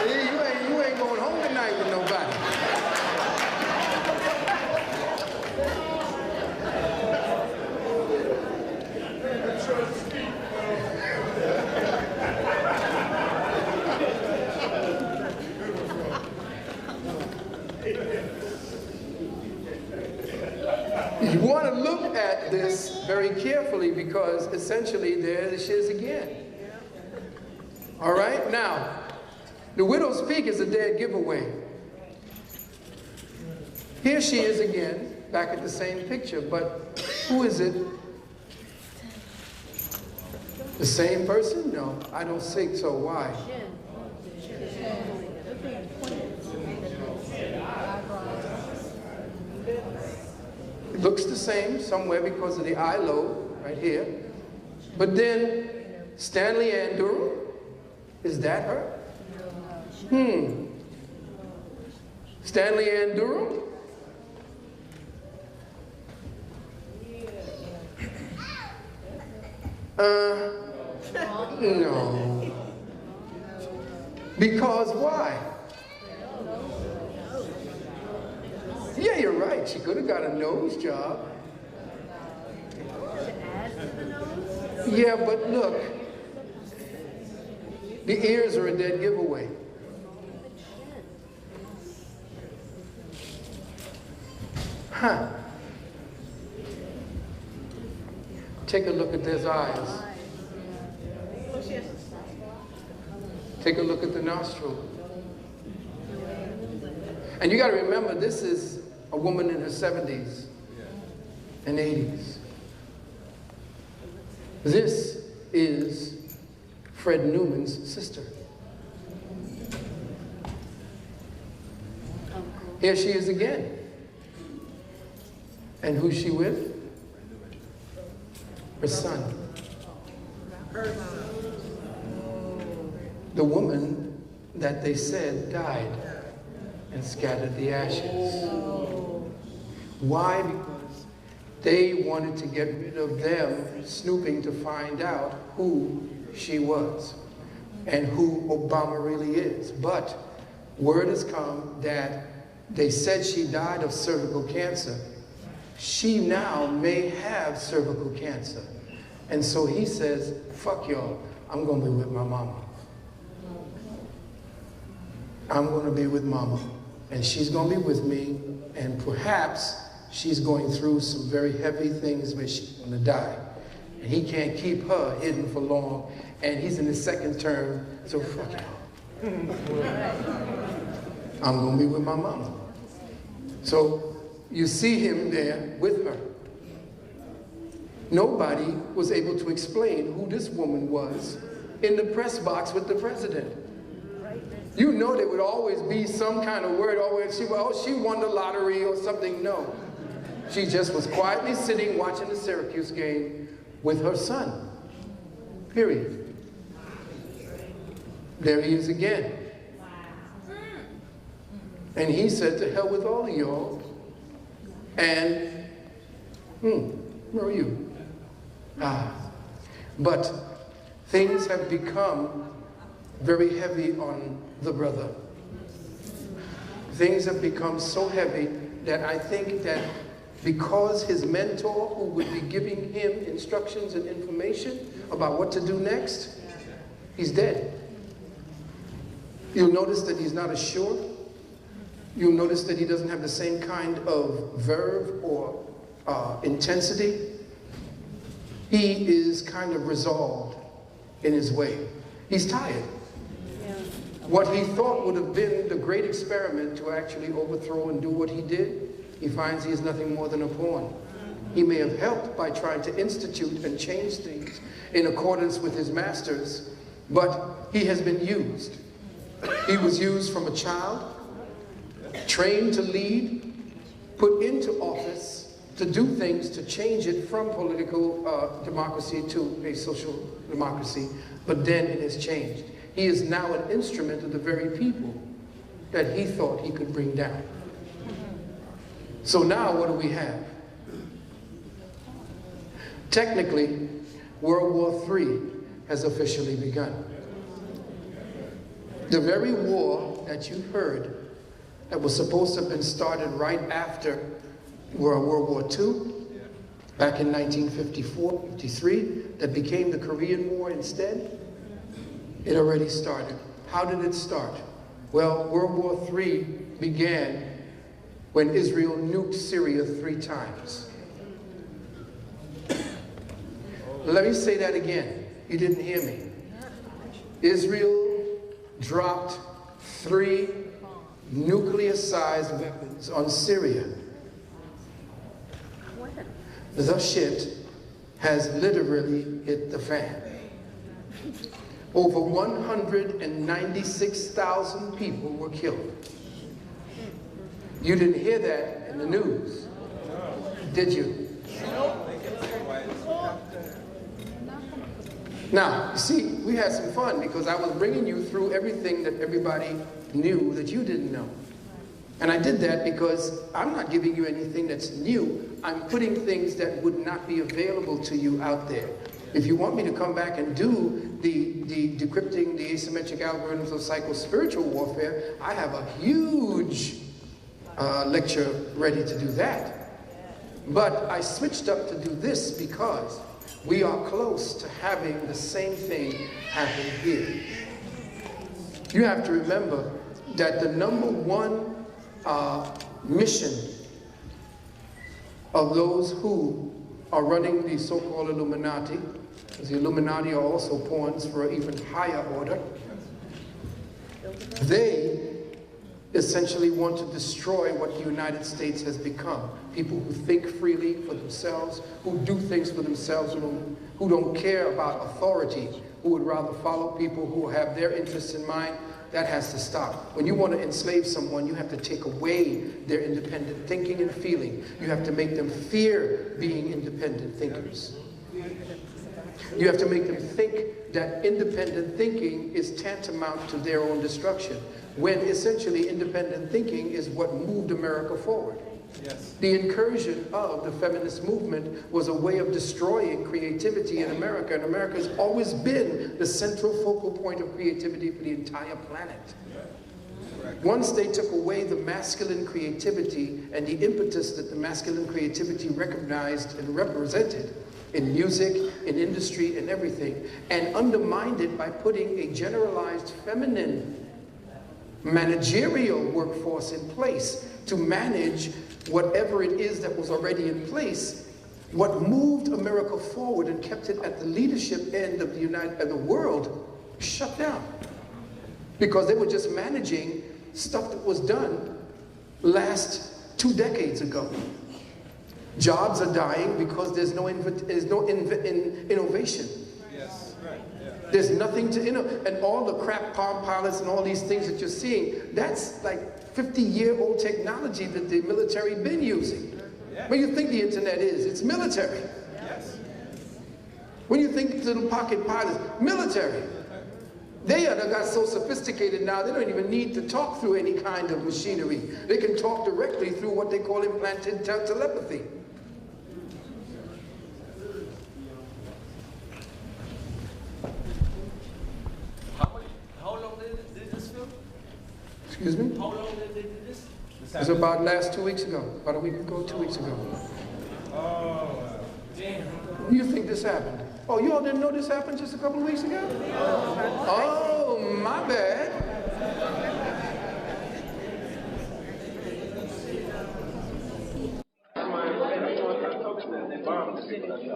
See, you ain't going home tonight with nobody. You want to look at this very carefully because essentially there she is again. All right, now, the widow's peak is a dead giveaway. Here she is again, back at the same picture, but who is it? The same person? No, I don't think so. Why? It looks the same somewhere because of the eye lobe right here. But then Stanley Ann Durham, is that her? Stanley Ann Durham? No. Because why? Yeah, you're right. She could have got a nose job. Yeah, but look. The ears are a dead giveaway. Huh. Take a look at those eyes. Take a look at the nostril. And you got to remember, this is a woman in her 70s and 80s. This is Fred Newman's sister. Here she is again. And who's she with? Her son. The woman that they said died and scattered the ashes. Why? Because they wanted to get rid of them snooping to find out who she was and who Obama really is. But word has come that they said she died of cervical cancer. She now may have cervical cancer. And so he says, fuck y'all, I'm gonna be with my mama. I'm gonna be with mama. And she's gonna be with me, and perhaps she's going through some very heavy things where she's gonna die. And he can't keep her hidden for long, and he's in his second term, so fuck y'all. I'm gonna be with my mama. So you see him there with her. Nobody was able to explain who this woman was in the press box with the president. You know there would always be some kind of word, she won the lottery or something. No. She just was quietly sitting watching the Syracuse game with her son. Period. There he is again. And he said, to hell with all of y'all. And, where are you? But things have become very heavy on the brother. Things have become so heavy that I think that because his mentor, who would be giving him instructions and information about what to do next, he's dead. You'll notice that he's not assured. You'll notice that he doesn't have the same kind of verve or intensity. He is kind of resolved in his way. He's tired. What he thought would have been the great experiment to actually overthrow and do what he did, he finds he is nothing more than a pawn. He may have helped by trying to institute and change things in accordance with his masters, but he has been used. He was used from a child, trained to lead, put into office to do things to change it from political democracy to a social democracy, but then it has changed. He is now an instrument of the very people that he thought he could bring down. So now what do we have? Technically, World War III has officially begun. The very war that you heard that was supposed to have been started right after World War II, back in 1954, 53, that became the Korean War instead, it already started. How did it start? Well, World War III began when Israel nuked Syria 3 times. Let me say that again. You didn't hear me. Israel dropped 3 nuclear-sized weapons on Syria. The shit has literally hit the fan. Over 196,000 people were killed. You didn't hear that in the news, did you? Now, you see, we had some fun because I was bringing you through everything that everybody knew that you didn't know. And I did that because I'm not giving you anything that's new. I'm putting things that would not be available to you out there. If you want me to come back and do the decrypting the asymmetric algorithms of psycho-spiritual warfare, I have a huge lecture ready to do that. But I switched up to do this because we are close to having the same thing happen here. You have to remember that the #1 mission of those who are running the so-called Illuminati, because the Illuminati are also pawns for an even higher order, they essentially want to destroy what the United States has become. People who think freely for themselves, who do things for themselves, who don't care about authority, who would rather follow people who have their interests in mind. That has to stop. When you want to enslave someone, you have to take away their independent thinking and feeling. You have to make them fear being independent thinkers. You have to make them think that independent thinking is tantamount to their own destruction, when essentially independent thinking is what moved America forward. Yes. The incursion of the feminist movement was a way of destroying creativity in America, and America has always been the central focal point of creativity for the entire planet. Once they took away the masculine creativity and the impetus that the masculine creativity recognized and represented in music, in industry, and everything, and undermined it by putting a generalized feminine managerial workforce in place to manage whatever it is that was already in place, what moved America forward and kept it at the leadership end of the world shut down. Because they were just managing stuff that was done last 2 decades ago. Jobs are dying because there's no innovation. Yes, right. Yeah. There's nothing to innovate. And all the crap Palm Pilots and all these things that you're seeing, that's like 50-year-old technology that the military been using. Yeah. When you think the internet is, it's military. Yes. When you think little pocket pilots, military. They got so sophisticated now, they don't even need to talk through any kind of machinery. They can talk directly through what they call implanted telepathy. How long did this film? Excuse me? How long did they do this? It was about last 2 weeks ago. About a week ago, 2 weeks ago. Oh, damn. You think this happened? Oh, you all didn't know this happened just a couple of weeks ago? Oh, my bad.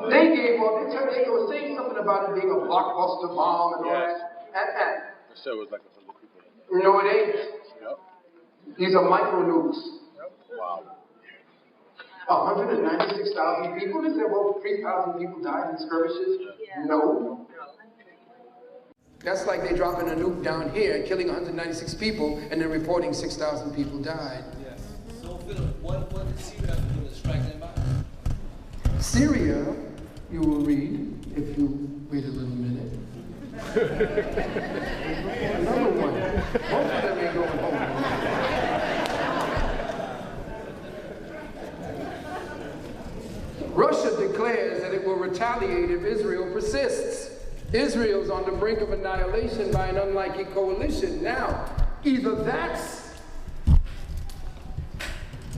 They gave up. They were saying something about it being a blockbuster bomb and all that. The show was like 100 people. No, it ain't. Yep. These are micro nukes. Yep. Wow. 196,000 people? Is there, well, 3,000 people died in skirmishes? Yeah. No. That's like they dropping a nuke down here, killing 196 people, and then reporting 6,000 people died. Yes. So, Philip, what did Syria do to strike them back? Syria, you will read, if you wait a little minute. Another one. Both of them ain't going home. Russia declares that it will retaliate if Israel persists. Israel's on the brink of annihilation by an unlikely coalition. Now, either that's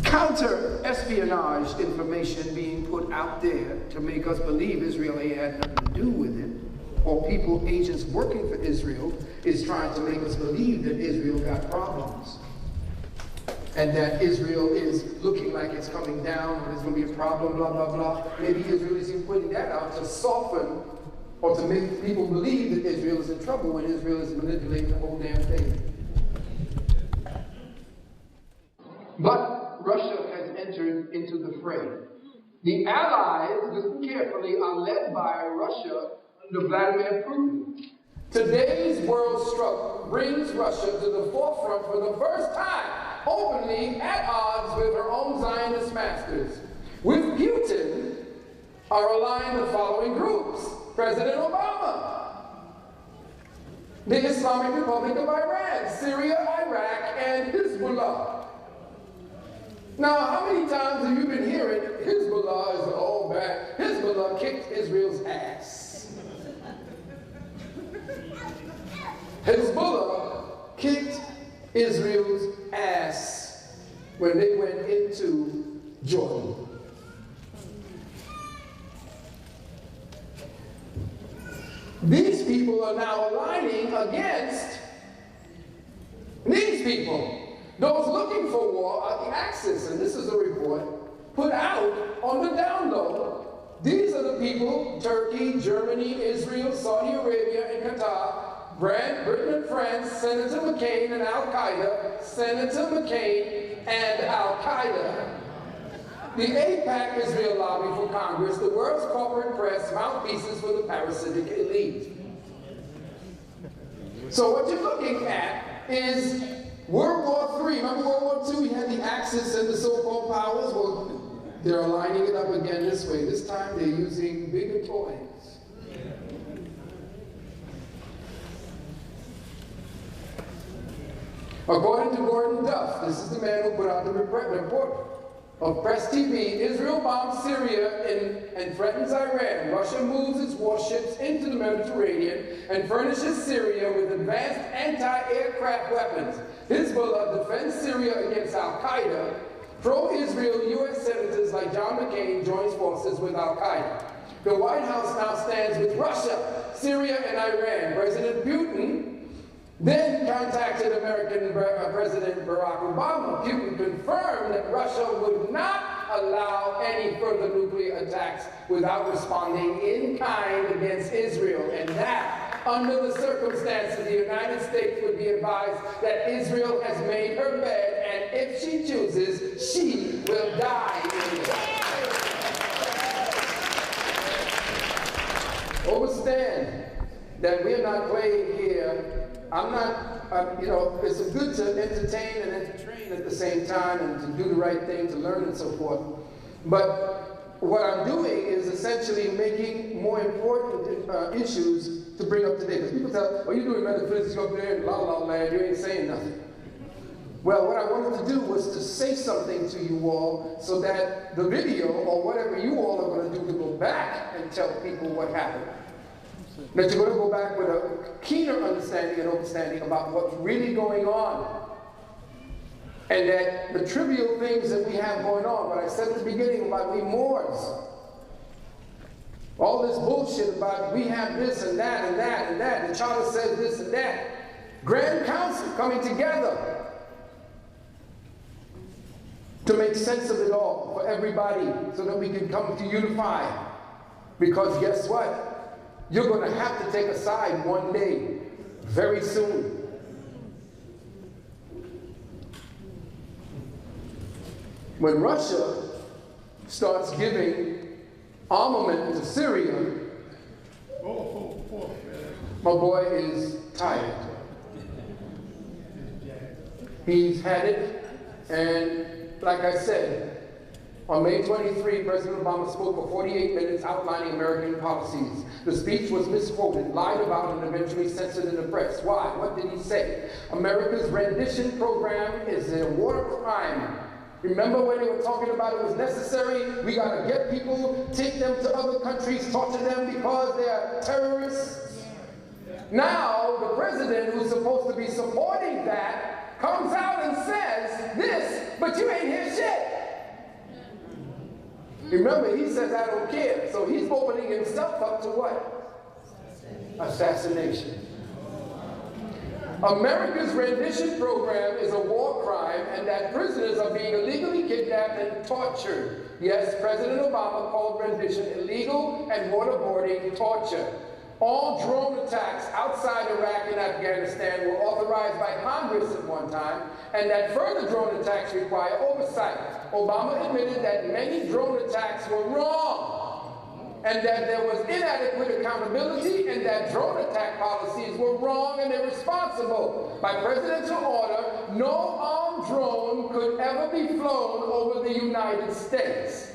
counter-espionage information being put out there to make us believe Israel ain't had nothing to do with it, or people, agents working for Israel, is trying to make us believe that Israel got problems, and that Israel is looking like it's coming down, or there's going to be a problem, blah, blah, blah. Maybe Israel is even putting that out to soften or to make people believe that Israel is in trouble when Israel is manipulating the whole damn thing. But Russia has entered into the fray. The Allies, listen carefully, are led by Russia under Vladimir Putin. Today's world struggle brings Russia to the forefront for the first time, openly at odds with her own Zionist masters. With Putin are aligned the following groups: President Obama, the Islamic Republic of Iran, Syria, Iraq, and Hezbollah. Now, how many times have you been hearing Hezbollah is all bad? Hezbollah kicked Israel's ass. Hezbollah kicked Israel's ass when they went into Jordan. These people are now aligning against these people. Those looking for war are the Axis, and this is a report put out on the down low. These are the people: Turkey, Germany, Israel, Saudi Arabia, and Qatar, Britain and France, Senator McCain and Al-Qaeda, Senator McCain and Al-Qaeda, the AIPAC Israel lobby for Congress, the world's corporate press, mouthpieces for the parasitic elite. So what you're looking at is World War III. Remember World War II? We had the Axis and the so-called powers. Well, they're aligning it up again this way. This time they're using bigger toys. According to Gordon Duff, this is the man who put out the report of Press TV, Israel bombs Syria and threatens Iran. Russia moves its warships into the Mediterranean and furnishes Syria with advanced anti-aircraft weapons. Hezbollah defends Syria against Al-Qaeda. Pro-Israel U.S. senators like John McCain joins forces with Al-Qaeda. The White House now stands with Russia, Syria, and Iran. President Putin then contacted American President Barack Obama. Putin confirmed that Russia would not allow any further nuclear attacks without responding in kind against Israel. And that, under the circumstances, the United States would be advised that Israel has made her bed, and if she chooses, she will die in it. Understand that we're not playing here. I'm not, you know, it's good to entertain and entertain at the same time and to do the right thing, to learn and so forth. But what I'm doing is essentially making more important issues to bring up today. Because people tell, oh, you're doing metaphysics up there in La La Land, you ain't saying nothing. Well, what I wanted to do was to say something to you all so that the video or whatever you all are going to do to go back and tell people what happened. That you're going to go back with a keener understanding and understanding about what's really going on. And that the trivial things that we have going on, what I said at the beginning about we Moors, all this bullshit about we have this and that and that and that, the charter says this and that. Grand Council coming together to make sense of it all for everybody so that we can come to unify. Because guess what? You're going to have to take a side one day, very soon. When Russia starts giving armament to Syria, my boy is tired. He's had it, and like I said, on May 23, President Obama spoke for 48 minutes outlining American policies. The speech was misquoted, lied about, and eventually censored in the press. Why? What did he say? America's rendition program is a war crime. Remember when they were talking about it was necessary? We got to get people, take them to other countries, torture them because they are terrorists. Now, the president who's supposed to be supporting that comes out and says this, but you ain't hear shit. Remember, he says, I don't care. So he's opening himself up to what? Assassination. America's rendition program is a war crime, and that prisoners are being illegally kidnapped and tortured. Yes, President Obama called rendition illegal and waterboarding torture. All drone attacks outside Iraq and Afghanistan were authorized by Congress at one time, and that further drone attacks require oversight. Obama admitted that many drone attacks were wrong, and that there was inadequate accountability, and that drone attack policies were wrong and irresponsible. By presidential order, no armed drone could ever be flown over the United States.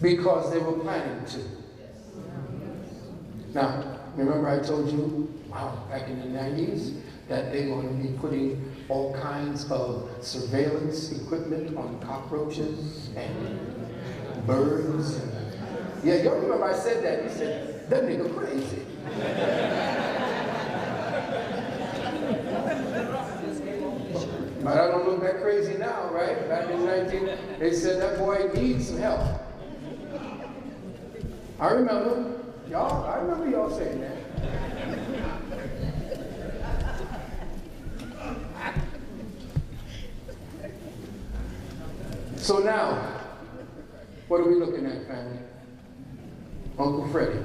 Because they were planning to. Now, remember I told you, wow, back in the 90s, that they're going to be putting all kinds of surveillance equipment on cockroaches and birds. Yeah, y'all remember I said that. You said, that nigga crazy. But I don't look that crazy now, right? Back in 19, they said that boy needs some help. I remember y'all saying that. So now, what are we looking at, family? Uncle Freddie.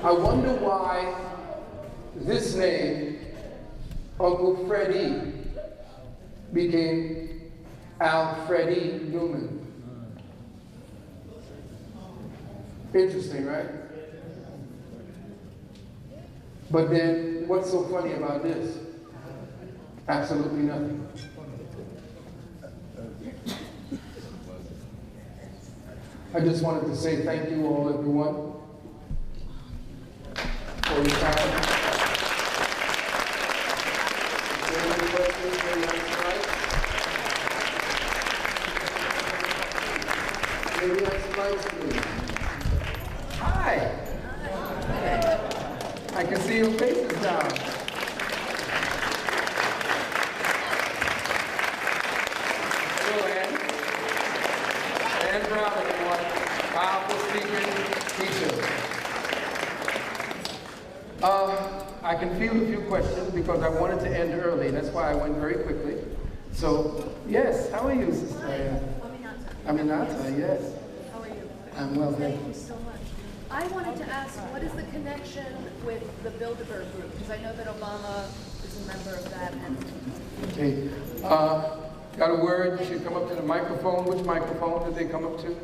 I wonder why this name, Uncle Freddie, became Alfredi Newman. Interesting, right? But then, what's so funny about this? Absolutely nothing. I just wanted to say thank you all, everyone, for your time. Maybe that's nice to me. Hi. I can see your faces now. Hello, Ann. Ann Brown, everyone. Powerful speaker, teacher. I can feel a few questions because I wanted to end early. That's why I went very quickly. So, yes, how are you, Sister Ann? Aminata, yes. How are you? I'm well, Thank you so much. I wanted to ask, what is the connection with the Bilderberg group? Because I know that Obama is a member of that entity. Okay. Got a word? You should come up to the microphone. Which microphone did they come up to?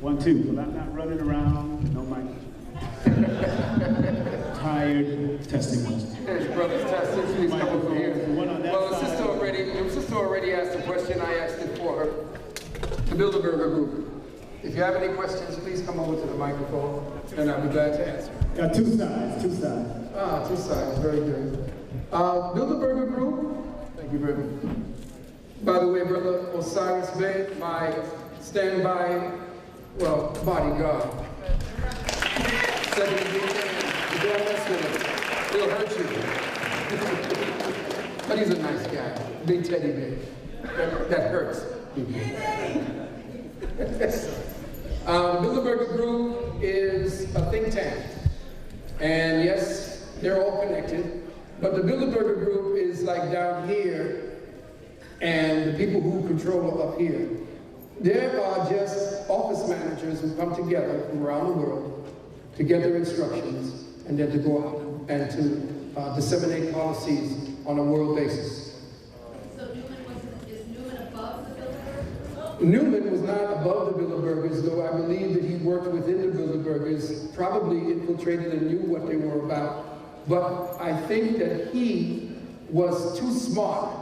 1, 2. Well, I'm not running around. No mic. Time tired. Testing one. His brother's testing, please come over here. Well, the sister already asked a question. I asked it for her. The Bilderberger Group. If you have any questions, please come over to the microphone, and I'll be glad to answer. Got two sides, two sides. Ah, two sides, very good. Bilderberger Group, thank you very much. By the way, Brother Osiris Bey, my standby, well, bodyguard. 17 years, you don't mess with him. He'll hurt you. But he's a nice guy, big teddy bear. That hurts people. The Bilderberger Group is a think tank. And yes, they're all connected. But the Bilderberger Group is like down here, and the people who control are up here. There are just office managers who come together from around the world to get their instructions and then to go out and to disseminate policies on a world basis. So is Newman above the Bilderbergers? Newman was not above the Bilderbergers, though I believe that he worked within the Bilderbergers, probably infiltrated and knew what they were about. But I think that he was too smart,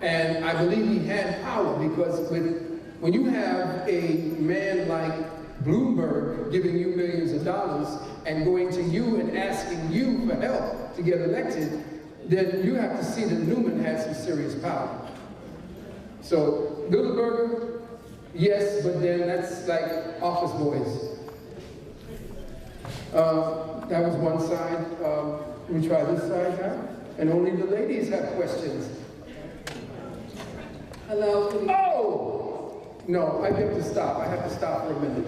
and I believe he had power, because when you have a man like Bloomberg giving you millions of dollars and going to you and asking you for help to get elected, then you have to see that Newman had some serious power. So Bilderberger, yes, but then that's like office boys. That was one side. We try this side now, and only the ladies have questions. Hello. Oh! No, I have to stop. I have to stop for a minute.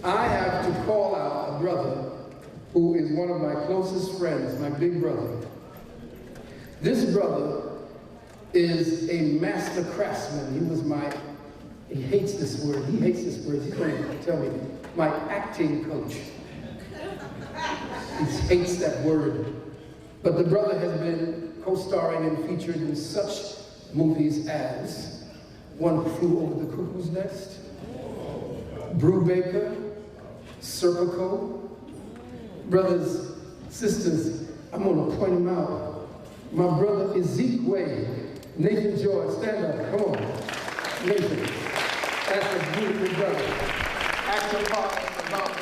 I have to call out a brother who is one of my closest friends, my big brother. This brother is a master craftsman. He hates this word. He hates this word. He's going to tell me, my acting coach. He hates that word. But the brother has been co-starring and featured in such movies as One Flew Over the Cuckoo's Nest, Brubaker, Serpico. Brothers, sisters, I'm going to point him out. My brother Ezekiel, Nathan George, stand up, come on. Nathan, that's a beautiful brother. Actor part about.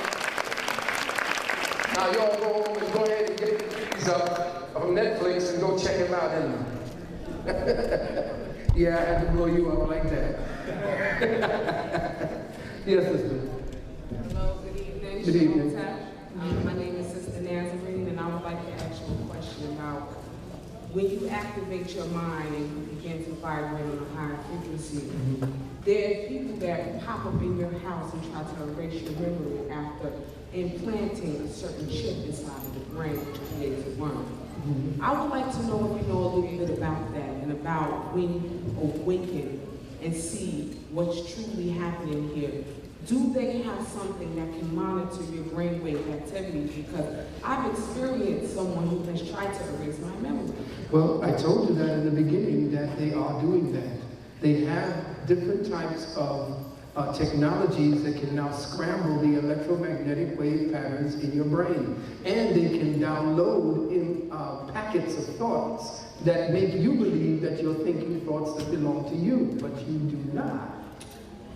Now y'all go home and go ahead and get these up on Netflix and go check him out in them. Yeah, I had to blow you up like that. Yes, sister. Hello, good evening. Good evening. My name is Sister Nazarene, and I would like to ask you a question about when you activate your mind and you begin to vibrate on a higher frequency. There are people that pop up in your house and try to erase your memory after implanting a certain chip inside of the brain to create a worm. I would like to know if you know a little bit about that and about when you awaken and see what's truly happening here. Do they have something that can monitor your brainwave activity? Because I've experienced someone who has tried to erase my memory. Well, I told you that in the beginning, that they are doing that. They have different types of technologies that can now scramble the electromagnetic wave patterns in your brain. And they can download in packets of thoughts that make you believe that you're thinking thoughts that belong to you, but you do not.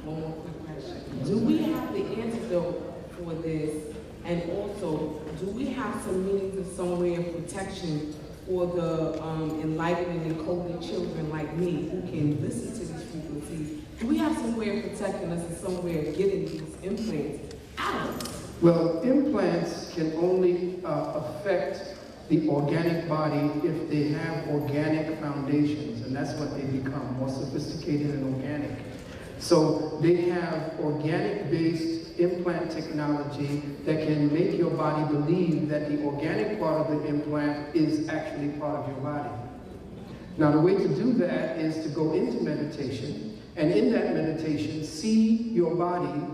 One more quick question. Do we have the antidote for this? And also, do we have some means of some way of protection for the enlightened and coded children like me who can listen to these frequencies? Do we have some way of protecting us and some way of getting these implants out of us? Well, implants can only affect the organic body if they have organic foundations, and that's what they become, more sophisticated and organic. So they have organic-based implant technology that can make your body believe that the organic part of the implant is actually part of your body. Now, the way to do that is to go into meditation, and in that meditation, see your body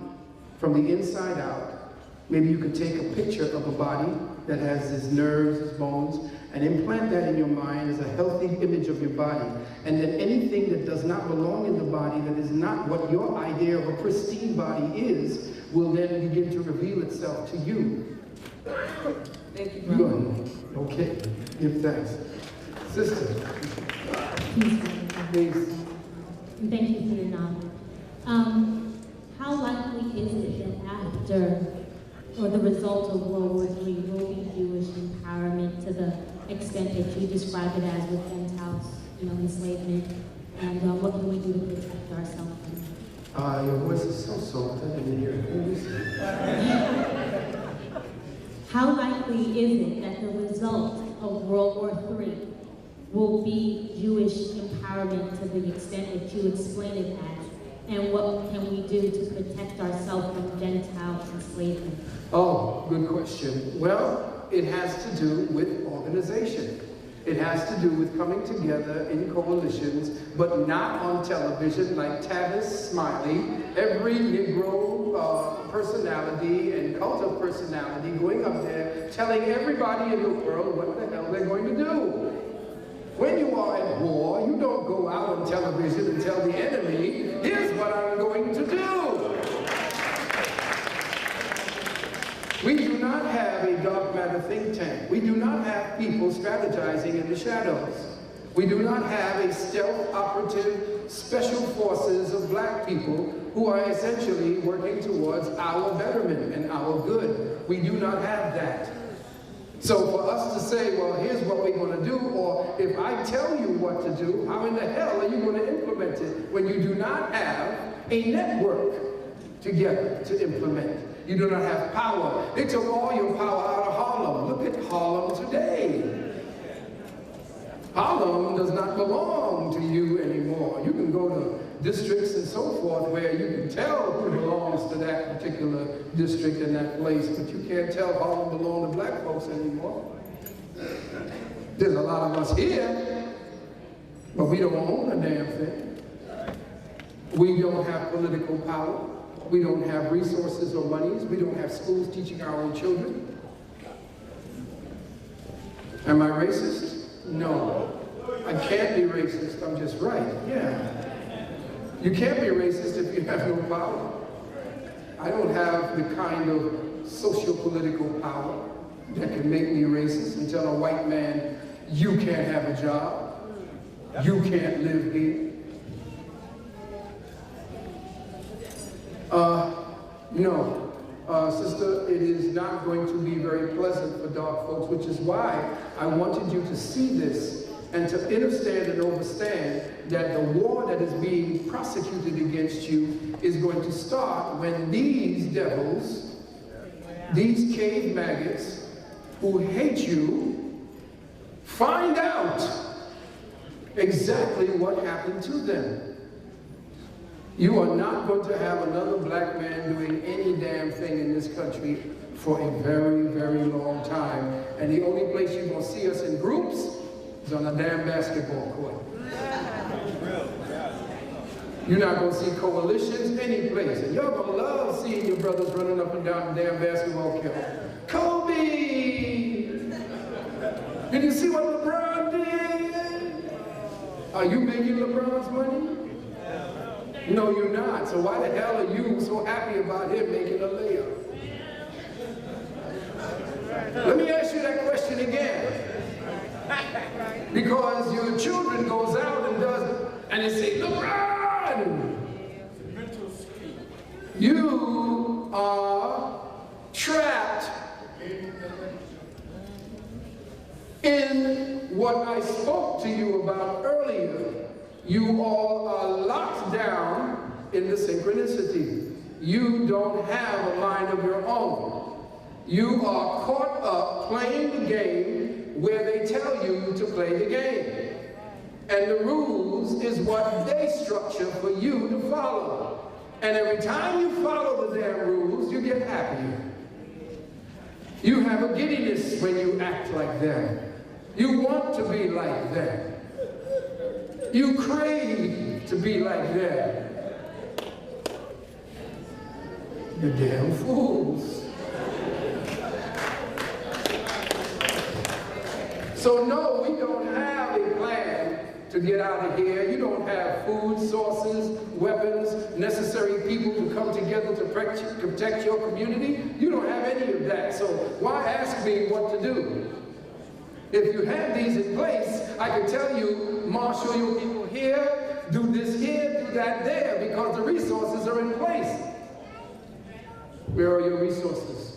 from the inside out. Maybe you could take a picture of a body that has its nerves, its bones, and implant that in your mind as a healthy image of your body. And then anything that does not belong in the body, that is not what your idea of a pristine body is, will then begin to reveal itself to you. Thank you, You brother. are okay. Give thanks. Sister, please. Thank you for the knowledge. How likely is it that after, or the result of World War III will be Jewish empowerment to the extent that you describe it as with Gentiles, enslavement, and what can we do to protect ourselves from that? Your voice is so soft, I didn't hear it. How likely is it that the result of World War III will be Jewish empowerment to the extent that you explain it as? And what can we do to protect ourselves from Gentile enslavement? Oh, good question. Well, it has to do with organization. It has to do with coming together in coalitions, but not on television like Tavis Smiley, every Negro personality and cult of personality going up there telling everybody in the world what the hell they're going to do. When you are at war, you don't go out on television and tell the enemy, here's what I'm going to do. We do not have a dark matter think tank. We do not have people strategizing in the shadows. We do not have a stealth operative special forces of black people who are essentially working towards our betterment and our good. We do not have that. So for us to say, well, here's what we're going to do, or if I tell you what to do, how in the hell are you going to implement it when you do not have a network together to implement? You do not have power. They took all your power out of Harlem. Look at Harlem today. Harlem does not belong to you anymore. You can go to districts and so forth where you can tell who belongs to that particular district and that place, but you can't tell Harlem belongs to black folks anymore. There's a lot of us here, but we don't own a damn thing. We don't have political power. We don't have resources or monies. We don't have schools teaching our own children. Am I racist? No. I can't be racist. I'm just right. Yeah. You can't be racist if you have no power. I don't have the kind of socio-political power that can make me racist and tell a white man, you can't have a job. You can't live here. No, sister, it is not going to be very pleasant for dark folks, which is why I wanted you to see this and to understand and understand that the war that is being prosecuted against you is going to start when these devils, these cave maggots who hate you, find out exactly what happened to them. You are not going to have another black man doing any damn thing in this country for a very, very long time. And the only place you're going to see us in groups is on a damn basketball court. You're not going to see coalitions any place. And y'all going to love seeing your brothers running up and down the damn basketball court. Kobe! Did you see what LeBron did? Are you making LeBron's money? No, you're not. So why the hell are you so happy about him making a layup? Let me ask you that question again. Because your children goes out and does, and they say, LeBron! You are trapped in what I spoke to you about earlier. You all are locked down in the synchronicity. You don't have a mind of your own. You are caught up playing the game where they tell you to play the game. And the rules is what they structure for you to follow. And every time you follow the damn rules, you get happier. You have a giddiness when you act like that. You want to be like that. You crave to be like that. You damn fools. So no, we don't have a plan to get out of here. You don't have food sources, weapons, necessary people to come together to protect your community. You don't have any of that. So why ask me what to do? If you have these in place, I can tell you, marshal your people here, do this here, do that there, because the resources are in place. Where are your resources?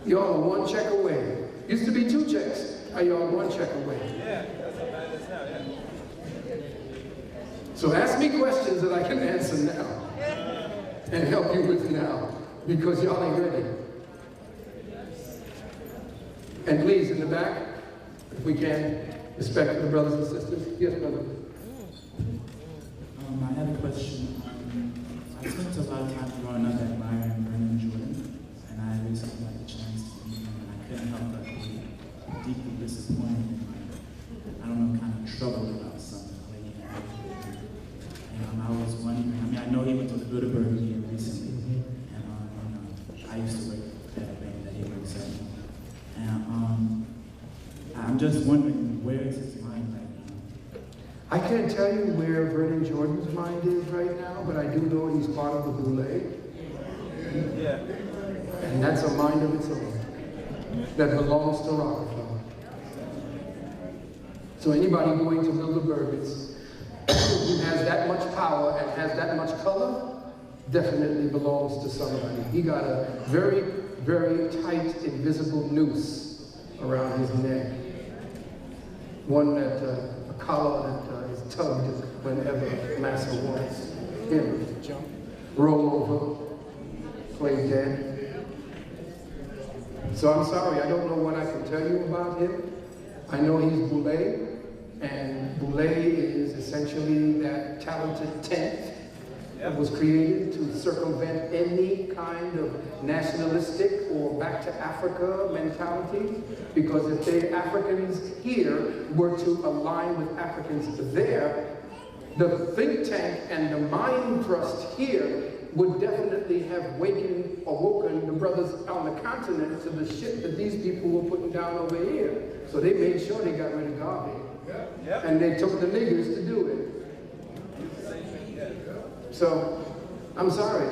Y'all are 1 check away. Used to be 2 checks. Are y'all 1 check away? Yeah, that's how bad it is now, yeah. So ask me questions that I can answer now and help you with now, because y'all ain't ready. And please, in the back, if we can, respect for the brothers and sisters. Yes, brother. I have a question. I spent a lot of time growing up admiring Vernon Jordan, and I recently had the chance to meet him, and I couldn't help but be deeply disappointed and, I don't know, kind of troubled about something the way he acted. And I was wondering, I know he went to the Bilderberg here recently, and I used to work at a bank that he works at. And I'm just wondering, where is his mind right now? I can't tell you where Vernon Jordan's mind is right now, but I do know he's part of the Boule. Yeah. And that's a mind of its own that belongs to Rockefeller. So anybody going to Bilderberg who has that much power and has that much color definitely belongs to somebody. He got a very, very tight, invisible noose around his neck. One that, a collar that is tugged whenever Massa wants him to jump, roll over, play dead. So I'm sorry, I don't know what I can tell you about him. I know he's Boule, and Boule is essentially that talented tent that was created to circumvent any kind of nationalistic or back to Africa mentality. Because if the Africans here were to align with Africans there, the think tank and the mind trust here would definitely have awoken the brothers on the continent to the shit that these people were putting down over here. So they made sure they got rid of Garvey. Yep. And they took the niggers to do it. So, I'm sorry,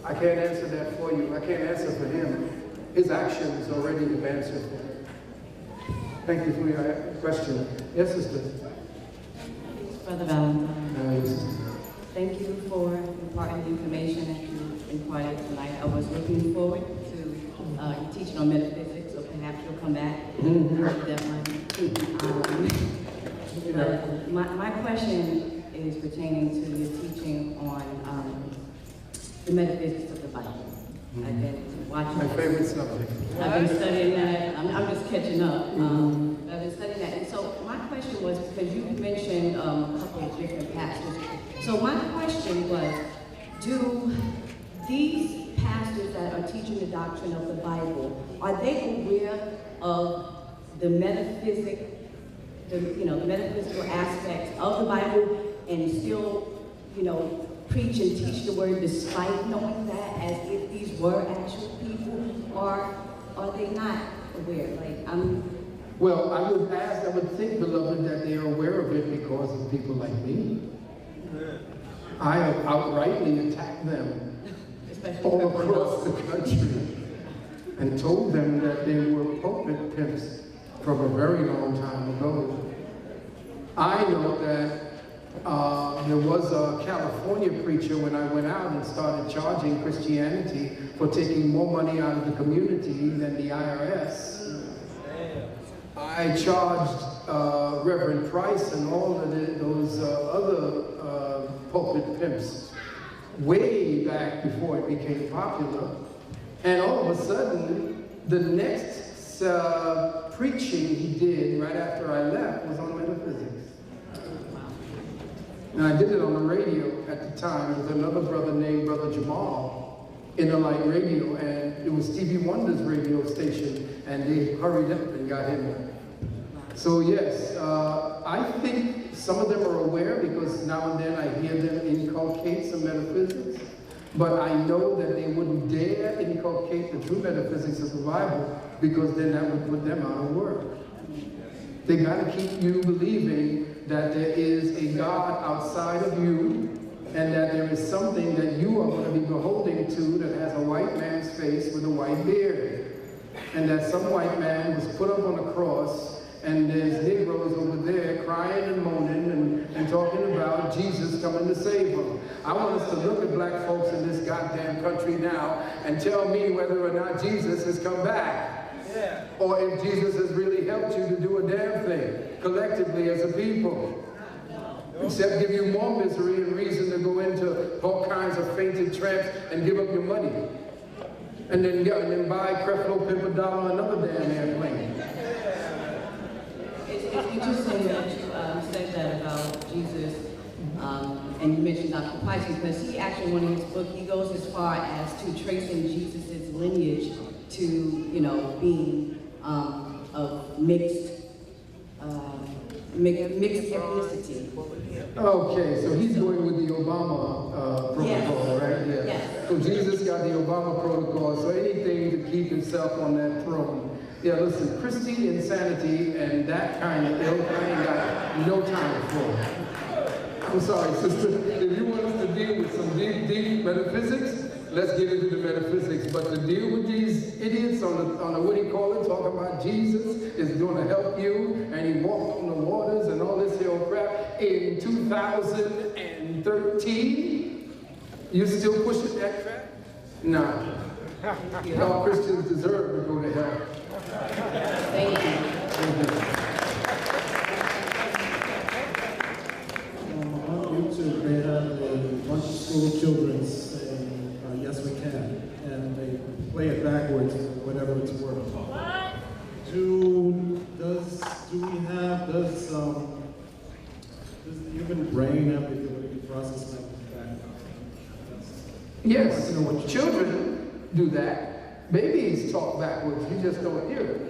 I can't answer that for you. I can't answer for him. His actions already have answered for him. Thank you for your question. Yes, sister? Brother Valentine. Yes. Thank you for imparting the information that you imparted tonight. I was looking forward to teaching on metaphysics, so perhaps you'll come back. My question is pertaining to your teaching on the metaphysics of the Bible. I've been watching. My favorite subject. I've been studying that. I'm just catching up. I've been studying that. And so my question was, because you mentioned a couple of different pastors. So my question was, do these pastors that are teaching the doctrine of the Bible, are they aware of the metaphysical aspects of the Bible and still, preach and teach the word despite knowing that, as if these were actual people, or are they not aware? Well, I would think, beloved, that they are aware of it because of people like me. I have outrightly attacked them all across the country and told them that they were pulpit pimps from a very long time ago. I know that there was a California preacher when I went out and started charging Christianity for taking more money out of the community than the IRS. I charged Reverend Price and all of those other pulpit pimps way back before it became popular. And all of a sudden, the next preaching he did right after I left was on metaphysics. And I did it on the radio at the time. There was another brother named Brother Jamal in the Light Radio, and it was Stevie Wonder's radio station, and they hurried up and got him there. So yes, I think some of them are aware because now and then I hear them inculcate some metaphysics, but I know that they wouldn't dare inculcate the true metaphysics of the Bible because then that would put them out of work. They got to keep you believing that there is a God outside of you, and that there is something that you are going to be beholding to that has a white man's face with a white beard. And that some white man was put up on a cross, and there's Negroes over there crying and moaning and talking about Jesus coming to save them. I want us to look at black folks in this goddamn country now and tell me whether or not Jesus has come back. Yeah. Or if Jesus has really helped you to do a damn thing, collectively as a people. Except give you more misery and reason to go into all kinds of fainted tramps and give up your money. And then buy Creflo Pimpernel another damn airplane. It's interesting that you said that about Jesus, and you mentioned Dr. Price, because he actually, in one of his books, he goes as far as to tracing Jesus' lineage to, you know, being of mixed ethnicity. Okay, so he's going with the Obama protocol, yes. Right? Yeah. Yes. So Jesus got the Obama protocol, so anything to keep himself on that throne. Yeah, listen, Christian insanity and that kind of ilk, I ain't got no time for. I'm sorry, sister. If you want us to deal with some deep metaphysics, let's get into the metaphysics. But to deal with these idiots on a what do you call it, talking about Jesus is going to help you, and he walked on the waters and all this hell crap in 2013, you still pushing that crap? No. All Christians deserve to go to hell. Thank you. On YouTube, they have a bunch of school children saying, yes we can, and they play it backwards, whatever it's worth. What? Does the human brain have the ability to process like that? Yes, children do that. Babies talk backwards, you just don't hear it.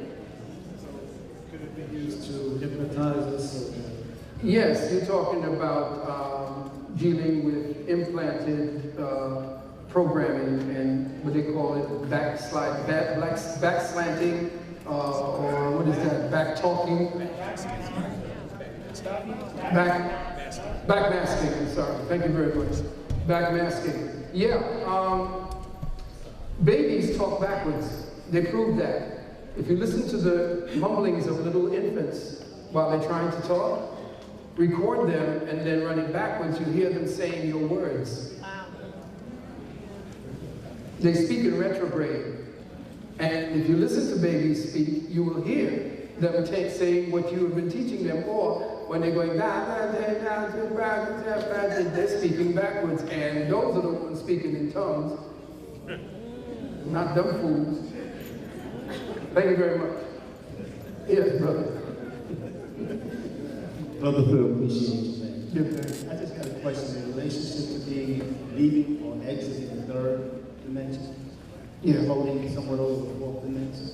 Could it be used to hypnotize us? Yes, you're talking about dealing with implanted programming and what they call it, backslanting, or what is that, back talking? Backmasking, I'm sorry, thank you very much. Backmasking, yeah. Babies talk backwards. They prove that. If you listen to the mumblings of little infants while they're trying to talk, record them and then run it backwards, you hear them saying your words. Wow. They speak in retrograde. And if you listen to babies speak, you will hear them saying what you have been teaching them, or when they're going, they're speaking backwards, and those are the ones speaking in tongues. Not dumb fools. Thank you very much. Yes, brother. Brother Phil, appreciate you, man. I just got a question in relationship to leaving or exiting the third dimension. Yeah. Holding somewhere over the fourth dimension.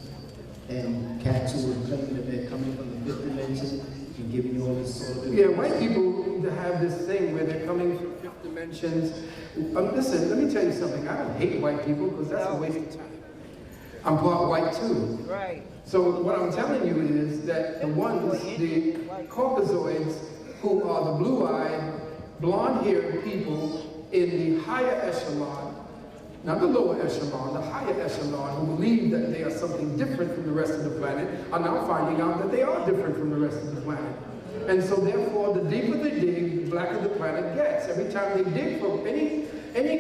And cats who are claiming that they're coming from the fifth dimension and giving you all this sort of... Yeah, white people have this thing where they're coming from fifth dimensions. Listen, let me tell you something. I don't hate white people because that's a waste of time. I'm part white too. Right. So what I'm telling you is that the Caucasoids, who are the blue-eyed, blonde-haired people in the higher echelon, not the lower echelon, the higher echelon, who believe that they are something different from the rest of the planet, are now finding out that they are different from the rest of the planet. And so therefore, the deeper they dig, the blacker the planet gets. Every time they dig for any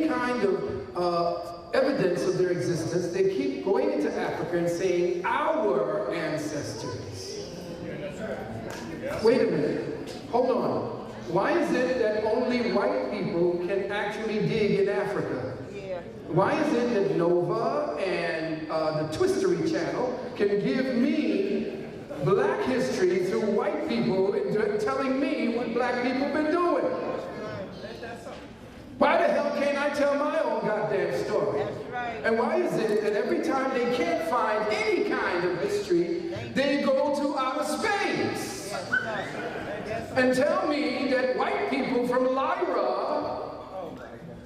kind of evidence of their existence, they keep going into Africa and saying, our ancestors. Wait a minute, hold on. Why is it that only white people can actually dig in Africa? Why is it that Nova and the Twistery Channel can give me black history through white people telling me what black people have been doing? Why the hell can't I tell my own goddamn story? And why is it that every time they can't find any kind of history, they go to outer space and tell me that white people from Lyra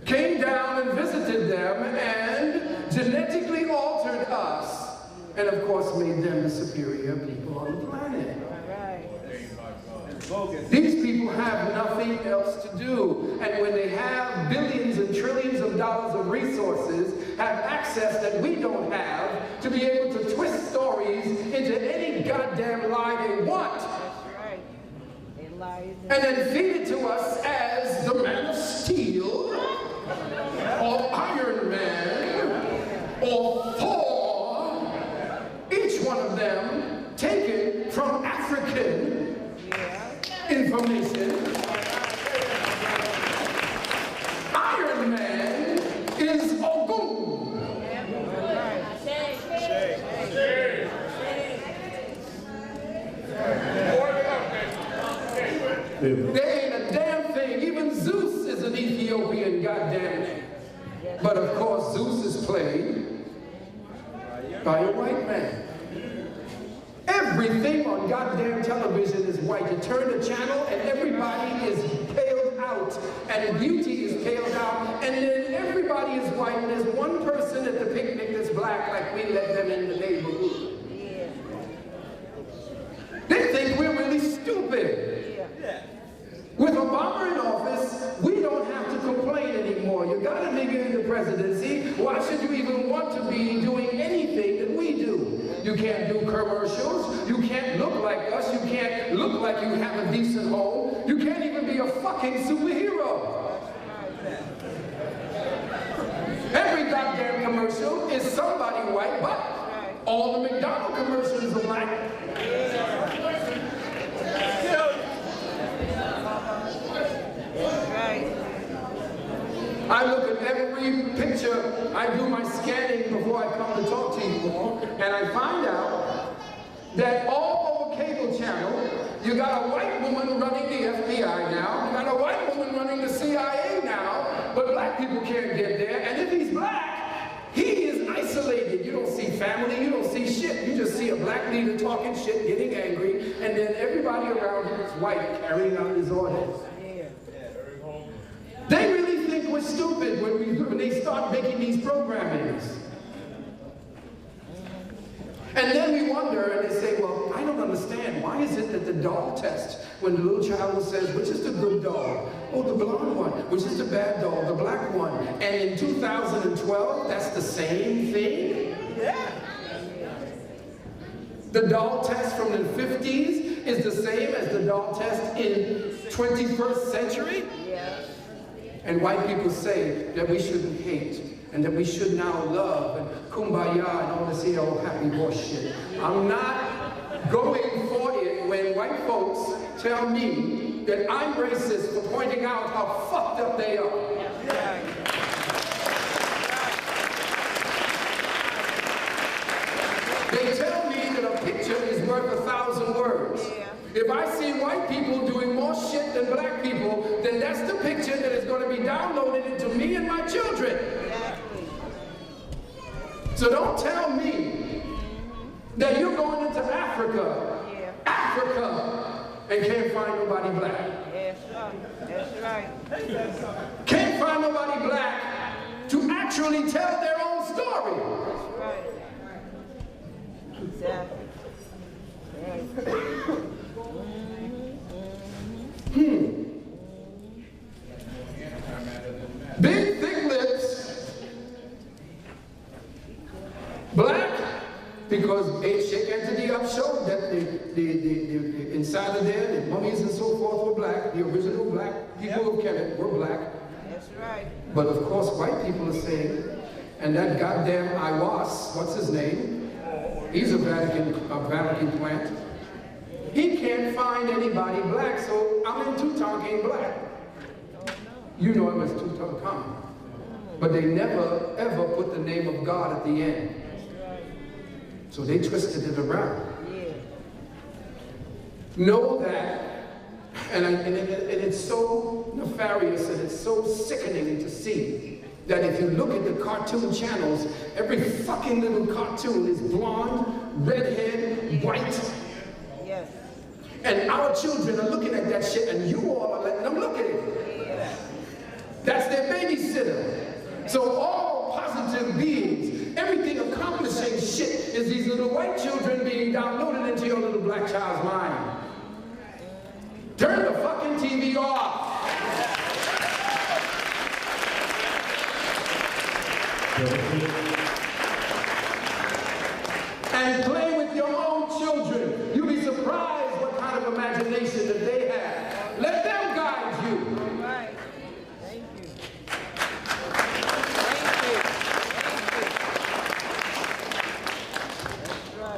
came down and visited them and genetically altered us, and of course made them the superior people on the planet. These people have nothing else to do. And when they have billions and trillions of dollars of resources, have access that we don't have, to be able to twist stories into any goddamn lie they want. And then feed it to us as the Man of Steel, or Iron Man, or Thor, each one of them taken from African information. Iron Man is Ogun. There ain't a damn thing. Even Zeus is an Ethiopian goddamn name. But of course, Zeus is played by a white man. Everything on goddamn television is white. You turn the channel and everybody is paled out. And beauty is paled out. And then everybody is white. And there's one person at the picnic that's black, like we let them in the neighborhood. They think we're really stupid. With Obama in office, we don't have to complain anymore. You got a nigga in the presidency. Why should you even want to be doing anything that we do? You can't do commercials. You can't look like us. You can't look like you have a decent home. You can't even be a fucking superhero. Every goddamn commercial is somebody white, but all the McDonald's commercials are black. I look at every picture, I do my scanning before I come to talk to you all, and I find out that all over cable channel, you got a white woman running the FBI now, you got a white woman running the CIA now, but black people can't get there, and if he's black, he is isolated. You don't see family, you don't see shit. You just see a black leader talking shit, getting angry, and then everybody around him is white, carrying out his orders. They really think we're stupid when they start making these programmings. And then we wonder, and they say, well, I don't understand. Why is it that the dog test, when the little child says, which is the good dog? Oh, the blonde one. Which is the bad dog? The black one. And in 2012, that's the same thing? Yeah. The dog test from the 50s is the same as the dog test in 21st century? Yeah. And white people say that we shouldn't hate, and that we should now love, and kumbaya, and all this here old happy horse shit. I'm not going for it when white folks tell me that I'm racist for pointing out how fucked up they are. They tell me that a picture is worth 1,000 words. If I see white people doing more shit than black people, then that's the picture that is going to be downloaded into me and my children. So don't tell me that you're going into Africa, and can't find nobody black. That's right. Can't find nobody black to actually tell their own story. That's right. Exactly. Right. Big thick lips, black, because Sheikh Anthony showed that the inside of there, the mummies and so forth were black. The original black people of Kemet were black. That's right. But of course, white people are saying, and that goddamn Iwas, what's his name? He's a Vatican plant. He can't find anybody black, so I'm in Tutankhamun black. You know him as Tutankhamun. But they never, ever put the name of God at the end. So they twisted it around. Know that, and it's so nefarious and it's so sickening to see that if you look at the cartoon channels, every fucking little cartoon is blonde, redhead, white. Yes. And our children are looking at that shit, and you all are letting them look at it. Yes. That's their babysitter. So all positive beings, everything accomplishing shit is these little white children being downloaded into your little black child's mind. Turn the fucking TV off. And play with your own children. You'll be surprised what kind of imagination that they have. Let them guide you. All right. Thank you.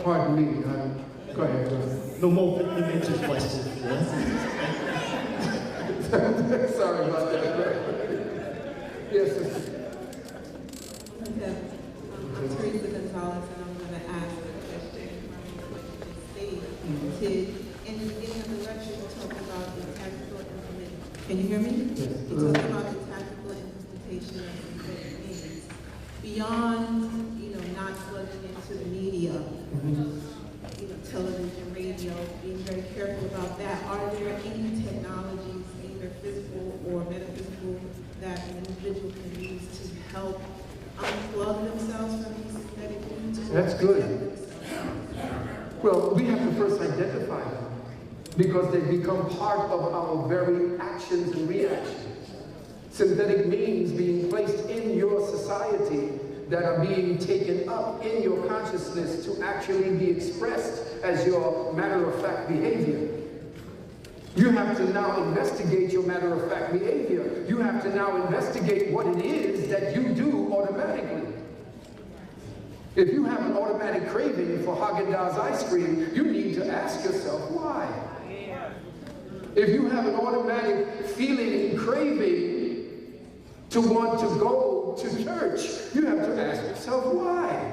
Pardon me. Go ahead. Go ahead. No more complimentary questions. Sorry about that. Yes, sister. Okay. I'm Teresa Gonzalez, and I'm going to ask a question from what you just stated. In the beginning of the lecture, you talked about the tactical implementation. Can you hear me? Yes. You talked about the tactical implementation of synthetic means. Beyond, not plugging into the media, television, radio, being very careful about that, are there any technologies, either physical or metaphysical, that an individual can use to help unplug themselves from these synthetic means? That's good. Well, we have to first identify them because they become part of our very actions and reactions. Synthetic means being placed in your society that are being taken up in your consciousness to actually be expressed as your matter-of-fact behavior. You have to now investigate your matter-of-fact behavior. You have to now investigate what it is that you do automatically. If you have an automatic craving for Haagen-Dazs ice cream, you need to ask yourself why. If you have an automatic feeling and craving to want to go to church, you have to ask yourself why.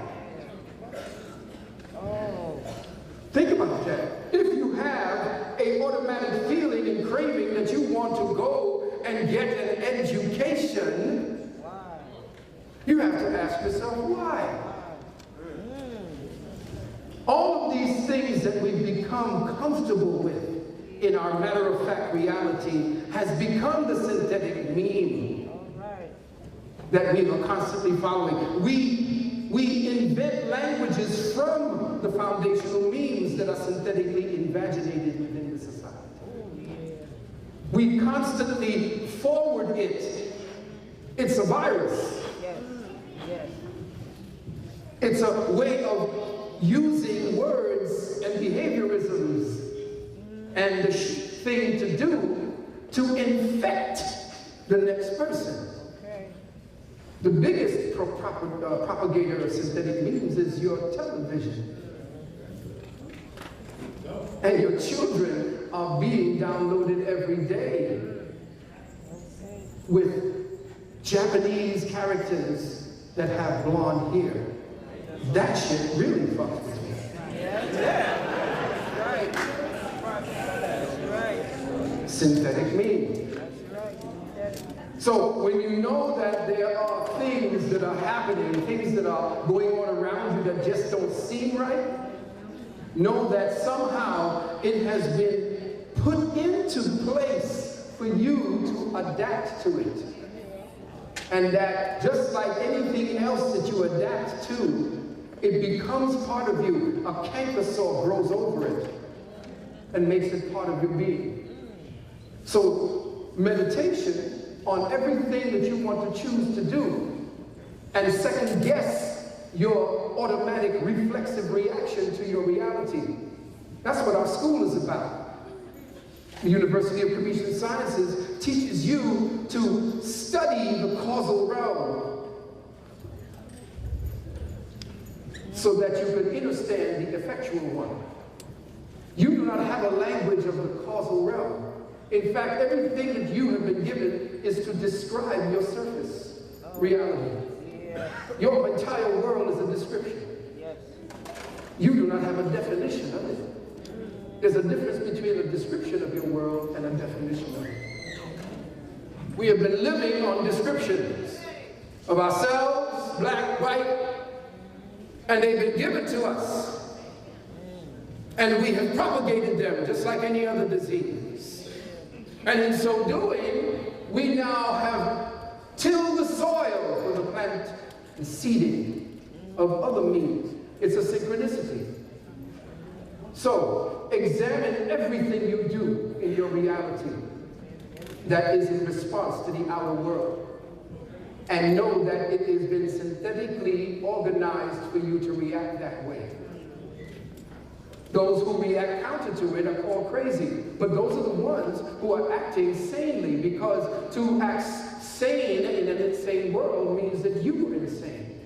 Think about that. If you have an automatic feeling and craving that you want to go and get an education, you have to ask yourself why. All of these things that we've become comfortable with in our matter-of-fact reality has become the synthetic meme that we are constantly following. We invent languages from the foundational memes that are synthetically invaginated within the society. We constantly forward it. It's a virus. It's a way of using words and behaviorisms and the thing to do to infect the next person. The biggest propagator of synthetic memes is your television. And your children are being downloaded every day with Japanese characters that have blonde hair. That shit really fucks with me. Synthetic meme. So when you know that there are things that are happening, things that are going on around you that just don't seem right, know that somehow it has been put into place for you to adapt to it. And that just like anything else that you adapt to, it becomes part of you. A canker sore grows over it and makes it part of your being. So meditation on everything that you want to choose to do and second guess your automatic reflexive reaction to your reality. That's what our school is about. The University of Computer Sciences teaches you to study the causal realm so that you can understand the effectual one. You do not have a language of the causal realm. In fact, everything that you have been given is to describe your surface reality. Your entire world is a description. You do not have a definition of it. There's a difference between a description of your world and a definition of it. We have been living on descriptions of ourselves, black, white, and they've been given to us. And we have propagated them just like any other disease. And in so doing, we now have tilled the soil for the plant and seeding of other means. It's a synchronicity. So examine everything you do in your reality that is in response to the outer world, and know that it has been synthetically organized for you to react that way. Those who react counter to it are called crazy, but those are the ones who are acting sanely, because to act sane in an insane world means that you are insane.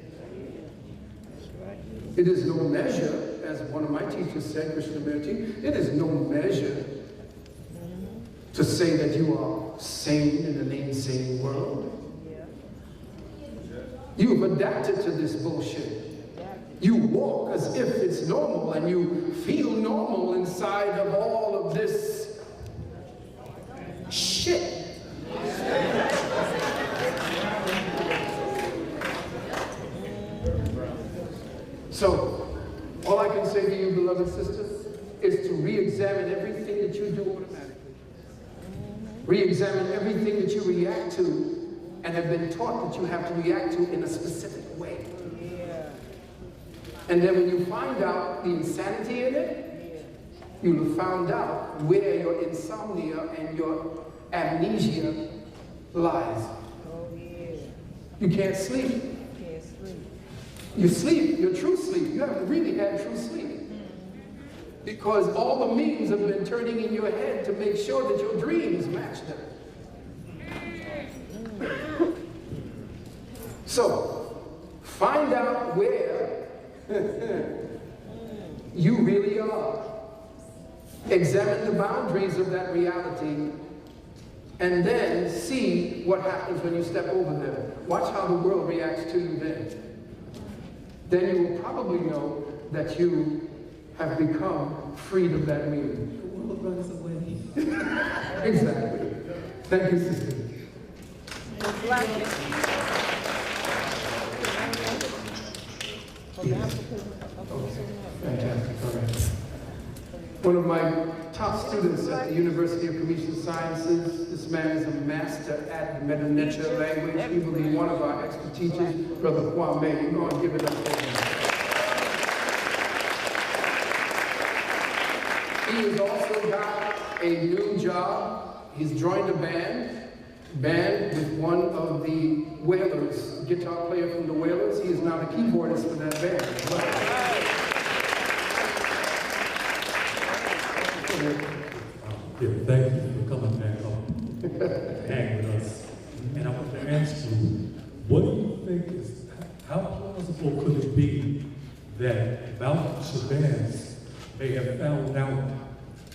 It is no measure, as one of my teachers said, Krishnamurti, it is no measure to say that you are sane in an insane world. You've adapted to this bullshit. You walk as if it's normal, and you feel normal inside of all of this shit. So, all I can say to you, beloved sisters, is to re-examine everything that you do automatically. Re-examine everything that you react to and have been taught that you have to react to in a specific way. And then when you find out the insanity in it, you'll have found out where your insomnia and your amnesia lies. You can't sleep. You sleep, your true sleep. You haven't really had true sleep. Because all the memes have been turning in your head to make sure that your dreams match them. So, find out where you really are. Examine the boundaries of that reality, and then see what happens when you step over them. Watch how the world reacts to you then. Then you will probably know that you have become freed of that meme. The world runs away. Exactly. Thank you, sister. Fantastic. All right. One of my top students at the University of Commercial Sciences, this man is a master at the Metanetia language. He will be one of our expert teachers, Brother Kwame. We're going to give it up for him. He has also got a new job. He's joined a band with one of the Wailers, guitar player from the Wailers. He is now the keyboardist for that band. Yeah, thank you for coming back up, hang with us. And I want to ask you, what do you think is, how plausible could it be that Malcolm Shabazz may have found out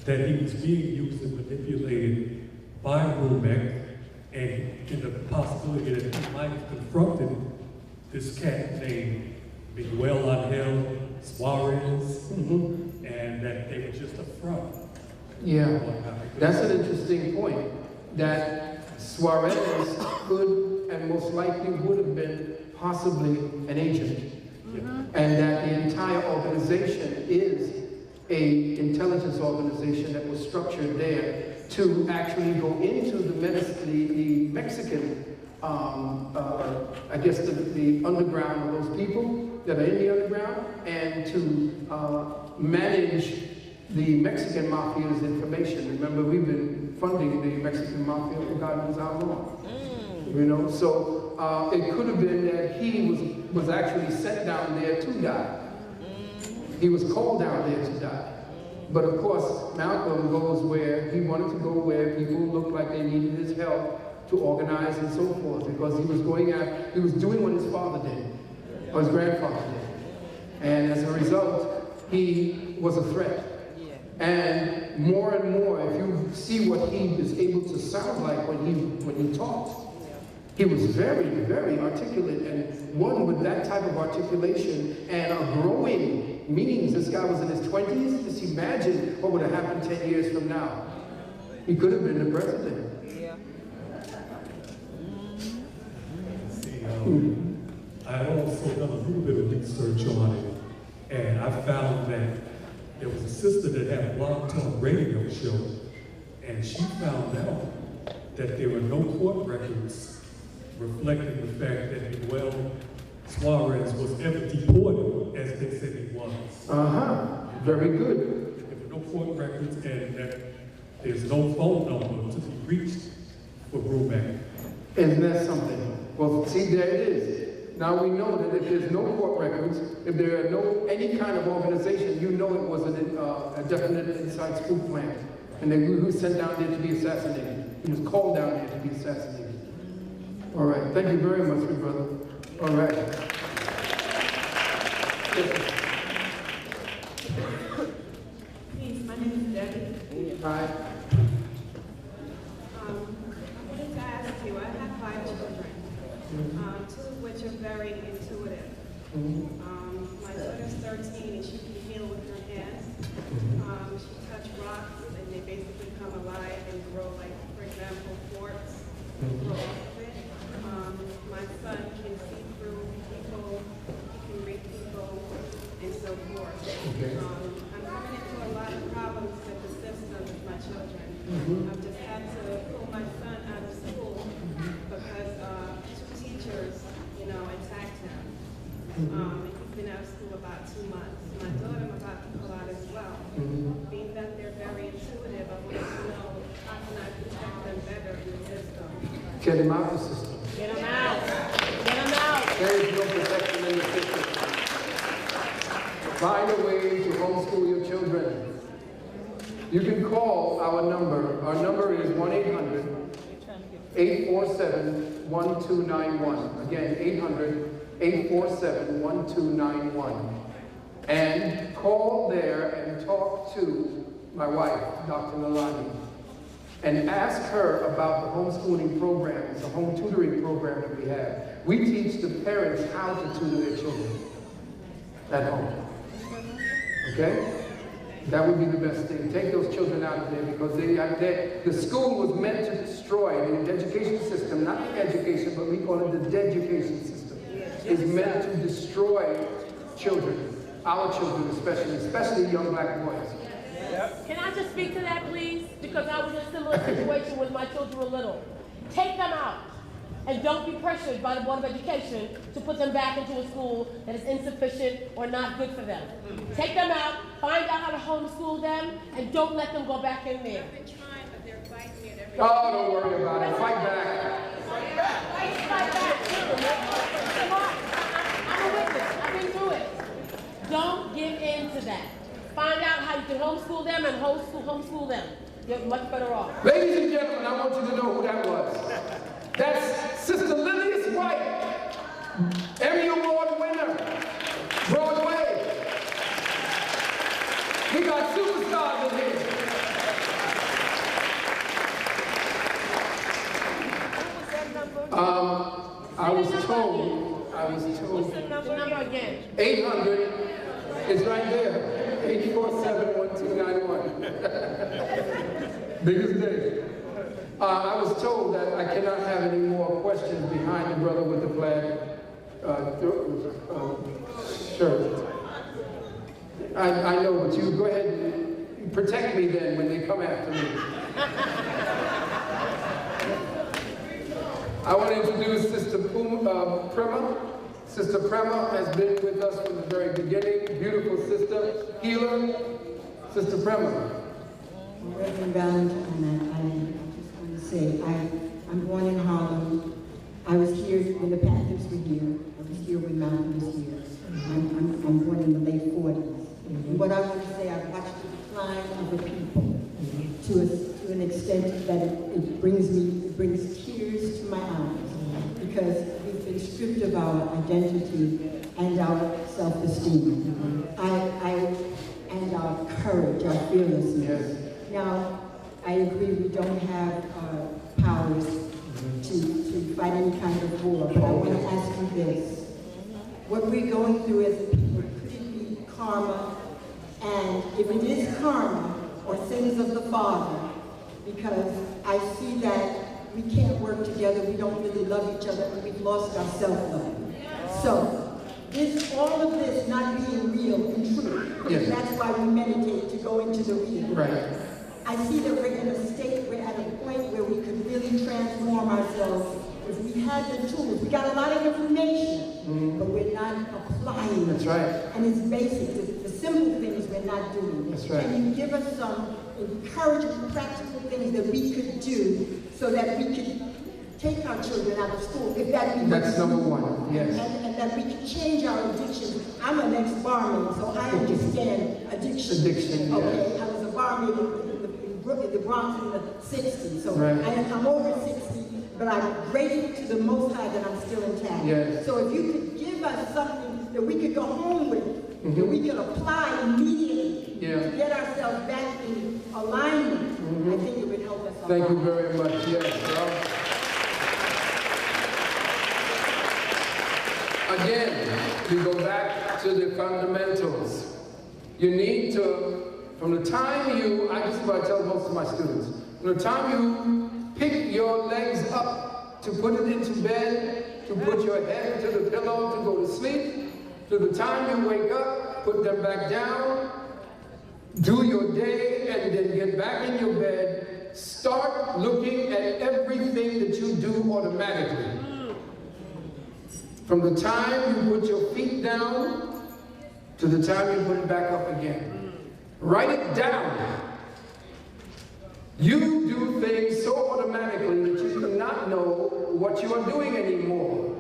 that he was being used and manipulated by Rubeck, and in the possibility that he might have confronted this cat named Miguel Angel Suarez, and that they were just a front? Yeah, that's an interesting point, that Suarez could and most likely would have been possibly an agent, and that the entire organization is an intelligence organization that was structured there to actually go into the Mexican, I guess the underground of those people that are in the underground, and to manage the Mexican mafia's information. Remember, we've been funding the Mexican mafia for God knows how long. You know, so it could have been that he was actually sent down there to die. He was called down there to die. But of course, Malcolm goes where he wanted to go, where people looked like they needed his help to organize and so forth, because he was doing what his father did, or his grandfather did. And as a result, he was a threat. And more, if you see what he is able to sound like when he talked, he was very, very articulate, and one with that type of articulation and a growing means. This guy was in his 20s. Just imagine what would have happened 10 years from now. He could have been the president. See, I also done a little bit of research on it, and I found that there was a sister that had a Blog Talk radio show, and she found out that there were no court records reflecting the fact that Miguel Suarez was ever deported, as they said he was. Very good. There were no court records and that there's no phone number to be reached for Brumac. Isn't that something? Well, see, there it is. Now we know that if there's no court records, if there are no any kind of organization, you know it was a definite inside scoop plan. And then he was sent down there to be assassinated. He was called down there to be assassinated. All right, thank you very much, my brother. All right. Peace, my name is Debbie. Hi. I wanted to ask you, I have 5 children, 2 of which are very intuitive. My daughter's 13 and she can heal with her hands. She touches rocks and they basically come alive and grow, like, for example, quartz, grow off of it. My son can see through people, he can read people, and so forth. I'm coming into a lot of problems with the system with my children. I've just had to pull my son out of school because 2 teachers, attacked him. And he's been out of school about 2 months. My daughter, I'm about to pull out as well. Being that they're very intuitive, I wanted to know how can I protect them better in the system. Get him out of the system. Get them out. Get them out. There is no protection in the system. Find a way to homeschool your children. You can call our number. Our number is 1-800-847-1291. Again, 800-847-1291. And call there and talk to my wife, Dr. Lalani, and ask her about the homeschooling programs, the home tutoring program that we have. We teach the parents how to tutor their children at home. Okay? That would be the best thing. Take those children out of there because the school was meant to destroy the education system, not the education, but we call it the deducation system. It's meant to destroy children, our children especially young black boys. Can I just speak to that, please? Because I was in a similar situation when my children were little. Take them out. And don't be pressured by the Board of Education to put them back into a school that is insufficient or not good for them. Take them out, find out how to homeschool them, and don't let them go back in there. I've been trying, but they're fighting it every day. Oh, don't worry about it. Fight back. Fight back. Come on. I'm a witness. I've been through it. Don't give in to that. Find out how you can homeschool them and homeschool them. You're much better off. Ladies and gentlemen, I want you to know who that was. That's Sister Lilius White, Emmy Award winner, Broadway. We got superstars in here. I was told. What's the number again? 800, it's right there, 847-1291. Biggest day. I was told that I cannot have any more questions behind the brother with the flag shirt. I know, but you go ahead and protect me then when they come after me. I want to introduce Sister Prema. Sister Prema has been with us from the very beginning. Beautiful sister, healer, Sister Prema. Reverend Valentine, I just want to say, I'm born in Harlem. I was here when the Panthers were here. I was here when Malcolm was here. I'm born in the late 40s. And what I want to say, I've watched the decline of the people to an extent that it brings tears to my eyes because we've been stripped of our identity and our self-esteem. And our courage, our fearlessness. Now, I agree we don't have powers to fight any kind of war, but I want to ask you this. What we're going through as a people, could it be karma? And if it is karma, or sins of the Father, because I see that we can't work together, we don't really love each other, and we've lost our self-love. So, is all of this not being real and true? Yes. That's why we meditate, to go into the real. Right. I see that we're in a state, we're at a point where we could really transform ourselves if we had the tools. We got a lot of information, but we're not applying it. That's right. And it's basic, the simple things we're not doing. That's right. Can you give us some encouraging, practical things that we could do so that we could take our children out of school? If that's number one, yes. And that we can change our addictions. I'm an ex-barmaid, so I understand addiction. Addiction, okay, yeah. I was a barmaid in the Bronx in the 60s, so right. I'm over 60, but I'm grateful to the Most High that I'm still intact. Yes. So if you could give us something that we could go home with, that we can apply immediately to get ourselves back in alignment, I think it would help us a lot. Thank you very much, yes. Well, again, we go back to the fundamentals. You need to, from the time you, this is what I tell most of my students, from the time you pick your legs up to put it into bed, to put your head into the pillow to go to sleep, to the time you wake up, put them back down, do your day, and then get back in your bed, start looking at everything that you do automatically. From the time you put your feet down to the time you put it back up again. Write it down. You do things so automatically that you do not know what you are doing anymore.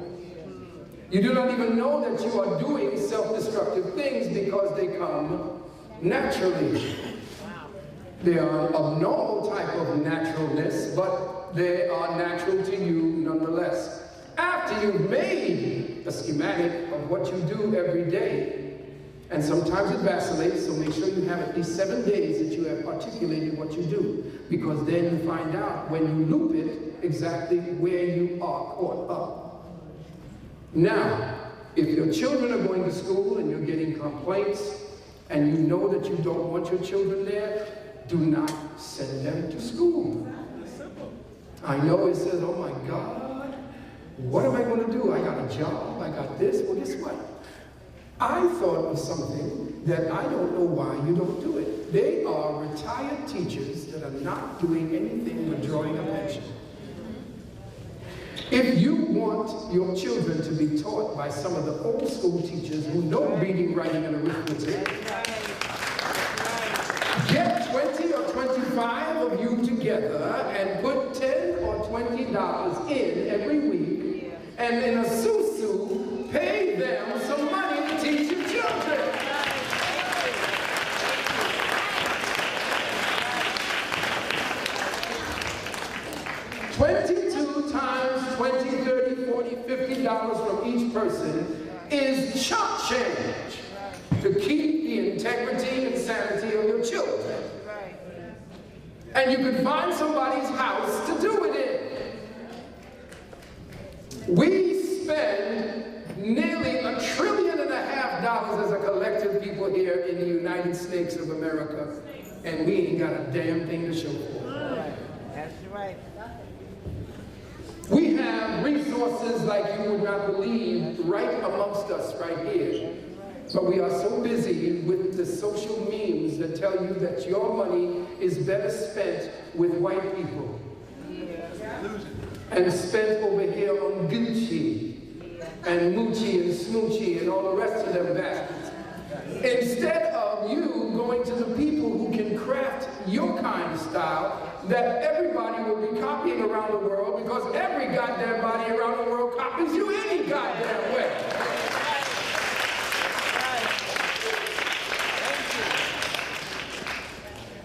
You do not even know that you are doing self-destructive things because they come naturally. They are of normal type of naturalness, but they are natural to you nonetheless. After you've made a schematic of what you do every day, and sometimes it vacillates, so make sure you have at least 7 days that you have articulated what you do, because then you find out when you loop it exactly where you are caught up. Now, if your children are going to school and you're getting complaints, and you know that you don't want your children there, do not send them to school. I know it says, oh my God, what am I going to do? I got a job, I got this. Well, guess what? I thought of something that I don't know why you don't do it. They are retired teachers that are not doing anything but drawing a pension. If you want your children to be taught by some of the old school teachers who know reading, writing, and arithmetic, get 20 or 25 of you together and put $10 or $20 in every week, and in a susu, pay them some money to teach your children. $22 times $20, $30, $40, $50 from each person is chump change to keep the integrity and sanity of your children. And you could find somebody's house to do it in. We spend nearly $1.5 trillion as a collective people here in the United States of America, and we ain't got a damn thing to show for it. That's right. We have resources like you would not believe right amongst us right here. But we are so busy with the social memes that tell you that your money is better spent with white people. And spent over here on Gucci and Moochie and Smoochie and all the rest of them bastards. Instead of you going to the people who can craft your kind of style that everybody will be copying around the world, because every goddamn body around the world copies you any goddamn way.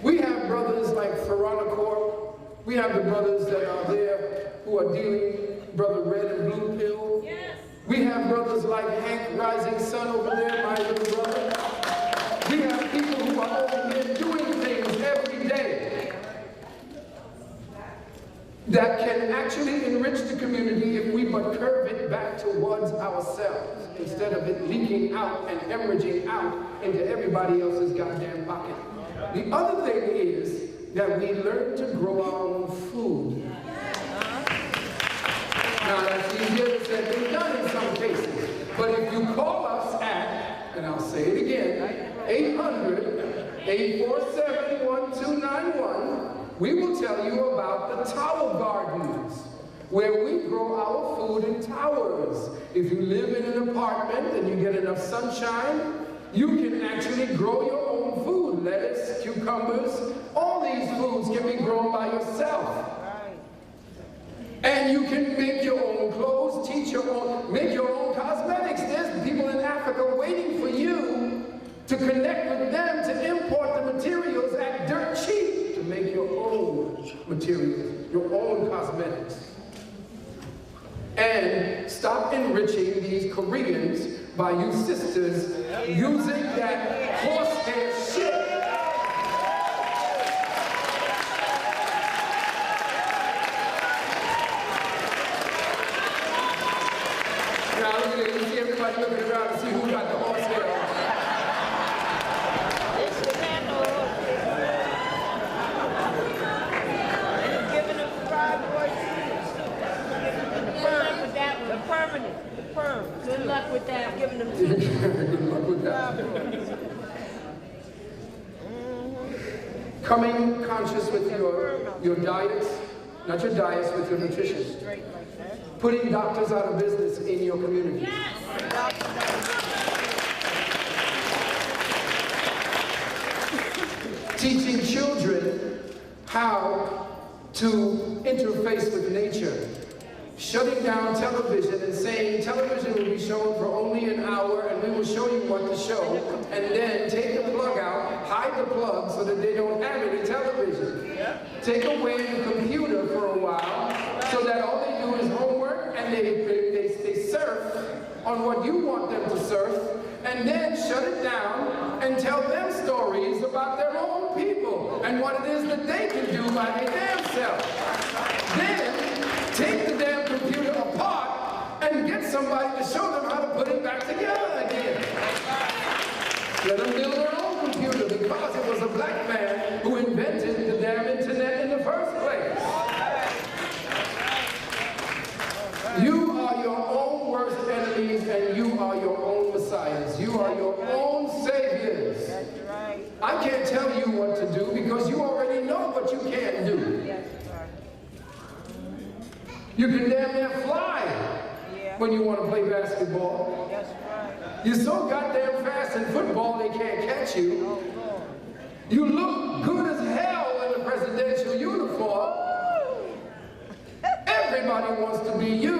We have brothers like Faranacore. We have the brothers that are there who are dealing, Brother Red and Blue Pill. Yes. We have brothers like Hank Rising Sun over there, my little brother. We have people who are over here doing things every day that can actually enrich the community if we but curve it back towards ourselves instead of it leaking out and hemorrhaging out into everybody else's goddamn pocket. The other thing is that we learn to grow our own food. Now that's easier said than done in some cases. But if you call us at, and I'll say it again, 800-847-1291, we will tell you about the Tower Gardens, where we grow our food in towers. If you live in an apartment and you get enough sunshine, you can actually grow your own food. Lettuce, cucumbers, all these foods can be grown by yourself. And you can make your own clothes, teach your own, make your own cosmetics. There's people in Africa waiting for you to connect with them to import the materials at dirt cheap to make your own materials, your own cosmetics. And stop enriching these Koreans by you sisters using that horsehair shit. Now look at it, you see everybody looking around to see who got the horsehair on. Giving them fibroid the permanent, the perm. Good luck with that. Giving them Good luck with that. Coming conscious with your diets, not your diets, with your nutrition. Putting doctors out of business in your community. Teaching children how to interface with nature. Shutting down television and saying television will be shown for only an hour and we will show you what to show, and then take the plug out, hide the plug so that they don't have any television. Take away the computer for a while so that all they do is homework and they surf on what you want them to surf, and then shut it down and tell them stories about their own people and what it is that they can do by their damn self. Then take the damn computer apart and get somebody to show them how to put it back together again. Let them build their own computer because it was a black man who invented the damn internet in the first place. You are your own worst enemies and you are your own messiahs. You are your own saviors. I can't tell you what to do because you already know what you can't do. You can damn near fly when you want to play basketball. You're so goddamn fast in football they can't catch you. You look good as hell in a presidential uniform. Everybody wants to be you.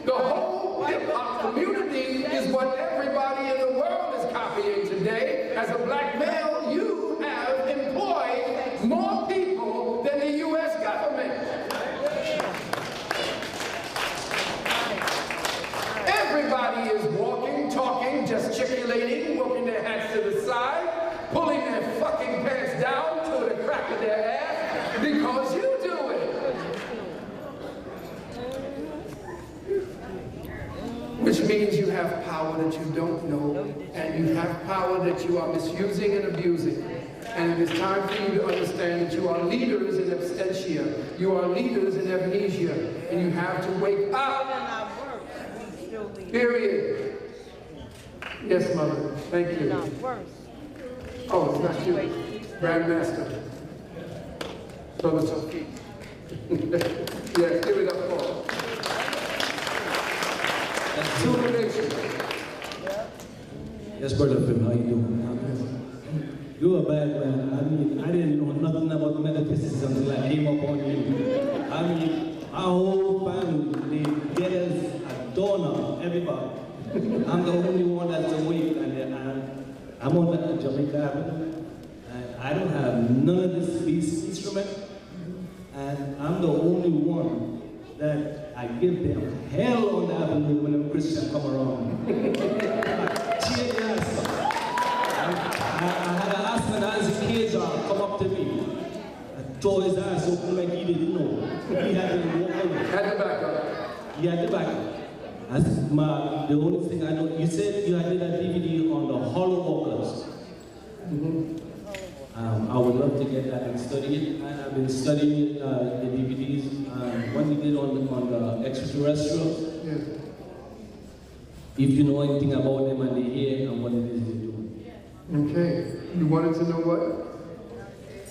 The whole hip-hop community is what everybody in the world is copying today. As a black male, you have employed more people than the U.S. government. Everybody is walking, talking, gesticulating, working their hats to the side, pulling their fucking pants down to the crack of their ass because you do it. Which means you have power that you don't know, and you have power that you are misusing and abusing. And it is time for you to understand that you are leaders in absentia. You are leaders in amnesia. And you have to wake up. Period. Yes, Mother. Thank you. Oh, it's not you. Grandmaster. Brother Sophie. Yes, give it up for him. Yes, Brother Phil, how you doing? You're a bad man. I mean, I didn't know nothing about metaphysics until I came up on you. I mean, our whole family, they get us a donor, everybody. I'm the only one that's awake, and I'm on the Jamaica Avenue. I don't have none of these instruments, and I'm the only one that I give them hell on the avenue when a Christian come around. I had an asthma as a kid come up to me. I tore his ass open like he didn't know. He had to walk away. Had the back up. He had the back up. That's the only thing I know. You said you had did a DVD on the hollow walkers. I would love to get that and study it. I've been studying the DVDs. What you did on the extraterrestrials. Yes. If you know anything about them and the air and what it is they do. Okay. You wanted to know what?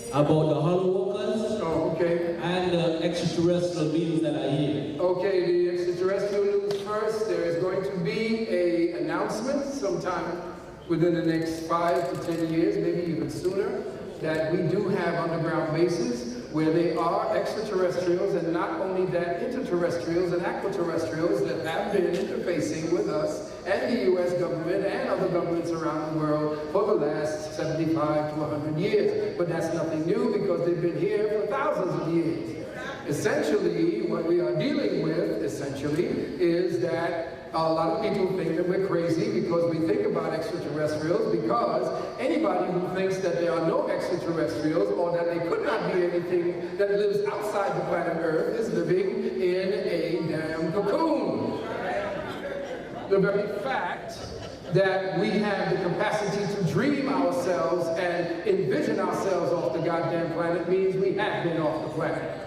About the hollow walkers. Oh, okay. And the extraterrestrial beings that are here? Okay, the extraterrestrial news first. There is going to be an announcement sometime within the next 5 to 10 years, maybe even sooner, that we do have underground bases where they are extraterrestrials, and not only that, interterrestrials and aquaterrestrials that have been interfacing with us and the U.S. government and other governments around the world for the last 75 to 100 years. But that's nothing new because they've been here for thousands of years. Essentially, what we are dealing with, is that a lot of people think that we're crazy because we think about extraterrestrials, because anybody who thinks that there are no extraterrestrials or that there could not be anything that lives outside the planet Earth is living in a damn cocoon. The very fact that we have the capacity to dream ourselves and envision ourselves off the goddamn planet means we have been off the planet.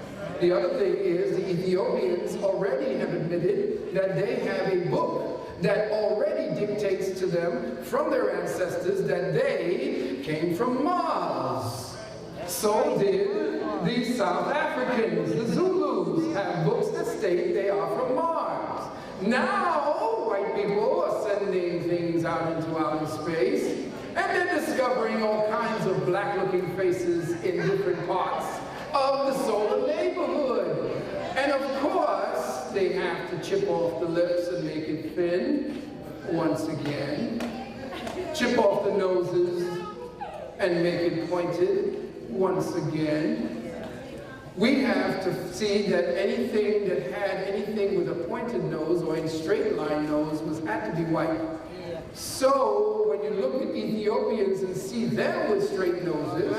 The other thing is the Ethiopians already have admitted that they have a book that already dictates to them from their ancestors that they came from Mars. So did the South Africans. The Zulus have books that state they are from Mars. Now, white people are sending things out into outer space, and they're discovering all kinds of black-looking faces in different parts of the solar neighborhood. And of course, they have to chip off the lips and make it thin once again. Chip off the noses and make it pointed once again. We have to see that anything that had anything with a pointed nose or a straight line nose had to be white. So when you look at Ethiopians and see them with straight noses,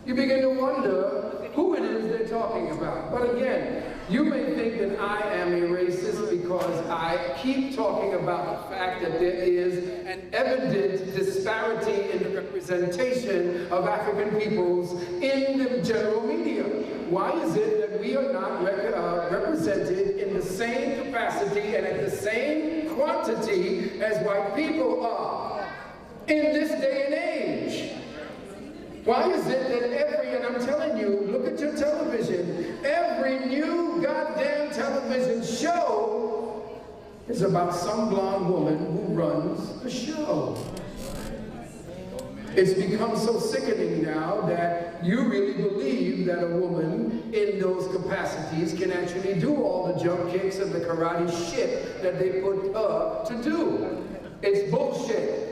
you begin to wonder who it is they're talking about. But again, you may think that I am a racist because I keep talking about the fact that there is an evident disparity in the representation of African peoples in the general media. Why is it that we are not represented in the same capacity and at the same quantity as white people are in this day and age? Why is it that and I'm telling you, look at your television, every new goddamn television show is about some blonde woman who runs the show. It's become so sickening now that you really believe that a woman in those capacities can actually do all the jump kicks and the karate shit that they put her to do. It's bullshit.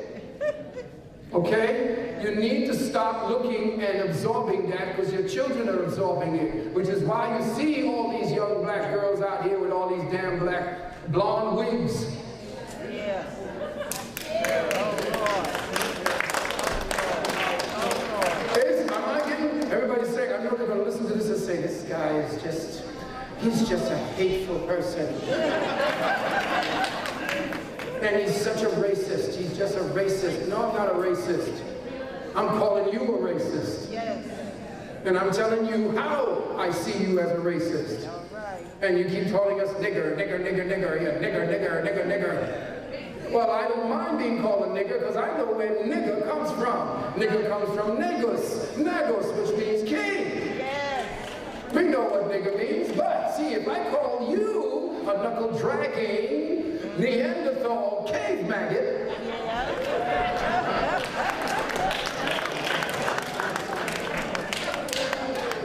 Okay? You need to stop looking and absorbing that because your children are absorbing it, which is why you see all these young black girls out here with all these damn black blonde wigs. Yeah. Everybody's saying, I know they're going to listen to this and say, this guy is just, he's just a hateful person. And he's such a racist. He's just a racist. No, I'm not a racist. I'm calling you a racist. Yes. And I'm telling you how I see you as a racist. All right. And you keep calling us nigger, nigger, nigger, nigger, yeah, nigger, nigger, nigger, nigger. Well, I don't mind being called a nigger because I know where nigger comes from. Nigger comes from negus, nagus, which means king. Yes. We know what nigger means, but see, if I call you a knuckle-dragging, Neanderthal cave maggot,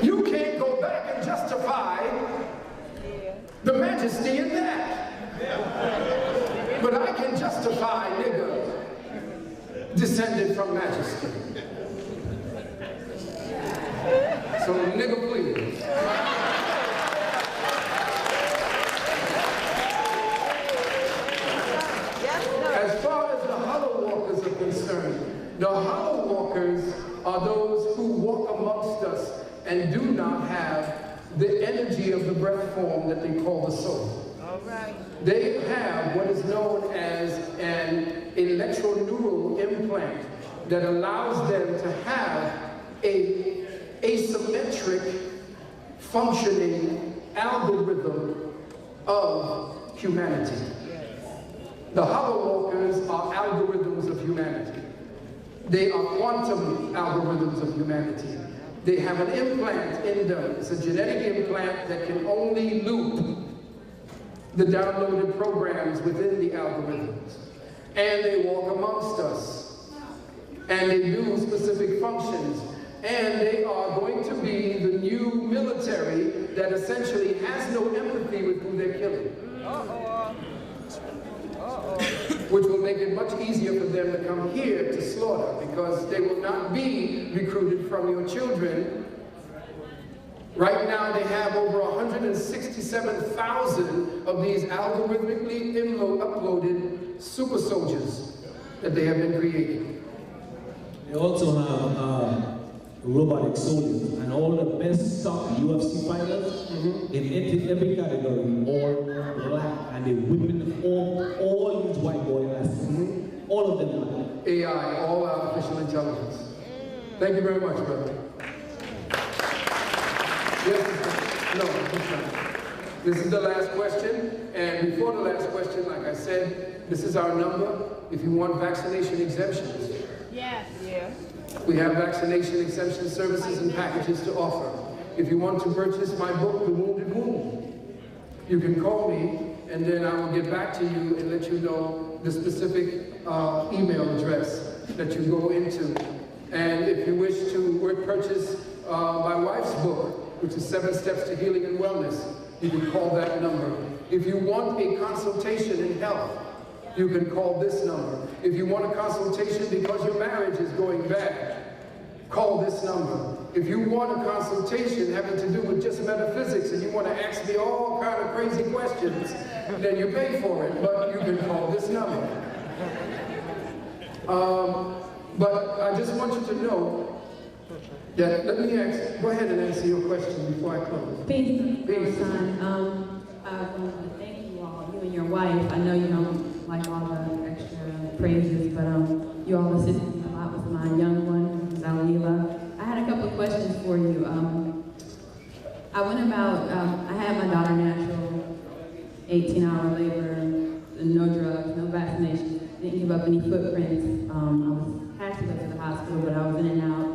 you can't go back and justify the majesty in that. But I can justify nigger descended from majesty. So nigger, please. As far as the hollow walkers are concerned, the hollow walkers are those who walk amongst us and do not have the energy of the breath form that they call the soul. All right. They have what is known as an electroneural implant that allows them to have a asymmetric functioning algorithm of humanity. The hollow walkers are algorithms of humanity. They are quantum algorithms of humanity. They have an implant in them. It's a genetic implant that can only loop the downloaded programs within the algorithms. And they walk amongst us. And they do specific functions. And they are going to be the new military that essentially has no empathy with who they're killing. Which will make it much easier for them to come here to slaughter, because they will not be recruited from your children. Right now they have over 167,000 of these algorithmically uploaded super soldiers that they have been creating. They also have robotic soldiers, and all the best top UFC fighters in every category, all black, and they whipping all these white boys, all of them black. AI, all artificial intelligence. Thank you very much, brother. Yes, no, this is the last question, and before the last question, like I said, this is our number. If you want vaccination exemptions, Yes. Yeah. we have vaccination exemption services and packages to offer. If you want to purchase my book, The Wounded Wound, you can call me, and then I will get back to you and let you know the specific email address that you go into. And if you wish to purchase my wife's book, which is 7 Steps to Healing and Wellness, you can call that number. If you want a consultation in health, you can call this number. If you want a consultation because your marriage is going bad, call this number. If you want a consultation having to do with just metaphysics and you want to ask me all kind of crazy questions, then you pay for it, but you can call this number. But I just want you to know that, let me ask, go ahead and answer your question before I close. Peace, Valentine. I want to thank you all, you and your wife. I know you don't like all the extra praises, but you all assisted me a lot with my young one, Zalila. I had a couple of questions for you. I went about, I had my daughter natural, 18-hour labor, no drugs, no vaccinations, didn't give up any footprints. I had to go to the hospital, but I was in and out.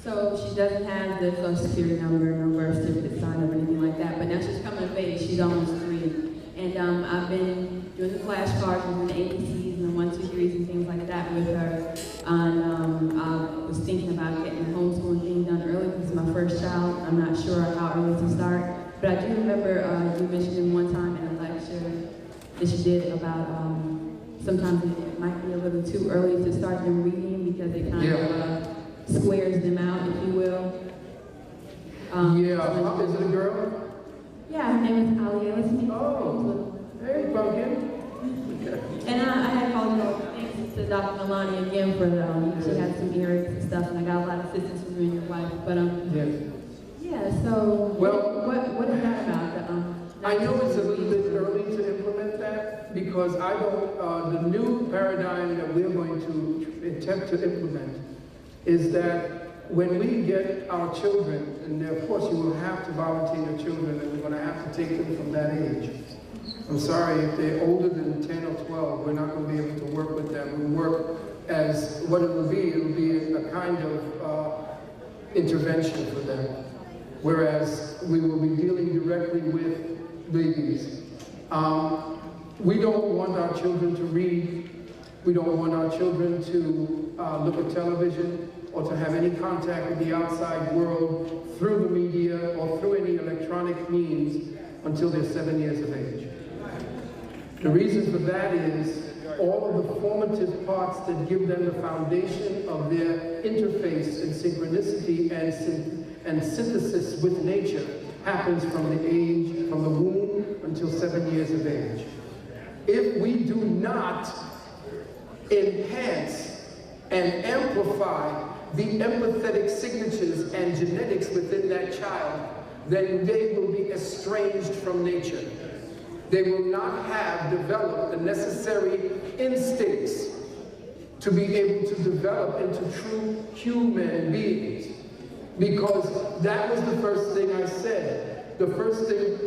So she doesn't have the Social Security number, no birth certificate signed or anything like that, but now she's coming of age, she's almost 3. And I've been doing the flashcards and the ABCs and the 1, 2, 3s and things like that with her. And I was thinking about getting the homeschooling thing done early because it's my first child. I'm not sure how early to start. But I do remember you mentioning one time in a lecture that you did about sometimes it might be a little too early to start them reading because it kind of squares them out, if you will. Is it a girl? Yeah, her name is Alia. Oh, hey, pumpkin. And I had called thanks to Dr. Milani again for she had some earrings and stuff, and I got a lot of assistance from you and your wife. But yeah. So what is that about? I know it's a little bit early to implement that because I don't. The new paradigm that we're going to attempt to implement is that when we get our children, and of course you will have to volunteer your children, and we're going to have to take them from that age. I'm sorry, if they're older than 10 or 12, we're not going to be able to work with them. We work as what it will be a kind of intervention for them. Whereas we will be dealing directly with babies. We don't want our children to read. We don't want our children to look at television or to have any contact with the outside world through the media or through any electronic means until they're 7 years of age. The reason for that is all of the formative parts that give them the foundation of their interface and synchronicity and synthesis with nature happens from the womb until 7 years of age. If we do not enhance and amplify the empathetic signatures and genetics within that child, then they will be estranged from nature. They will not have developed the necessary instincts to be able to develop into true human beings. Because that was the first thing I said. The first thing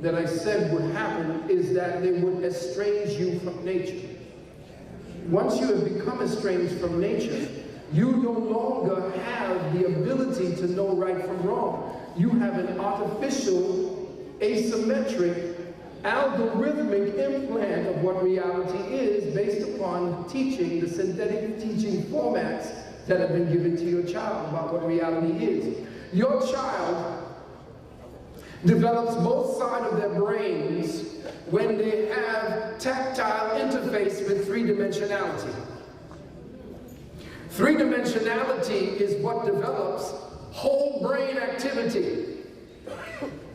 that I said would happen is that they would estrange you from nature. once you have become estranged from nature, you no longer have the ability to know right from wrong. You have an artificial, asymmetric, algorithmic implant of what reality is based upon teaching, the synthetic teaching formats that have been given to your child about what reality is. Your child develops both sides of their brains when they have tactile interface with three-dimensionality. Three-dimensionality is what develops whole brain activity.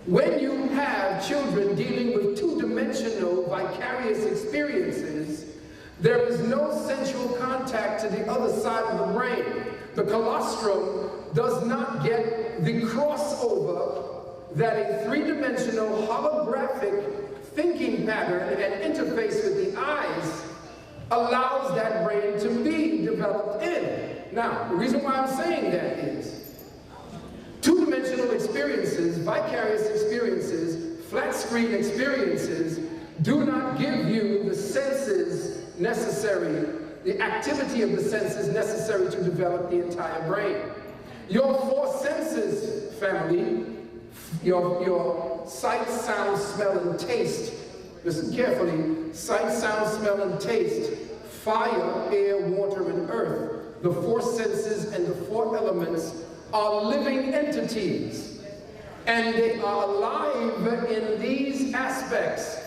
When you have children dealing with two-dimensional vicarious experiences, there is no sensual contact to the other side of the brain. The colostrum does not get the crossover that a three-dimensional holographic thinking pattern and interface with the eyes allows that brain to be developed in. Now, the reason why I'm saying that is two-dimensional experiences, vicarious experiences, flat-screen experiences do not give you the senses necessary, the activity of the senses necessary to develop the entire brain. Your four senses, family, your sight, sound, smell, and taste. Listen carefully. Sight, sound, smell, and taste. Fire, air, water, and earth. The four senses and the four elements are living entities. And they are alive in these aspects.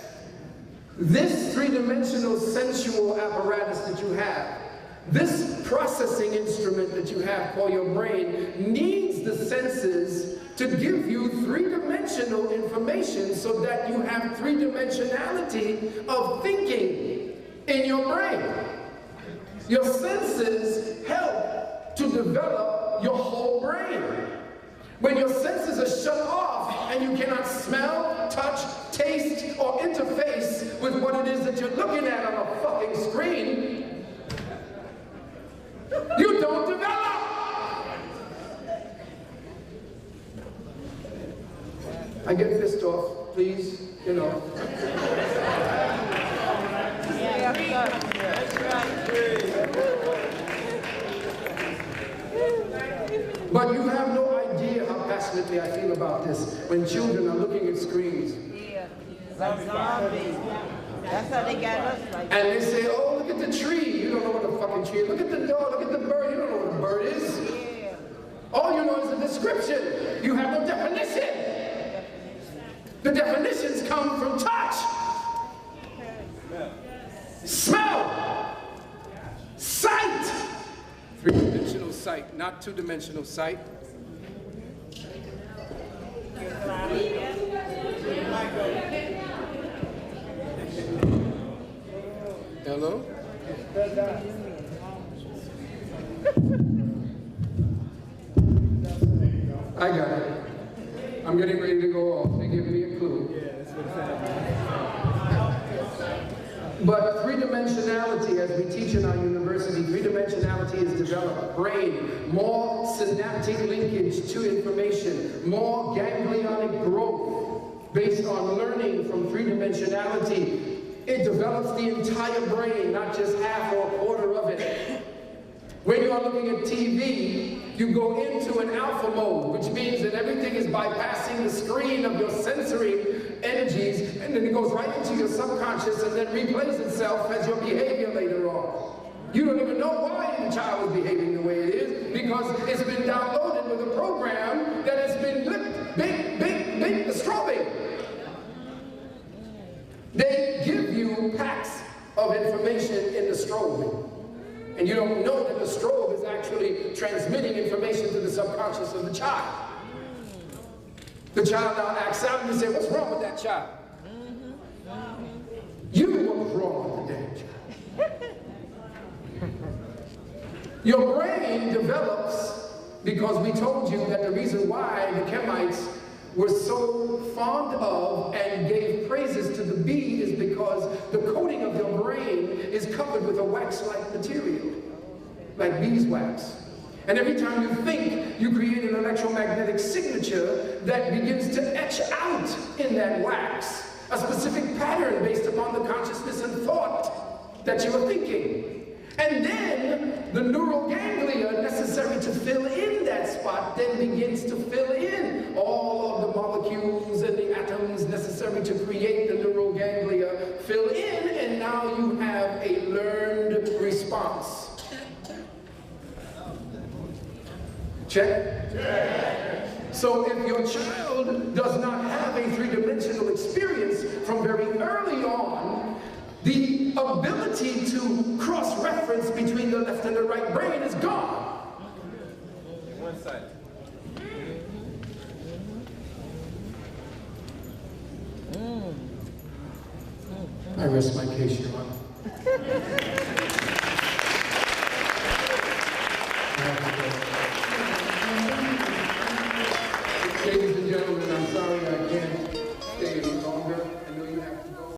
This three-dimensional sensual apparatus that you have, this processing instrument that you have for your brain needs the senses to give you three-dimensional information so that you have three-dimensionality of thinking in your brain. Your senses help to develop your whole brain. When your senses are shut off and you cannot smell, touch, taste, or interface with what it is that you're looking at on a fucking screen, you don't develop. I get pissed off, please, you know. But you have no idea how passionately I feel about this when children are looking at screens. Yeah, like zombies. That's how they got us like that. And they say, oh, look at the tree. You don't know what the fucking tree is. Look at the dog, look at the bird. You don't know what a bird is. Yeah. All you know is the description. You have no definition. The definitions come from touch, smell, sight. Three-dimensional sight, not two-dimensional sight. Hello? I got it. I'm getting ready to go off. They give me a clue. Yeah, that's what's happening. But three-dimensionality, as we teach in our university, three-dimensionality is developed. Brain, more synaptic linkage to information, more ganglionic growth based on learning from three-dimensionality. It develops the entire brain, not just half or a quarter of it. When you are looking at TV, you go into an alpha mode, which means that everything is bypassing the screen of your sensory energies, and then it goes right into your subconscious and then replays itself as your behavior later on. You don't even know why the child is behaving the way it is, because it's been downloaded with a program that has been big, the strobing. They give you packs of information in the strobe. And you don't know that the strobe is actually transmitting information to the subconscious of the child. The child now acts out and you say, what's wrong with that child? You know what's wrong with that child. Your brain develops because we told you that the reason why the Kemites were so fond of and gave praises to the bee is because the coating of your brain is covered with a wax-like material, like beeswax. And every time you think, you create an electromagnetic signature that begins to etch out in that wax a specific pattern based upon the consciousness and thought that you are thinking. And then the neural ganglia necessary to fill in that spot then begins to fill in all of the molecules and the atoms necessary to create the neural ganglia, fill in, and now you have a learned response. Check? So if your child does not have a three-dimensional experience from very early on, the ability to cross-reference between the left and the right brain is gone. One side. I rest my case, Your Honor.